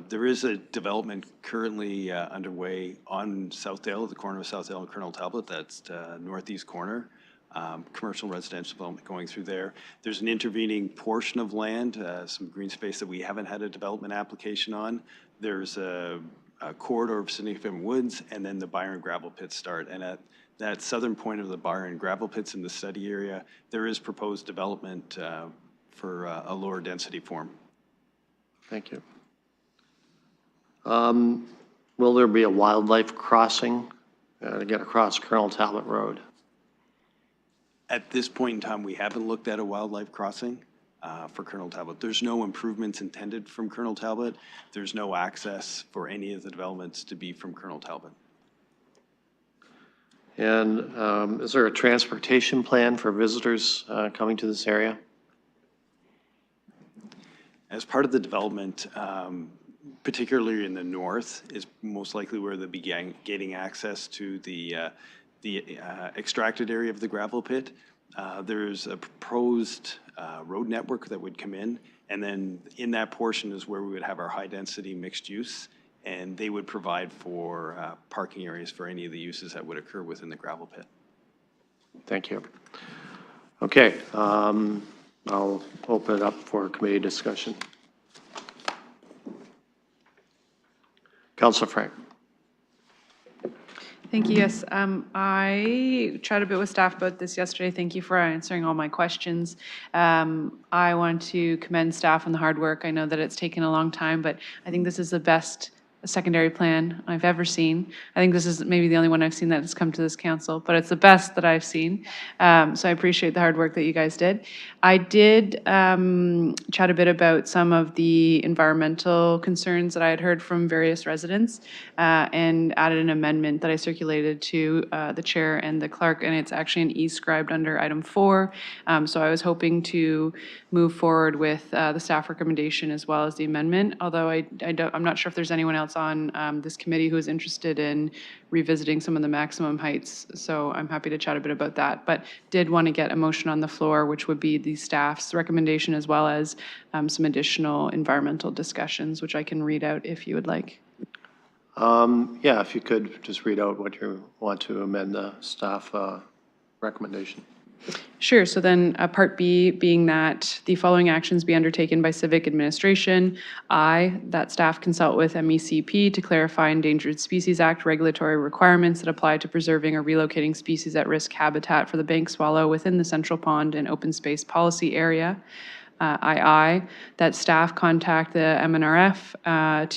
There is a development currently underway on Southdale, at the corner of Southdale and Colonel Talbot. That's the northeast corner. Commercial residential development going through there. There's an intervening portion of land, some green space that we haven't had a development application on. There's a corridor of significant woods, and then the Byron gravel pits start. And at that southern point of the Byron gravel pits in the study area, there is proposed development for a lower density form. Thank you. Will there be a wildlife crossing to get across Colonel Talbot Road? At this point in time, we haven't looked at a wildlife crossing for Colonel Talbot. There's no improvements intended from Colonel Talbot. There's no access for any of the developments to be from Colonel Talbot. And is there a transportation plan for visitors coming to this area? As part of the development, particularly in the north, is most likely where they'll be getting access to the extracted area of the gravel pit. There's a proposed road network that would come in, and then in that portion is where we would have our high-density mixed use, and they would provide for parking areas for any of the uses that would occur within the gravel pit. Thank you. Okay, I'll open it up for committee discussion. Councilor Frank. Thank you. Yes, I chatted a bit with staff about this yesterday. Thank you for answering all my questions. I want to commend staff on the hard work. I know that it's taken a long time, but I think this is the best secondary plan I've ever seen. I think this is maybe the only one I've seen that has come to this council, but it's the best that I've seen. So I appreciate the hard work that you guys did. I did chat a bit about some of the environmental concerns that I had heard from various residents and added an amendment that I circulated to the chair and the clerk, and it's actually an e-scribed under item 4. So I was hoping to move forward with the staff recommendation as well as the amendment, although I'm not sure if there's anyone else on this committee who is interested in revisiting some of the maximum heights. So I'm happy to chat a bit about that, but did want to get a motion on the floor, which would be the staff's recommendation as well as some additional environmental discussions, which I can read out if you would like. Yeah, if you could just read out what you want to amend the staff recommendation. Sure. So then Part B being that the following actions be undertaken by civic administration. I, that staff consult with MECP to clarify Endangered Species Act regulatory requirements that apply to preserving or relocating species at risk habitat for the bank swallow within the Central Pond and open space policy area. II, that staff contact the MNRF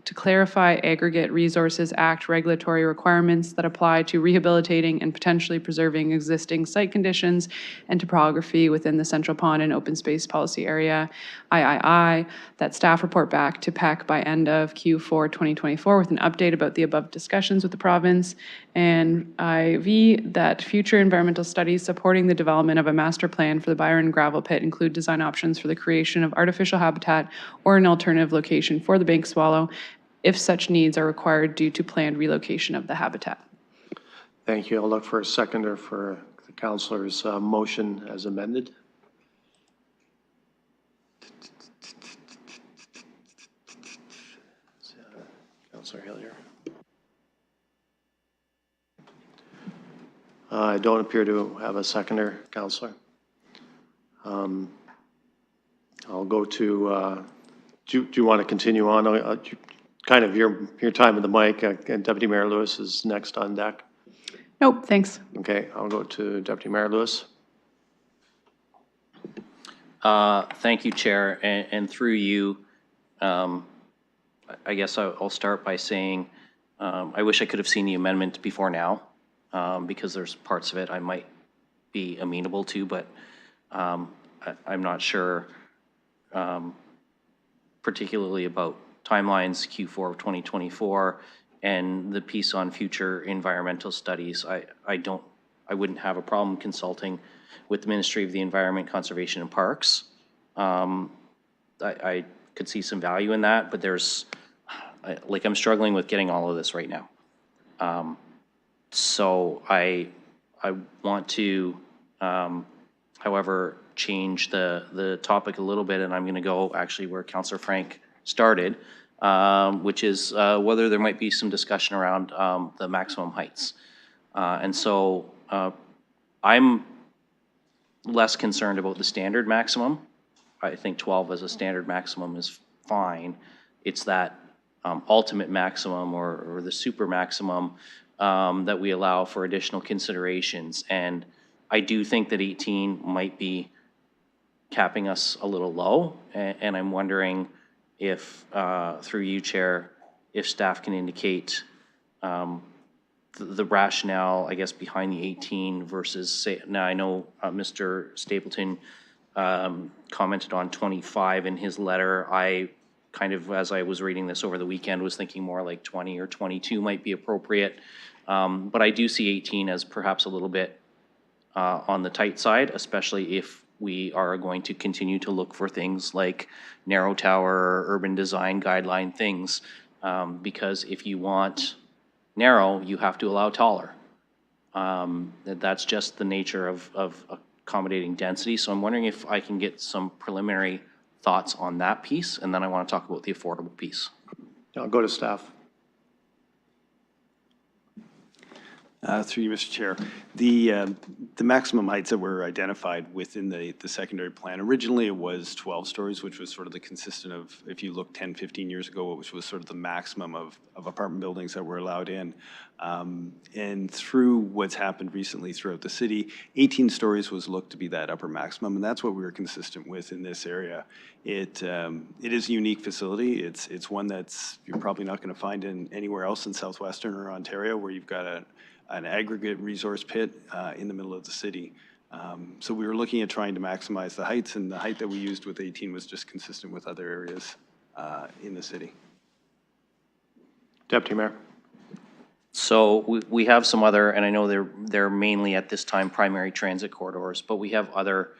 to clarify Aggregate Resources Act regulatory requirements that apply to rehabilitating and potentially preserving existing site conditions and topography within the Central Pond and open space policy area. III, that staff report back to PEC by end of Q4 2024 with an update about the above discussions with the province. And IV, that future environmental studies supporting the development of a master plan for the Byron gravel pit include design options for the creation of artificial habitat or an alternative location for the bank swallow if such needs are required due to planned relocation of the habitat. Thank you. I'll look for a seconder for the councillor's motion as amended. Councillor Hillier. I don't appear to have a seconder, councillor. I'll go to, do you want to continue on? Kind of your time with the mic, and Deputy Mayor Lewis is next on deck. Nope, thanks. Okay, I'll go to Deputy Mayor Lewis. Thank you, Chair, and through you, I guess I'll start by saying I wish I could have seen the amendment before now because there's parts of it I might be amenable to, but I'm not sure particularly about timelines, Q4 of 2024, and the piece on future environmental studies. I wouldn't have a problem consulting with the Ministry of the Environment, Conservation and Parks. I could see some value in that, but I'm struggling with getting all of this right now. So I want to, however, change the topic a little bit, and I'm going to go actually where Councillor Frank started, which is whether there might be some discussion around the maximum heights. And so I'm less concerned about the standard maximum. I think 12 as a standard maximum is fine. It's that ultimate maximum or the super maximum that we allow for additional considerations. And I do think that 18 might be capping us a little low. And I'm wondering if, through you, Chair, if staff can indicate the rationale, I guess, behind the 18 versus, say, now I know Mr. Stapleton commented on 25 in his letter. I kind of, as I was reading this over the weekend, was thinking more like 20 or 22 might be appropriate. But I do see 18 as perhaps a little bit on the tight side, especially if we are going to continue to look for things like narrow tower or urban design guideline things. Because if you want narrow, you have to allow taller. That's just the nature of accommodating density. So I'm wondering if I can get some preliminary thoughts on that piece, and then I want to talk about the affordable piece. I'll go to staff. Through you, Mr. Chair. The maximum heights that were identified within the secondary plan, originally it was 12 stories, which was sort of the consistent of, if you look 10, 15 years ago, which was sort of the maximum of apartment buildings that were allowed in. And through what's happened recently throughout the city, 18 stories was looked to be that upper maximum, and that's what we were consistent with in this area. It is a unique facility. It's one that's you're probably not going to find in anywhere else in Southwestern or Ontario, where you've got an aggregate resource pit in the middle of the city. So we were looking at trying to maximize the heights, and the height that we used with 18 was just consistent with other areas in the city. Deputy Mayor. So we have some other, and I know they're mainly at this time primary transit corridors, but we have other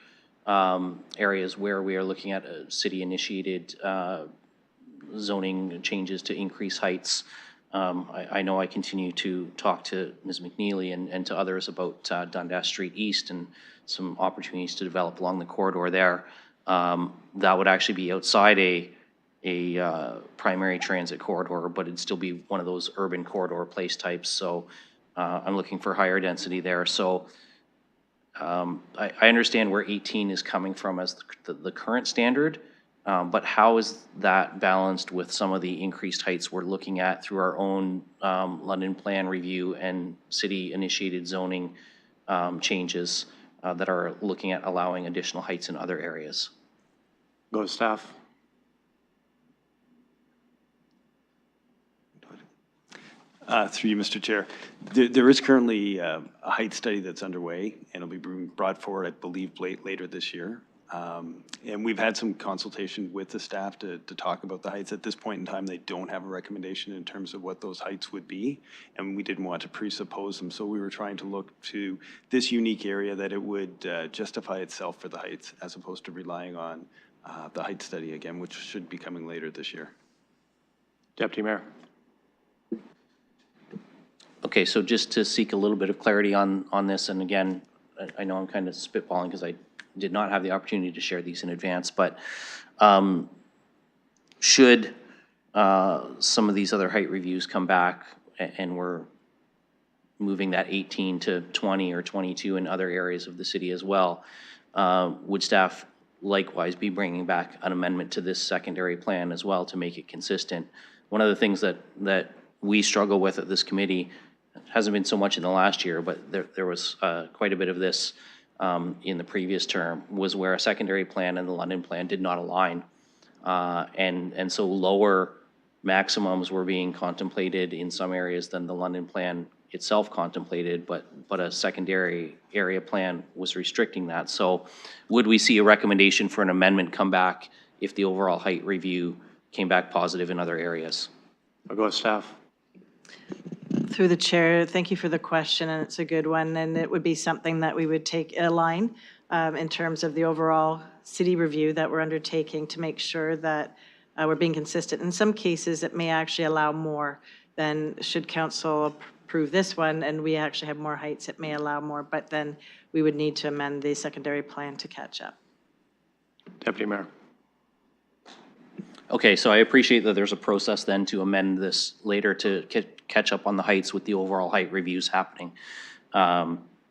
areas where we are looking at city-initiated zoning changes to increase heights. I know I continue to talk to Ms. McNeely and to others about Dundas Street East and some opportunities to develop along the corridor there. That would actually be outside a primary transit corridor, but it'd still be one of those urban corridor place types. So I'm looking for higher density there. So I understand where 18 is coming from as the current standard. But how is that balanced with some of the increased heights we're looking at through our own London Plan review and city-initiated zoning changes that are looking at allowing additional heights in other areas? Go to staff. Through you, Mr. Chair. There is currently a height study that's underway, and it'll be brought forward, I believe, later this year. And we've had some consultation with the staff to talk about the heights. At this point in time, they don't have a recommendation in terms of what those heights would be, and we didn't want to presuppose them. So we were trying to look to this unique area that it would justify itself for the heights, as opposed to relying on the height study again, which should be coming later this year. Deputy Mayor. Okay, so just to seek a little bit of clarity on this, and again, I know I'm kind of spitballing because I did not have the opportunity to share these in advance, but should some of these other height reviews come back and we're moving that 18 to 20 or 22 in other areas of the city as well, would staff likewise be bringing back an amendment to this secondary plan as well to make it consistent? One of the things that we struggle with at this committee, hasn't been so much in the last year, but there was quite a bit of this in the previous term, was where a secondary plan and the London Plan did not align. And so lower maximums were being contemplated in some areas than the London Plan itself contemplated, but a secondary area plan was restricting that. So would we see a recommendation for an amendment come back if the overall height review came back positive in other areas. I'll go with staff. Through the chair, thank you for the question, and it's a good one, and it would be something that we would take a line in terms of the overall city review that we're undertaking to make sure that we're being consistent. In some cases, it may actually allow more than should council approve this one, and we actually have more heights, it may allow more, but then we would need to amend the secondary plan to catch up. Deputy Mayor. Okay, so I appreciate that there's a process then to amend this later to catch up on the heights with the overall height reviews happening.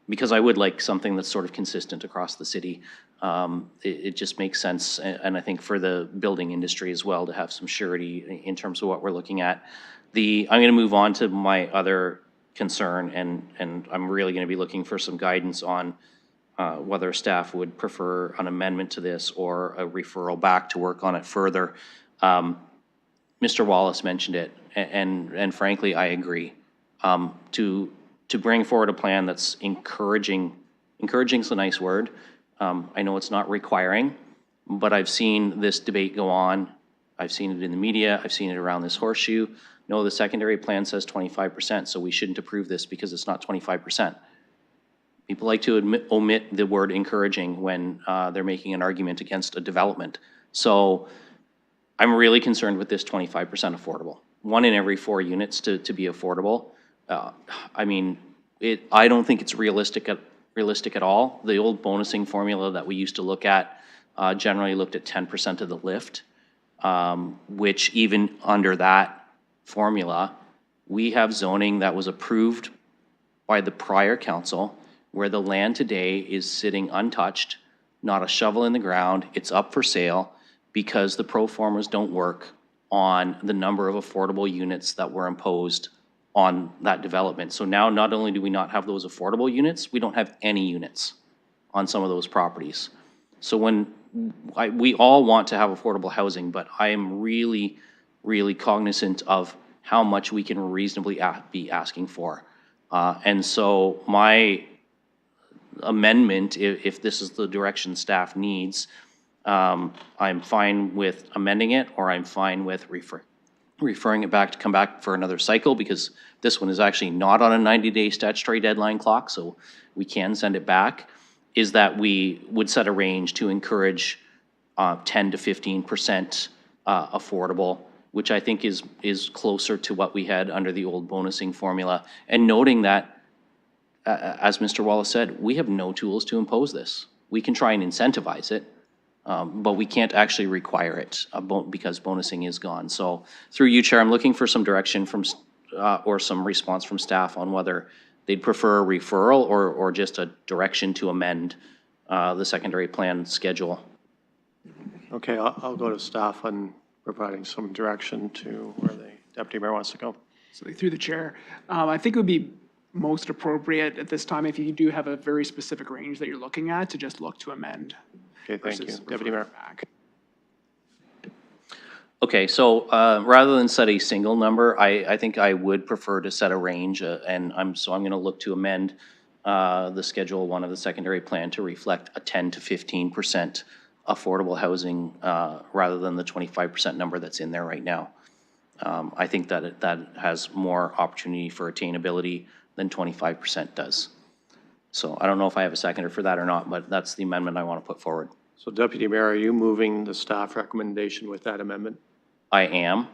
Because I would like something that's sort of consistent across the city. It just makes sense, and I think for the building industry as well, to have some surety in terms of what we're looking at. I'm going to move on to my other concern, and I'm really going to be looking for some guidance on whether staff would prefer an amendment to this or a referral back to work on it further. Mr. Wallace mentioned it, and frankly, I agree. To bring forward a plan that's encouraging is a nice word. I know it's not requiring, but I've seen this debate go on. I've seen it in the media. I've seen it around this horseshoe. No, the secondary plan says 25%, so we shouldn't approve this because it's not 25%. People like to omit the word encouraging when they're making an argument against a development. So I'm really concerned with this 25% affordable. 1 in every 4 units to be affordable. I mean, I don't think it's realistic at all. The old bonusing formula that we used to look at generally looked at 10% of the lift, which even under that formula, we have zoning that was approved by the prior council where the land today is sitting untouched, not a shovel in the ground, it's up for sale because the pro formas don't work on the number of affordable units that were imposed on that development. So now not only do we not have those affordable units, we don't have any units on some of those properties. So we all want to have affordable housing, but I am really, really cognizant of how much we can reasonably be asking for. And so my amendment, if this is the direction staff needs, I'm fine with amending it, or I'm fine with referring it back to come back for another cycle, because this one is actually not on a 90-day statutory deadline clock, so we can send it back, is that we would set a range to encourage 10 to 15% affordable, which I think is closer to what we had under the old bonusing formula. And noting that, as Mr. Wallace said, we have no tools to impose this. We can try and incentivize it, but we can't actually require it because bonusing is gone. So through you, Chair, I'm looking for some direction from or some response from staff on whether they'd prefer a referral or just a direction to amend the secondary plan schedule. Okay, I'll go to staff on providing some direction to where the Deputy Mayor wants to go. So through the chair, I think it would be most appropriate at this time if you do have a very specific range that you're looking at to just look to amend. Okay, thank you. Deputy Mayor. Okay, so rather than set a single number, I think I would prefer to set a range, and I'm going to look to amend the Schedule 1 of the secondary plan to reflect a 10 to 15% affordable housing rather than the 25% number that's in there right now. I think that that has more opportunity for attainability than 25% does. So I don't know if I have a seconder for that or not, but that's the amendment I want to put forward. So Deputy Mayor, are you moving the staff recommendation with that amendment? I am.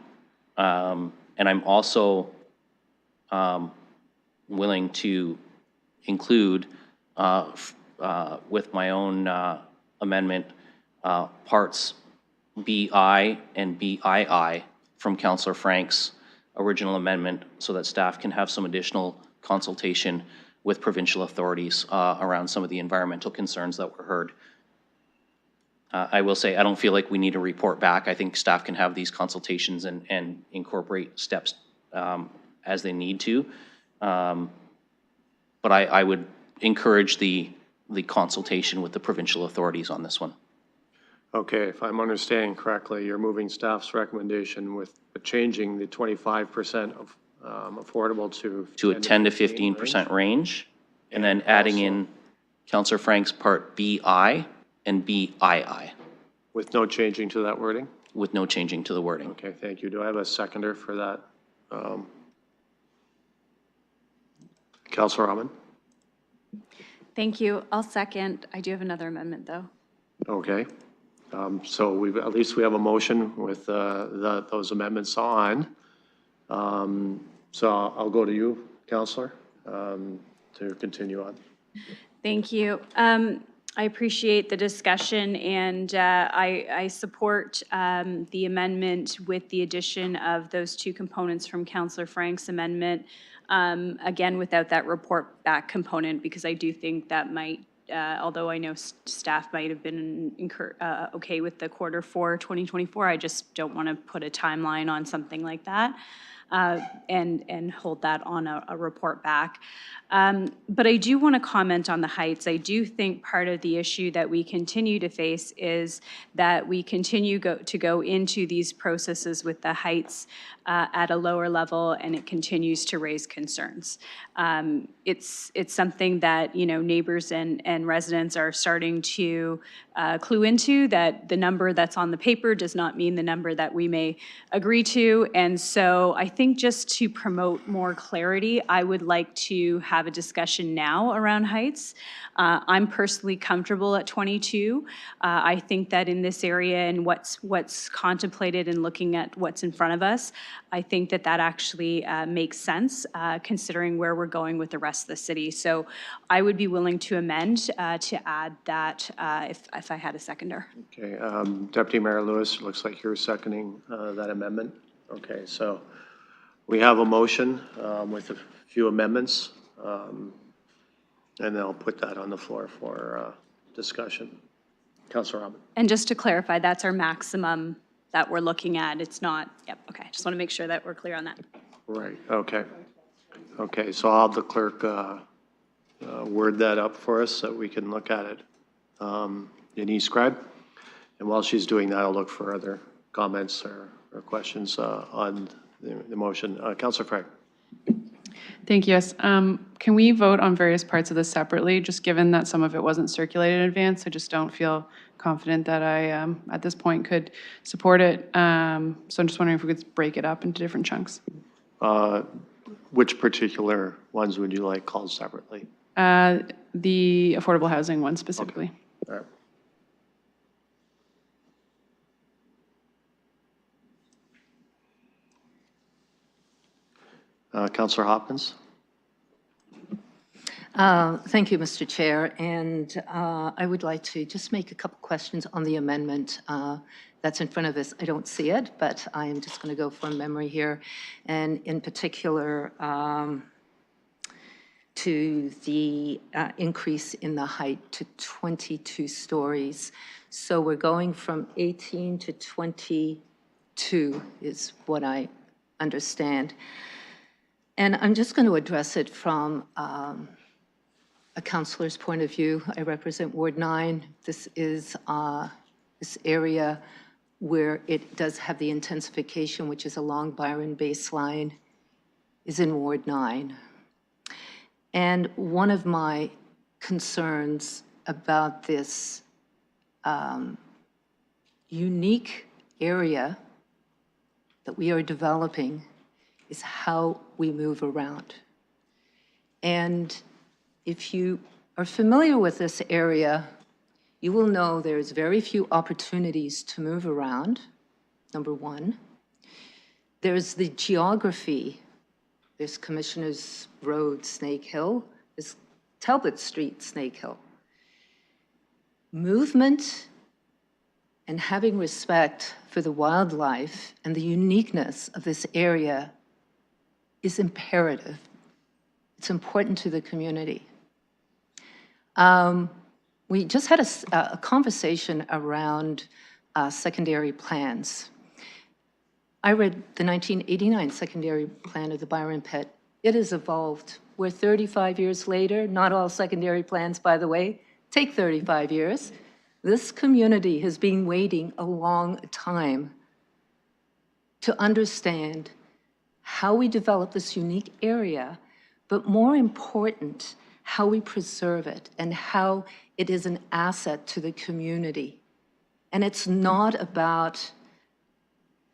And I'm also willing to include with my own amendment parts BI and BII from Councillor Frank's original amendment so that staff can have some additional consultation with provincial authorities around some of the environmental concerns that were heard. I will say I don't feel like we need a report back. I think staff can have these consultations and incorporate steps as they need to. But I would encourage the consultation with the provincial authorities on this one. Okay, if I'm understanding correctly, you're moving staff's recommendation with changing the 25% of affordable to a 10 to 15% range, and then adding in Councillor Frank's part BI and BII. With no changing to that wording? with no changing to the wording. Okay, thank you. Do I have a seconder for that? Councilor Rahman? Thank you. I'll second. I do have another amendment, though. Okay. So at least we have a motion with those amendments on. So I'll go to you, Councilor, to continue on. Thank you. I appreciate the discussion, and I support the amendment with the addition of those two components from Councillor Frank's amendment. Again, without that report back component, because I do think that might, although I know staff might have been okay with the Q4 2024, I just don't want to put a timeline on something like that. And hold that on a report back. But I do want to comment on the heights. I do think part of the issue that we continue to face is that we continue to go into these processes with the heights at a lower level, and it continues to raise concerns. It's something that, you know, neighbors and residents are starting to clue into, that the number that's on the paper does not mean the number that we may agree to. And so I think just to promote more clarity, I would like to have a discussion now around heights. I'm personally comfortable at 22. I think that in this area and what's contemplated and looking at what's in front of us, I think that actually makes sense considering where we're going with the rest of the city. So I would be willing to amend to add that if I had a seconder. Okay, Deputy Mayor Lewis, looks like you're seconding that amendment. Okay, so we have a motion with a few amendments, and then I'll put that on the floor for discussion. Councilor Rahman. And just to clarify, that's our maximum that we're looking at. It's not, yep, okay. Just want to make sure that we're clear on that. Right, okay. Okay, so I'll have the clerk word that up for us so we can look at it in e-scribe. And while she's doing that, I'll look for other comments or questions on the motion. Councilor Frank. Thank you. Yes. Can we vote on various parts of this separately, just given that some of it wasn't circulated in advance? I just don't feel confident that I, at this point, could support it. So I'm just wondering if we could break it up into different chunks. Which particular ones would you like called separately? The affordable housing one specifically. Okay. All right. Councilor Hopkins. Thank you, Mr. Chair. And I would like to just make a couple questions on the amendment that's in front of us. I don't see it, but I am just going to go from memory here. And in particular, to the increase in the height to 22 stories. So we're going from 18 to 22 is what I understand. And I'm just going to address it from a councillor's point of view. I represent Ward 9. This is this area where it does have the intensification, which is along Byron baseline, is in Ward 9. And one of my concerns about this unique area that we are developing is how we move around. And if you are familiar with this area, you will know there's very few opportunities to move around, number one. There's the geography. There's Commissioners Road, Snake Hill. There's Talbot Street, Snake Hill. Movement and having respect for the wildlife and the uniqueness of this area is imperative. It's important to the community. We just had a conversation around secondary plans. I read the 1989 secondary plan of the Byron Pit. It has evolved. We're 35 years later. Not all secondary plans, by the way, take 35 years. This community has been waiting a long time to understand how we develop this unique area, but more important, how we preserve it and how it is an asset to the community. And it's not about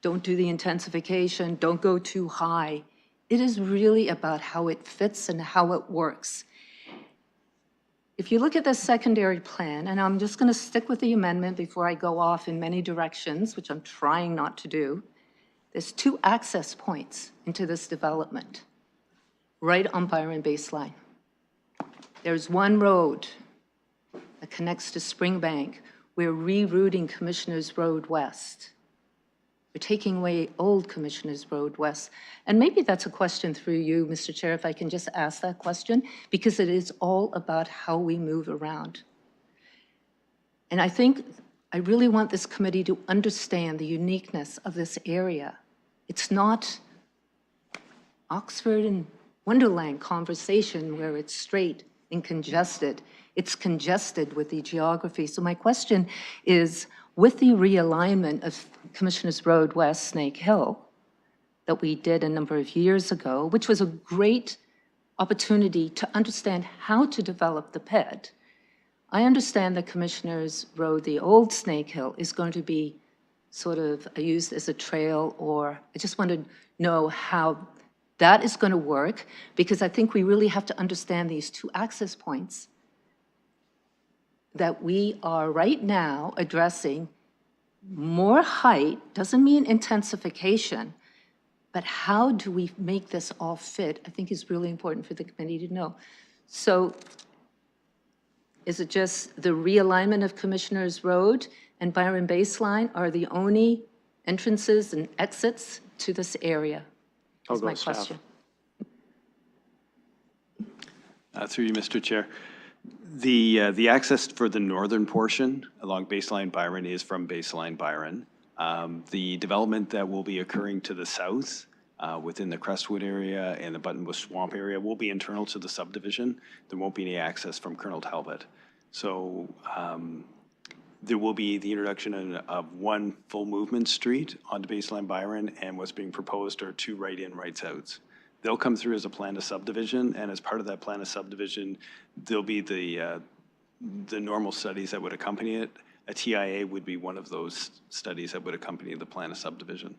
don't do the intensification, don't go too high. It is really about how it fits and how it works. If you look at the secondary plan, and I'm just going to stick with the amendment before I go off in many directions, which I'm trying not to do, there's 2 access points into this development, right on Byron Baseline. There's one road that connects to Springbank. We're rerouting Commissioners Road West. We're taking away old Commissioners Road West. And maybe that's a question through you, Mr. Chair, if I can just ask that question, because it is all about how we move around. And I think I really want this committee to understand the uniqueness of this area. It's not Oxford and Wonderland conversation where it's straight and congested. It's congested with the geography. So my question is, with the realignment of Commissioners Road West, Snake Hill, that we did a number of years ago, which was a great opportunity to understand how to develop the PED. I understand that Commissioners Road, the old Snake Hill, is going to be sort of used as a trail, or I just want to know how that is going to work, because I think we really have to understand these 2 access points that we are right now addressing. More height doesn't mean intensification, but how do we make this all fit, I think is really important for the committee to know. So is it just the realignment of Commissioners Road and Byron Baseline are the only entrances and exits to this area? Is my question. Through you, Mr. Chair. The access for the northern portion along Baseline Byron is from Baseline Byron. The development that will be occurring to the south within the Crestwood area and the Buttonbush Swamp area will be internal to the subdivision. There won't be any access from Colonel Talbot. So there will be the introduction of 1 full movement street onto Baseline Byron, and what's being proposed are 2 right-in, rights-outs. They'll come through as a plan of subdivision, and as part of that plan of subdivision, there'll be the normal studies that would accompany it. A TIA would be one of those studies that would accompany the plan of subdivision.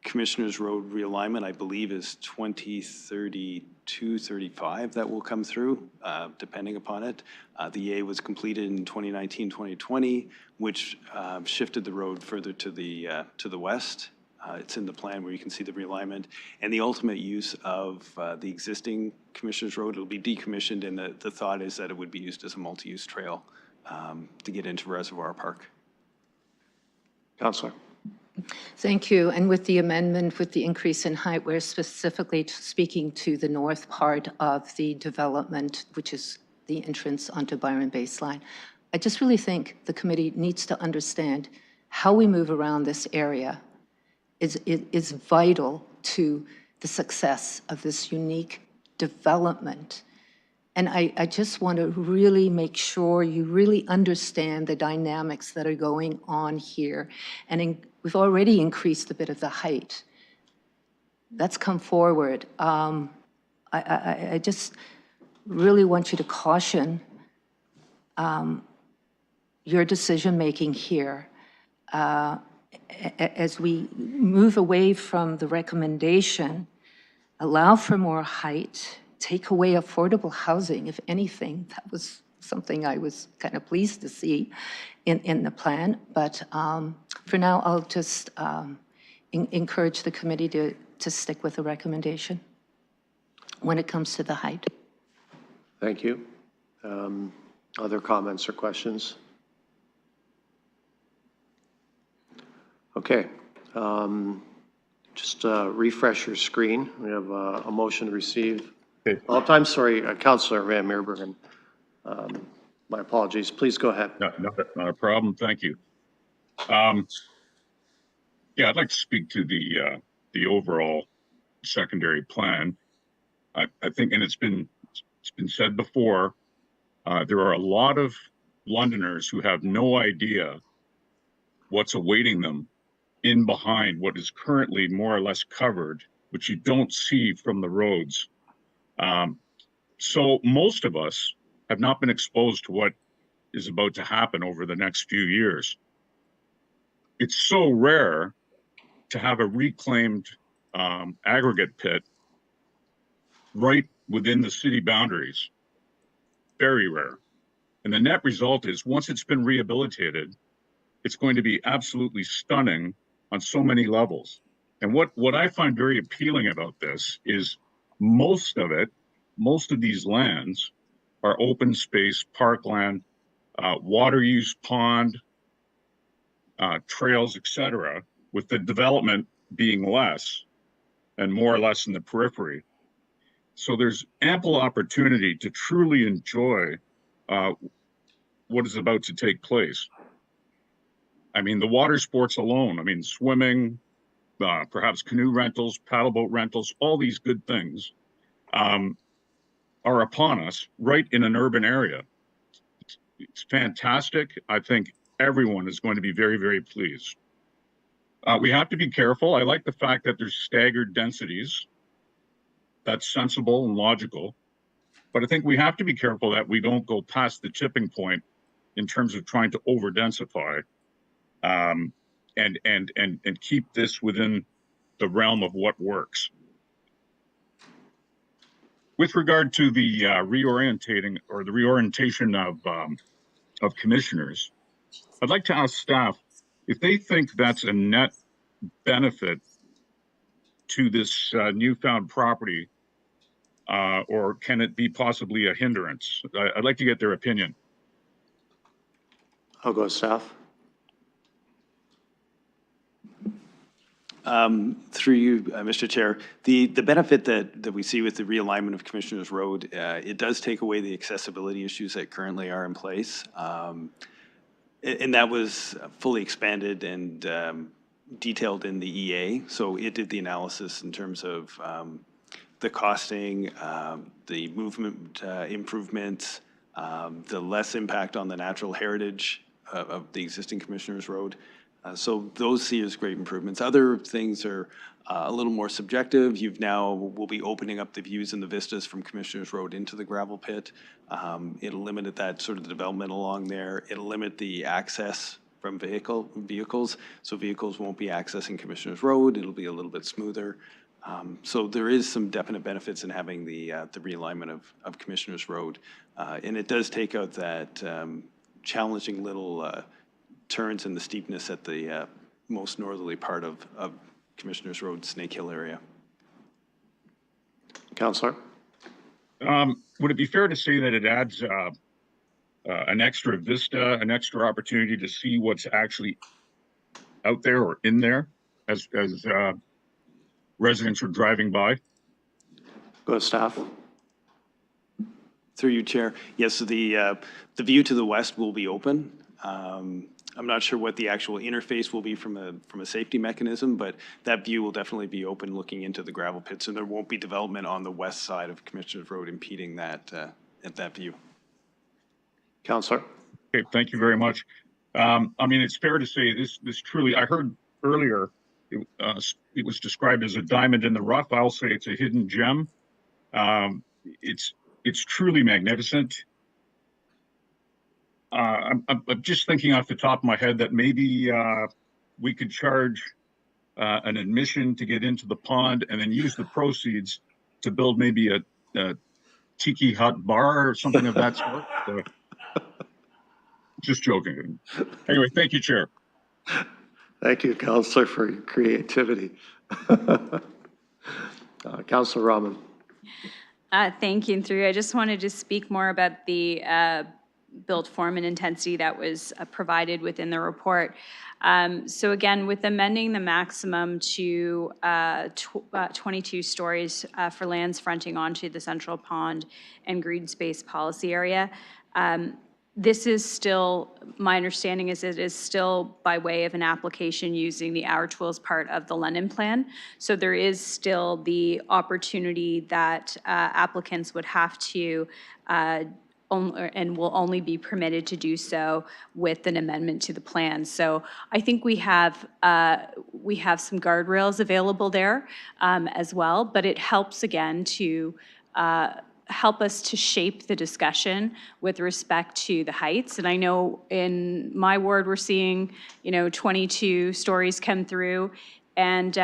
Commissioners Road realignment, I believe, is 2032, 35 that will come through, depending upon it. The EA was completed in 2019, 2020, which shifted the road further to the west. It's in the plan where you can see the realignment. And the ultimate use of the existing Commissioners Road, it'll be decommissioned, and the thought is that it would be used as a multi-use trail to get into Reservoir Park. Councillor. Thank you. And with the amendment, with the increase in height, we're specifically speaking to the north part of the development, which is the entrance onto Byron Baseline. I just really think the committee needs to understand how we move around this area is vital to the success of this unique development. And I just want to really make sure you really understand the dynamics that are going on here. And we've already increased a bit of the height. That's come forward. I just really want you to caution your decision-making here. As we move away from the recommendation, allow for more height, take away affordable housing, if anything. That was something I was kind of pleased to see in the plan. But for now, I'll just encourage the committee to stick with the recommendation when it comes to the height. Thank you. Other comments or questions? Okay. Just refresh your screen. We have a motion to receive. Okay. Oh, I'm sorry, Councillor Van Meerbergen. My apologies. Please go ahead. Not a problem. Thank you. Yeah, I'd like to speak to the overall secondary plan. I think, and it's been said before, there are a lot of Londoners who have no idea what's awaiting them in behind what is currently more or less covered, which you don't see from the roads. So most of us have not been exposed to what is about to happen over the next few years. It's so rare to have a reclaimed aggregate pit right within the city boundaries. Very rare. And the net result is once it's been rehabilitated, it's going to be absolutely stunning on so many levels. And what I find very appealing about this is most of these lands are open space, parkland, water use pond, trails, etc., with the development being less and more or less in the periphery. So there's ample opportunity to truly enjoy what is about to take place. I mean, the water sports alone, I mean, swimming, perhaps canoe rentals, paddleboat rentals, all these good things are upon us right in an urban area. It's fantastic. I think everyone is going to be very, very pleased. We have to be careful. I like the fact that there's staggered densities. That's sensible and logical. But I think we have to be careful that we don't go past the tipping point in terms of trying to over-densify and keep this within the realm of what works. With regard to the reorientation of commissioners, I'd like to ask staff if they think that's a net benefit to this newfound property, or can it be possibly a hindrance? I'd like to get their opinion. I'll go with staff. Through you, Mr. Chair, the benefit that we see with the realignment of Commissioners Road, it does take away the accessibility issues that currently are in place. And that was fully expanded and detailed in the EA. So it did the analysis in terms of the costing, the movement improvements, the less impact on the natural heritage of the existing Commissioners Road. So those see as great improvements. Other things are a little more subjective. We'll be opening up the views and the vistas from Commissioners Road into the gravel pit. It'll limit that sort of the development along there. It'll limit the access from vehicles. So vehicles won't be accessing Commissioners Road. It'll be a little bit smoother. So there is some definite benefits in having the realignment of Commissioners Road. And it does take out that challenging little turns in the steepness at the most northerly part of Commissioners Road, Snake Hill area. Councillor? Would it be fair to say that it adds an extra vista, an extra opportunity to see what's actually out there or in there as residents are driving by? Go to staff. Through you, Chair. Yes, so the view to the west will be open. I'm not sure what the actual interface will be from a safety mechanism, but that view will definitely be open looking into the gravel pits, and there won't be development on the west side of Commissioners Road impeding that at that view. Councillor? Okay, thank you very much. I mean, it's fair to say this truly, I heard earlier, it was described as a diamond in the rough. I'll say it's a hidden gem. It's truly magnificent. I'm just thinking off the top of my head that maybe we could charge an admission to get into the pond and then use the proceeds to build maybe a tiki hut bar or something of that sort. Just joking. Anyway, thank you, Chair. Thank you, Councillor, for your creativity. Councillor Rahman. Thank you. And through, I just wanted to speak more about the built form and intensity that was provided within the report. So again, with amending the maximum to 22 stories for lands fronting onto the central pond and green space policy area, this is still, my understanding is it is still by way of an application using the Our Tools part of the London Plan. So there is still the opportunity that applicants would have to and will only be permitted to do so with an amendment to the plan. So I think we have some guardrails available there as well, but it helps again to help us to shape the discussion with respect to the heights. And I know in my ward we're seeing 22 stories come through. And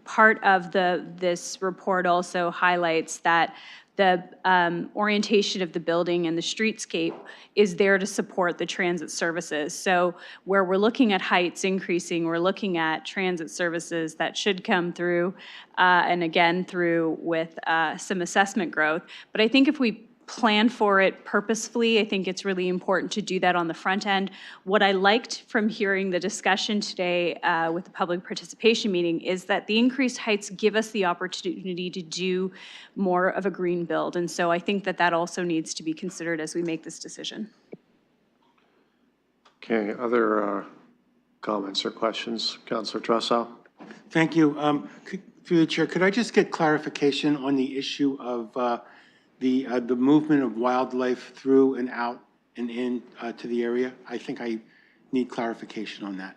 part of this report also highlights that the orientation of the building and the streetscape is there to support the transit services. So where we're looking at heights increasing, we're looking at transit services that should come through, and again, through with some assessment growth. But I think if we plan for it purposefully, I think it's really important to do that on the front end. What I liked from hearing the discussion today with the public participation meeting is that the increased heights give us the opportunity to do more of a green build. And so I think that that also needs to be considered as we make this decision. Okay, other comments or questions? Councillor Trussow? Thank you. Through the chair, could I just get clarification on the issue of the movement of wildlife through and out and in to the area? I think I need clarification on that.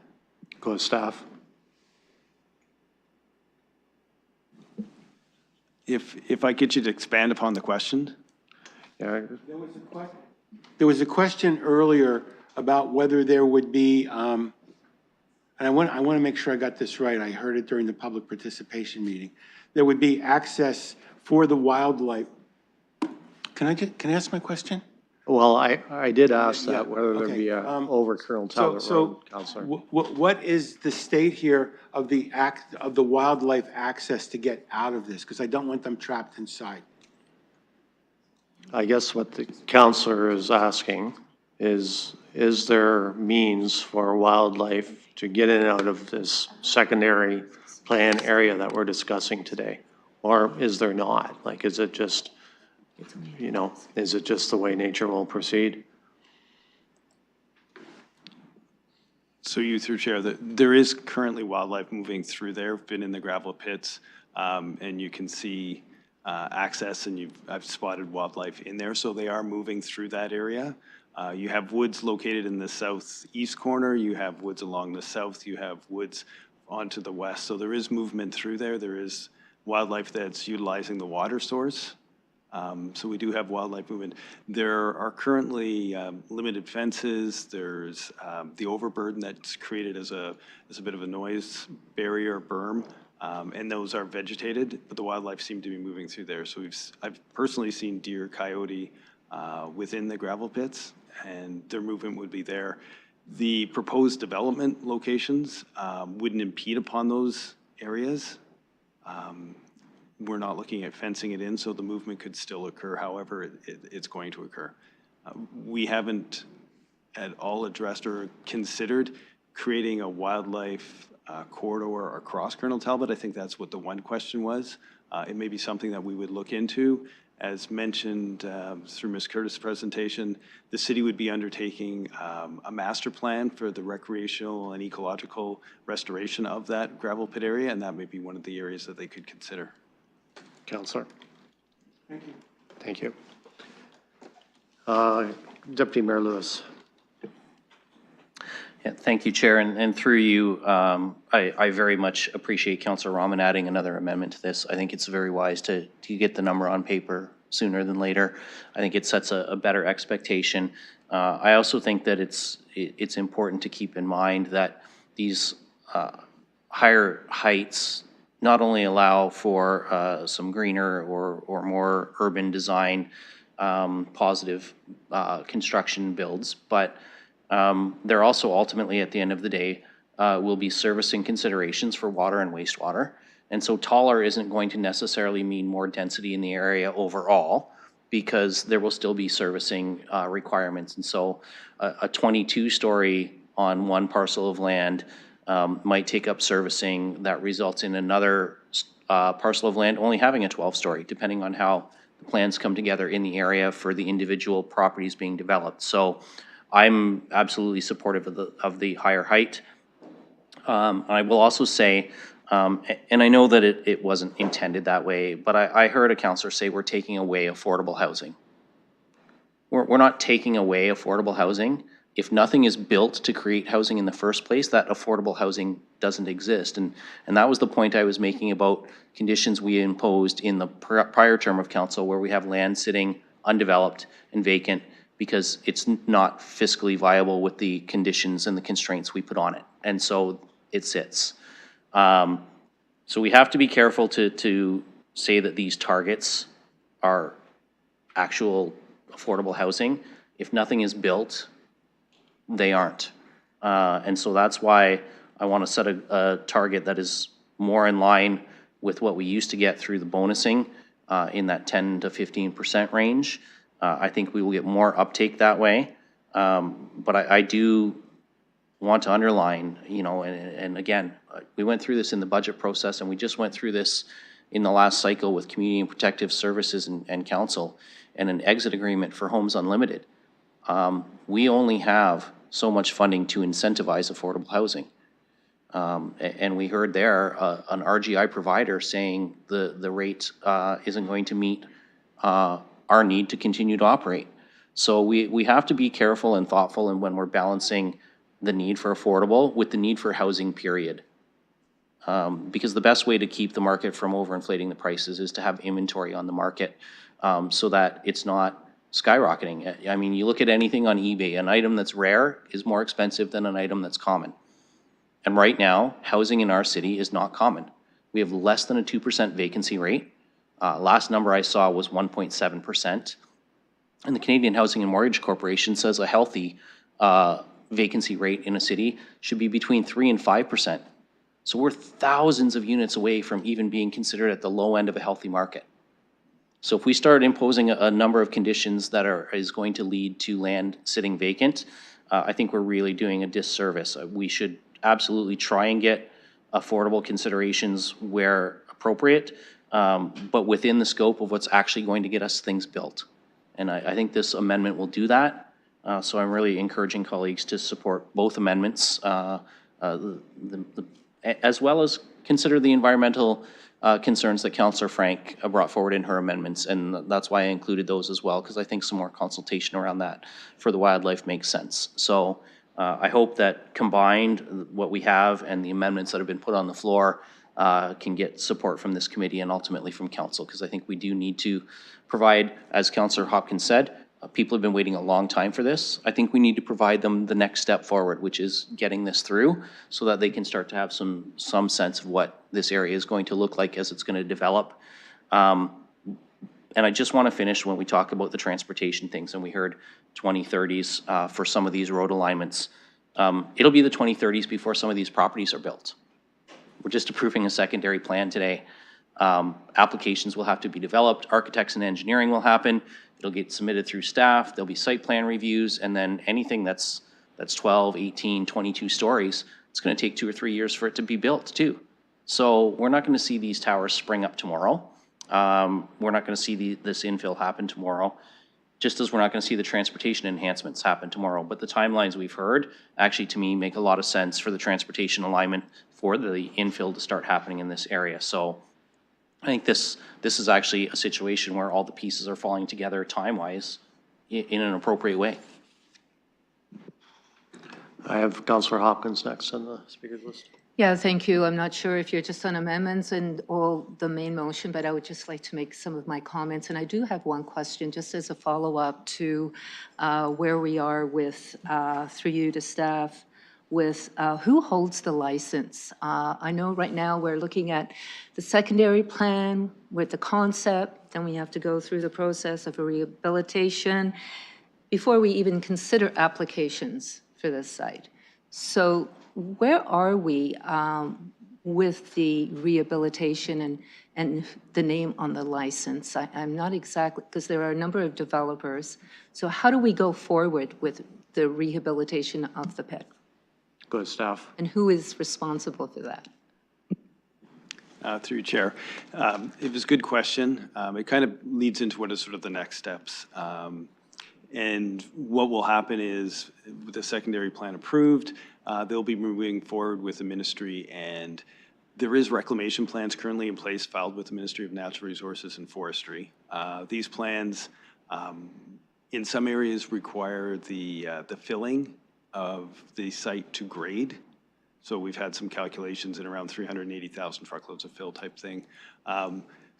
Go to staff. If I get you to expand upon the question? Yeah. There was a question earlier about whether there would be, and I want to make sure I got this right. I heard it during the public participation meeting. There would be access for the wildlife. Can I ask my question? Well, I did ask that, whether okay. there'd be over Colonel Talbot Road, Councillor. What is the state here of the wildlife access to get out of this? Because I don't want them trapped inside. I guess what the councillor is asking is there means for wildlife to get in and out of this secondary plan area that we're discussing today? Or is there not? Like, is it just, you know, is it just the way nature will proceed? So you, through chair, there is currently wildlife moving through there, been in the gravel pits, and you can see access, and I've spotted wildlife in there, so they are moving through that area. You have woods located in the southeast corner, you have woods along the south, you have woods onto the west, so there is movement through there. There is wildlife that's utilizing the water source. So we do have wildlife movement. There are currently limited fences. There's the overburden that's created as a bit of a noise barrier berm, and those are vegetated, but the wildlife seem to be moving through there. So I've personally seen deer, coyote within the gravel pits, and their movement would be there. The proposed development locations wouldn't impede upon those areas. We're not looking at fencing it in, so the movement could still occur, however it's going to occur. We haven't at all addressed or considered creating a wildlife corridor across Colonel Talbot. I think that's what the one question was. It may be something that we would look into. As mentioned through Ms. Curtis' presentation, the city would be undertaking a master plan for the recreational and ecological restoration of that gravel pit area, and that may be one of the areas that they could consider. Councillor. Thank you. Thank you. Deputy Mayor Lewis. Yeah, thank you, Chair, and through you, I very much appreciate Councillor Rahman adding another amendment to this. I think it's very wise to get the number on paper sooner than later. I think it sets a better expectation. I also think that it's important to keep in mind that these higher heights not only allow for some greener or more urban design positive construction builds, but they're also ultimately, at the end of the day, will be servicing considerations for water and wastewater. And so taller isn't going to necessarily mean more density in the area overall, because there will still be servicing requirements. And so a 22-story on one parcel of land might take up servicing that results in another parcel of land only having a 12-story, depending on how the plans come together in the area for the individual properties being developed. So I'm absolutely supportive of the higher height. I will also say, and I know that it wasn't intended that way, but I heard a councillor say we're taking away affordable housing. We're not taking away affordable housing. If nothing is built to create housing in the first place, that affordable housing doesn't exist. And that was the point I was making about conditions we imposed in the prior term of council, where we have land sitting undeveloped and vacant because it's not fiscally viable with the conditions and the constraints we put on it. And so it sits. So we have to be careful to say that these targets are actual affordable housing. If nothing is built, they aren't. And so that's why I want to set a target that is more in line with what we used to get through the bonusing in that 10 to 15% range. I think we will get more uptake that way. But I do want to underline, you know, and again, we went through this in the budget process, and we just went through this in the last cycle with Community and Protective Services and Council, and an exit agreement for Homes Unlimited. We only have so much funding to incentivize affordable housing. And we heard there an RGI provider saying the rate isn't going to meet our need to continue to operate. So we have to be careful and thoughtful in when we're balancing the need for affordable with the need for housing, period. Because the best way to keep the market from overinflating the prices is to have inventory on the market so that it's not skyrocketing. I mean, you look at anything on eBay, an item that's rare is more expensive than an item that's common. And right now, housing in our city is not common. We have less than a 2% vacancy rate. Last number I saw was 1.7%. And the Canadian Housing and Mortgage Corporation says a healthy vacancy rate in a city should be between 3 and 5%. So we're thousands of units away from even being considered at the low end of a healthy market. So if we start imposing a number of conditions that is going to lead to land sitting vacant, I think we're really doing a disservice. We should absolutely try and get affordable considerations where appropriate, but within the scope of what's actually going to get us things built. And I think this amendment will do that. So I'm really encouraging colleagues to support both amendments, as well as consider the environmental concerns that Councillor Frank brought forward in her amendments. And that's why I included those as well, because I think some more consultation around that for the wildlife makes sense. So I hope that combined, what we have and the amendments that have been put on the floor can get support from this committee and ultimately from council, because I think we do need to provide, as Councillor Hopkins said, people have been waiting a long time for this. I think we need to provide them the next step forward, which is getting this through so that they can start to have some sense of what this area is going to look like as it's going to develop. And I just want to finish when we talk about the transportation things, and we heard 2030s for some of these road alignments. It'll be the 2030s before some of these properties are built. We're just approving a secondary plan today. Applications will have to be developed. Architects and engineering will happen. It'll get submitted through staff. There'll be site plan reviews, and then anything that's 12, 18, 22 stories, it's going to take 2 or 3 years for it to be built too. So we're not going to see these towers spring up tomorrow. We're not going to see this infill happen tomorrow, just as we're not going to see the transportation enhancements happen tomorrow. But the timelines we've heard actually, to me, make a lot of sense for the transportation alignment for the infill to start happening in this area. So I think this is actually a situation where all the pieces are falling together time-wise in an appropriate way. I have Councillor Hopkins next on the speaker's list. Yeah, thank you. I'm not sure if you're just on amendments and all the main motion, but I would just like to make some of my comments. And I do have one question, just as a follow-up to where we are with, through you to staff, with who holds the license. I know right now we're looking at the secondary plan with the concept, then we have to go through the process of a rehabilitation before we even consider applications for this site. So where are we with the rehabilitation and the name on the license? I'm not exactly, because there are a number of developers. So how do we go forward with the rehabilitation of the pit? Go to staff. And who is responsible for that? Through your chair. It was a good question. It kind of leads into what is sort of the next steps. And what will happen is, with the secondary plan approved, they'll be moving forward with the ministry, and there is reclamation plans currently in place filed with the Ministry of Natural Resources and Forestry. These plans, in some areas, require the filling of the site to grade. So we've had some calculations in around 380,000 truckloads of fill type thing.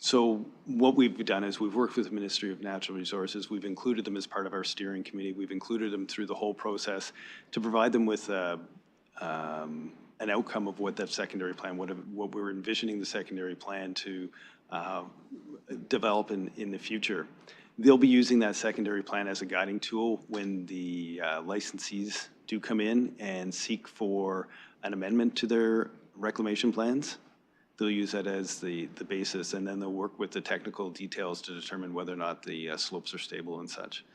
So what we've done is we've worked with the Ministry of Natural Resources. We've included them as part of our steering committee. We've included them through the whole process to provide them with an an outcome of what that secondary plan, what we're envisioning the secondary plan to develop in the future. They'll be using that secondary plan as a guiding tool when the licensees do come in and seek for an amendment to their reclamation plans. They'll use that as the basis, and then they'll work with the technical details to determine whether or not the slopes are stable and such.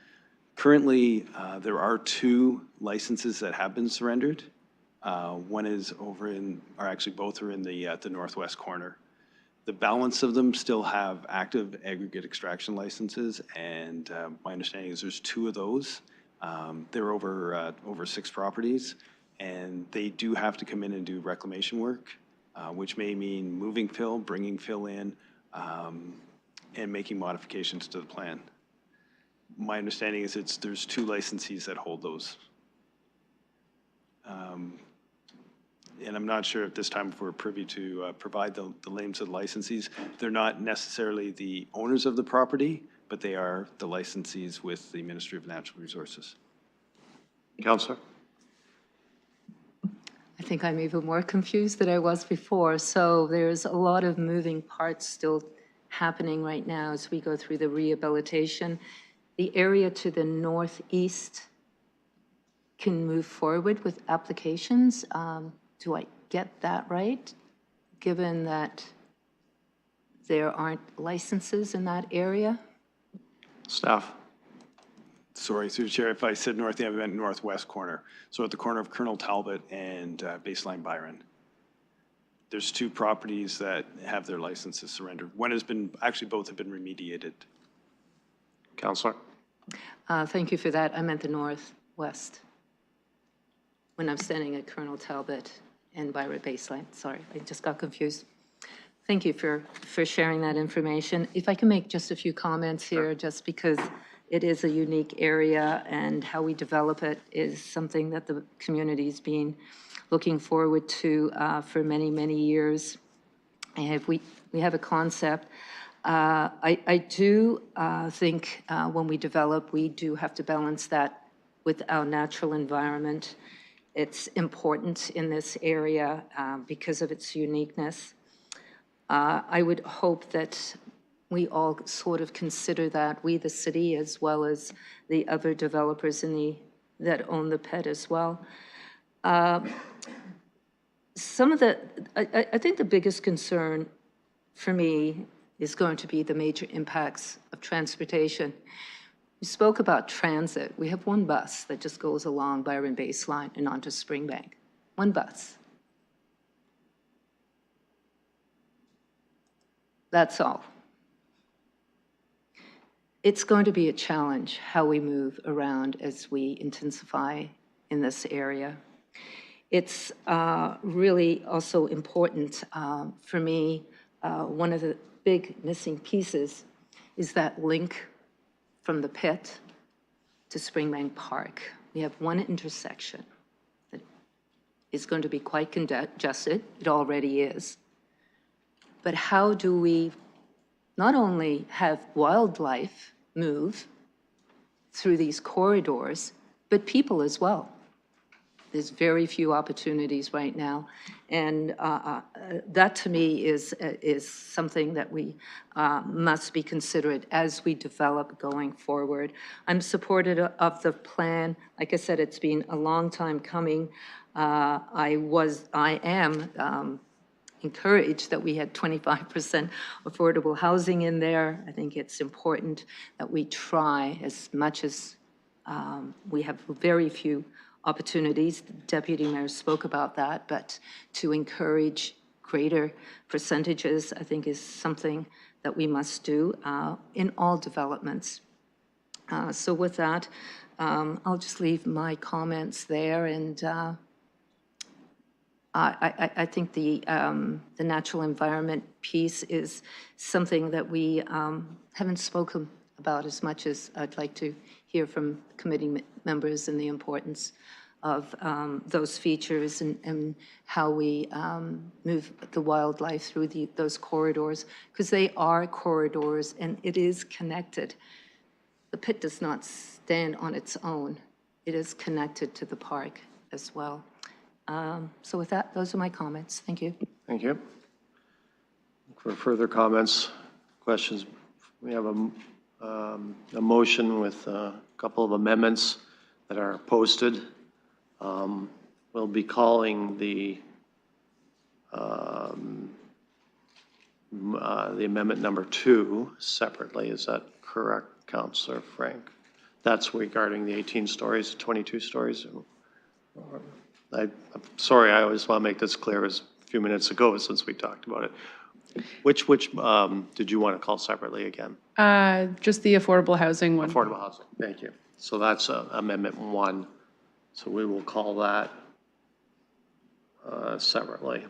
Currently, there are 2 licenses that have been surrendered. One is over in, or actually both are in the northwest corner. The balance of them still have active aggregate extraction licenses, and my understanding is there's 2 of those. They're over 6 properties, and they do have to come in and do reclamation work, which may mean moving fill, bringing fill in, and making modifications to the plan. My understanding is there's 2 licensees that hold those. And I'm not sure at this time if we're privy to provide the names of the licensees. They're not necessarily the owners of the property, but they are the licensees with the Ministry of Natural Resources. Councillor? I think I'm even more confused than I was before. So there's a lot of moving parts still happening right now as we go through the rehabilitation. The area to the northeast can move forward with applications. Do I get that right? Given that there aren't licenses in that area? Staff? Sorry, through the chair, if I said north, I meant northwest corner. So at the corner of Colonel Talbot and Baseline Byron. There's 2 properties that have their licenses surrendered. One has been, actually both have been remediated. Councillor? Thank you for that. I meant the northwest. When I'm standing at Colonel Talbot and Byron Baseline. Sorry, I just got confused. Thank you for sharing that information. If I can make just a few comments here, just because it is a unique area and how we develop it is something that the community's been looking forward to for many, many years. And we have a concept. I do think when we develop, we do have to balance that with our natural environment. It's important in this area because of its uniqueness. I would hope that we all sort of consider that, we the city as well as the other developers that own the PET as well. I think the biggest concern for me is going to be the major impacts of transportation. We spoke about transit. We have 1 bus that just goes along Byron Baseline and onto Springbank. 1 bus. That's all. It's going to be a challenge how we move around as we intensify in this area. It's really also important for me. One of the big missing pieces is that link from the pit to Springbank Park. We have 1 intersection that is going to be quite congested. It already is. But how do we not only have wildlife move through these corridors, but people as well? There's very few opportunities right now. And that to me is something that we must be considerate as we develop going forward. I'm supportive of the plan. Like I said, it's been a long time coming. I am encouraged that we had 25% affordable housing in there. I think it's important that we try as much as we have very few opportunities. The Deputy Mayor spoke about that, but to encourage greater percentages, I think, is something that we must do in all developments. So with that, I'll just leave my comments there, and I think the natural environment piece is something that we haven't spoken about as much as I'd like to hear from committee members, and the importance of those features and how we move the wildlife through those corridors, because they are corridors and it is connected. The pit does not stand on its own. It is connected to the park as well. So with that, those are my comments. Thank you. Thank you. For further comments, questions, we have a motion with a couple of amendments that are posted. We'll be calling the amendment number 2 separately. Is that correct, Councillor Frank? That's regarding the 18 stories, 22 stories. I'm sorry, I always want to make this clear. It was a few minutes ago since we talked about it. Which did you want to call separately again? Just the affordable housing one. Affordable housing, thank you. So that's Amendment 1. So we will call that separately.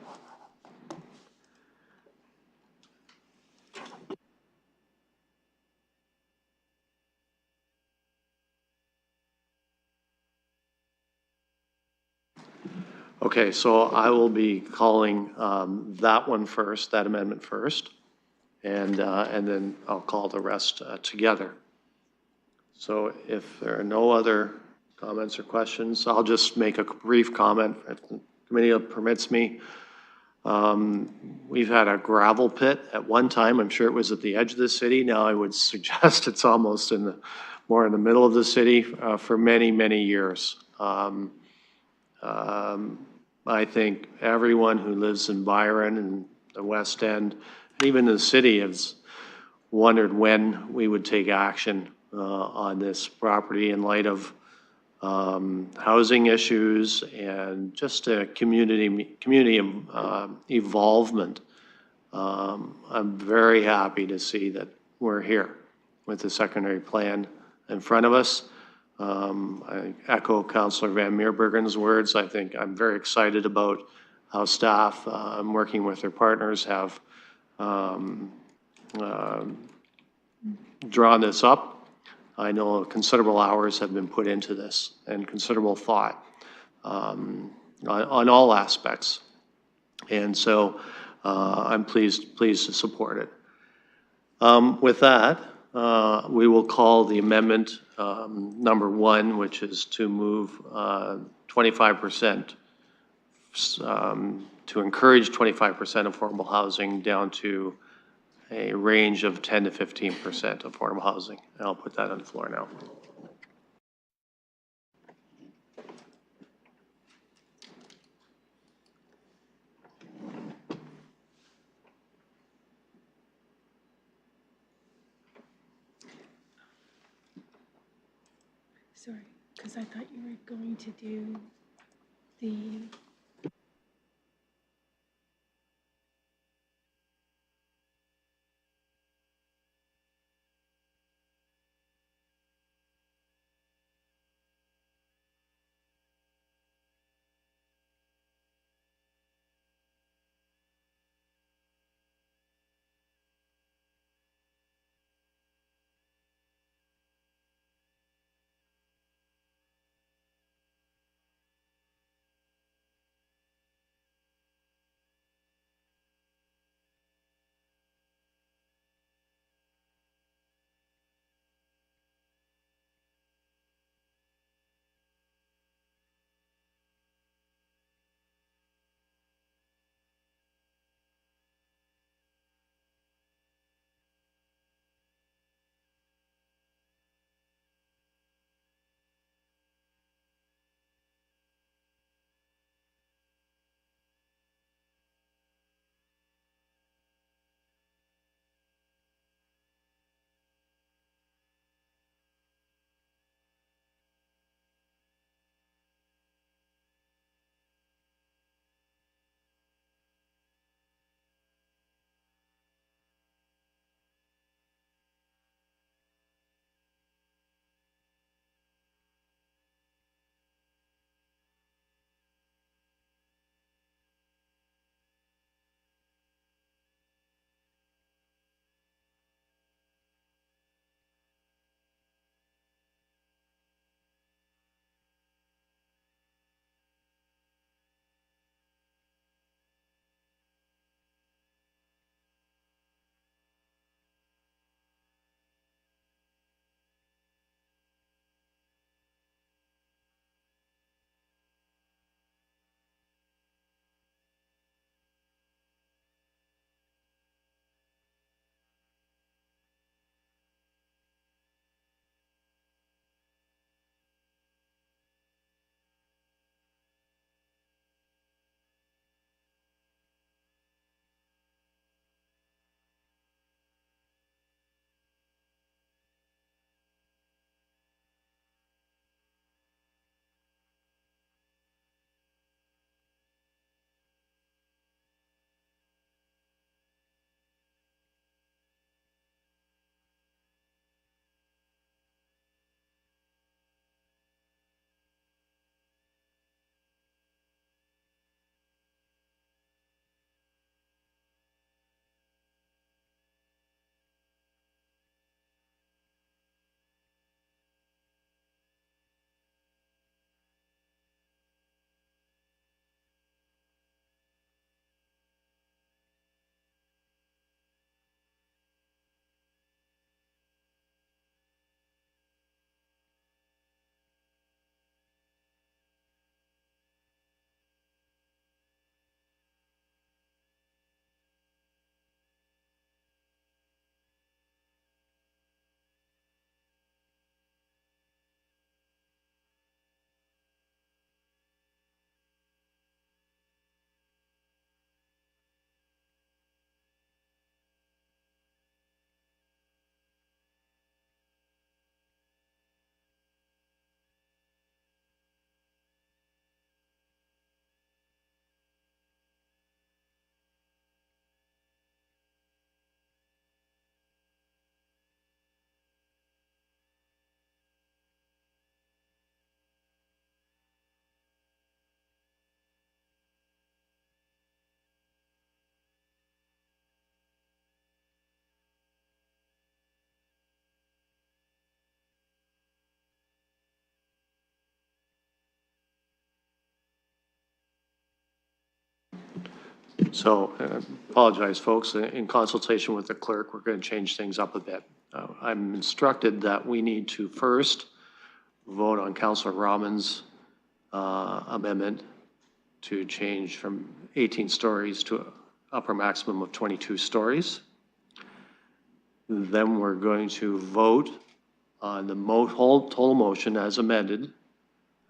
Okay, so I will be calling that one first, that amendment first, and then I'll call the rest together. So if there are no other comments or questions, I'll just make a brief comment, if the committee permits me. We've had a gravel pit at one time. I'm sure it was at the edge of the city. Now I would suggest it's almost more in the middle of the city for many, many years. I think everyone who lives in Byron and the West End, and even the city, has wondered when we would take action on this property in light of housing issues and just a community involvement. I'm very happy to see that we're here with the secondary plan in front of us. I echo Councillor Van Meerbergen's words. I think I'm very excited about how staff, working with their partners, have drawn this up. I know considerable hours have been put into this and considerable thought on all aspects. And so I'm pleased to support it. With that, we will call the amendment number 1, which is to move 25%, to encourage 25% affordable housing down to a range of 10 to 15% affordable housing. And I'll put that on the floor now. Sorry, because I thought you were going to do the So apologize, folks. In consultation with the clerk, we're going to change things up a bit. I'm instructed that we need to first vote on Councilor Rahman's amendment to change from 18 stories to upper maximum of 22 stories. Then we're going to vote on the whole total motion as amended.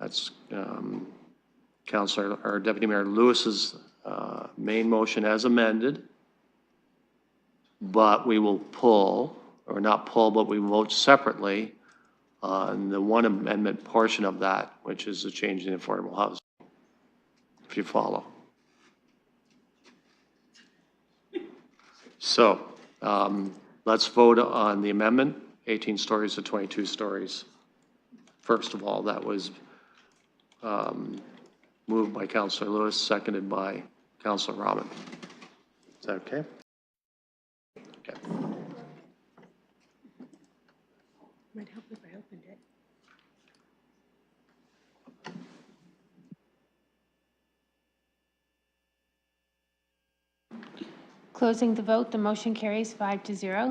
That's Councilor or Deputy Mayor Lewis's main motion as amended. But we will pull, or not pull, but we vote separately on the one amendment portion of that, which is the change in affordable housing, if you follow. So let's vote on the amendment, 18 stories to 22 stories. First of all, that was moved by Councilor Lewis, seconded by Councilor Rahman. Is that okay? Okay. Might help if I opened it. Closing the vote, the motion carries 5-0.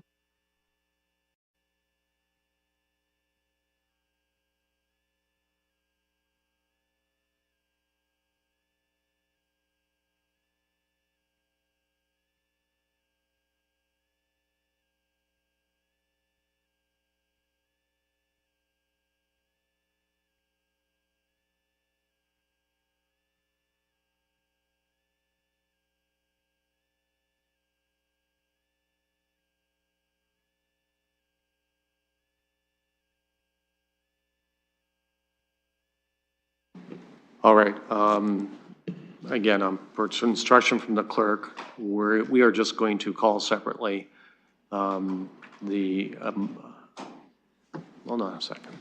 All right. Again, for instruction from the clerk, we are just going to call separately hold on a second.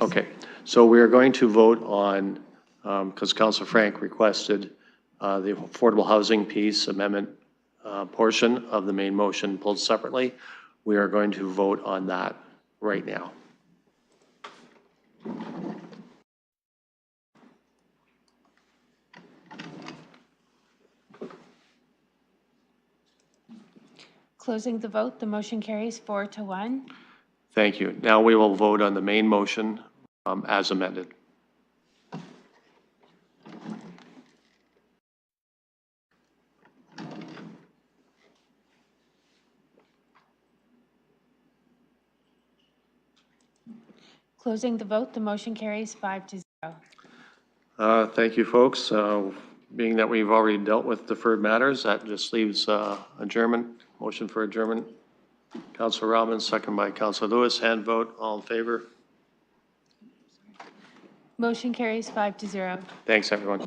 Okay, so we are going to vote on, because Councilor Frank requested the affordable housing piece amendment portion of the main motion pulled separately. We are going to vote on that right now. Closing the vote, the motion carries 4-1. Thank you. Now we will vote on the main motion as amended. Closing the vote, the motion carries 5-0. Thank you, folks. Being that we've already dealt with deferred matters, that just leaves adjournment. Motion for adjournment. Councilor Robbins, second by Councilor Lewis. Hand vote. All in favor? Motion carries 5-0. Thanks, everyone.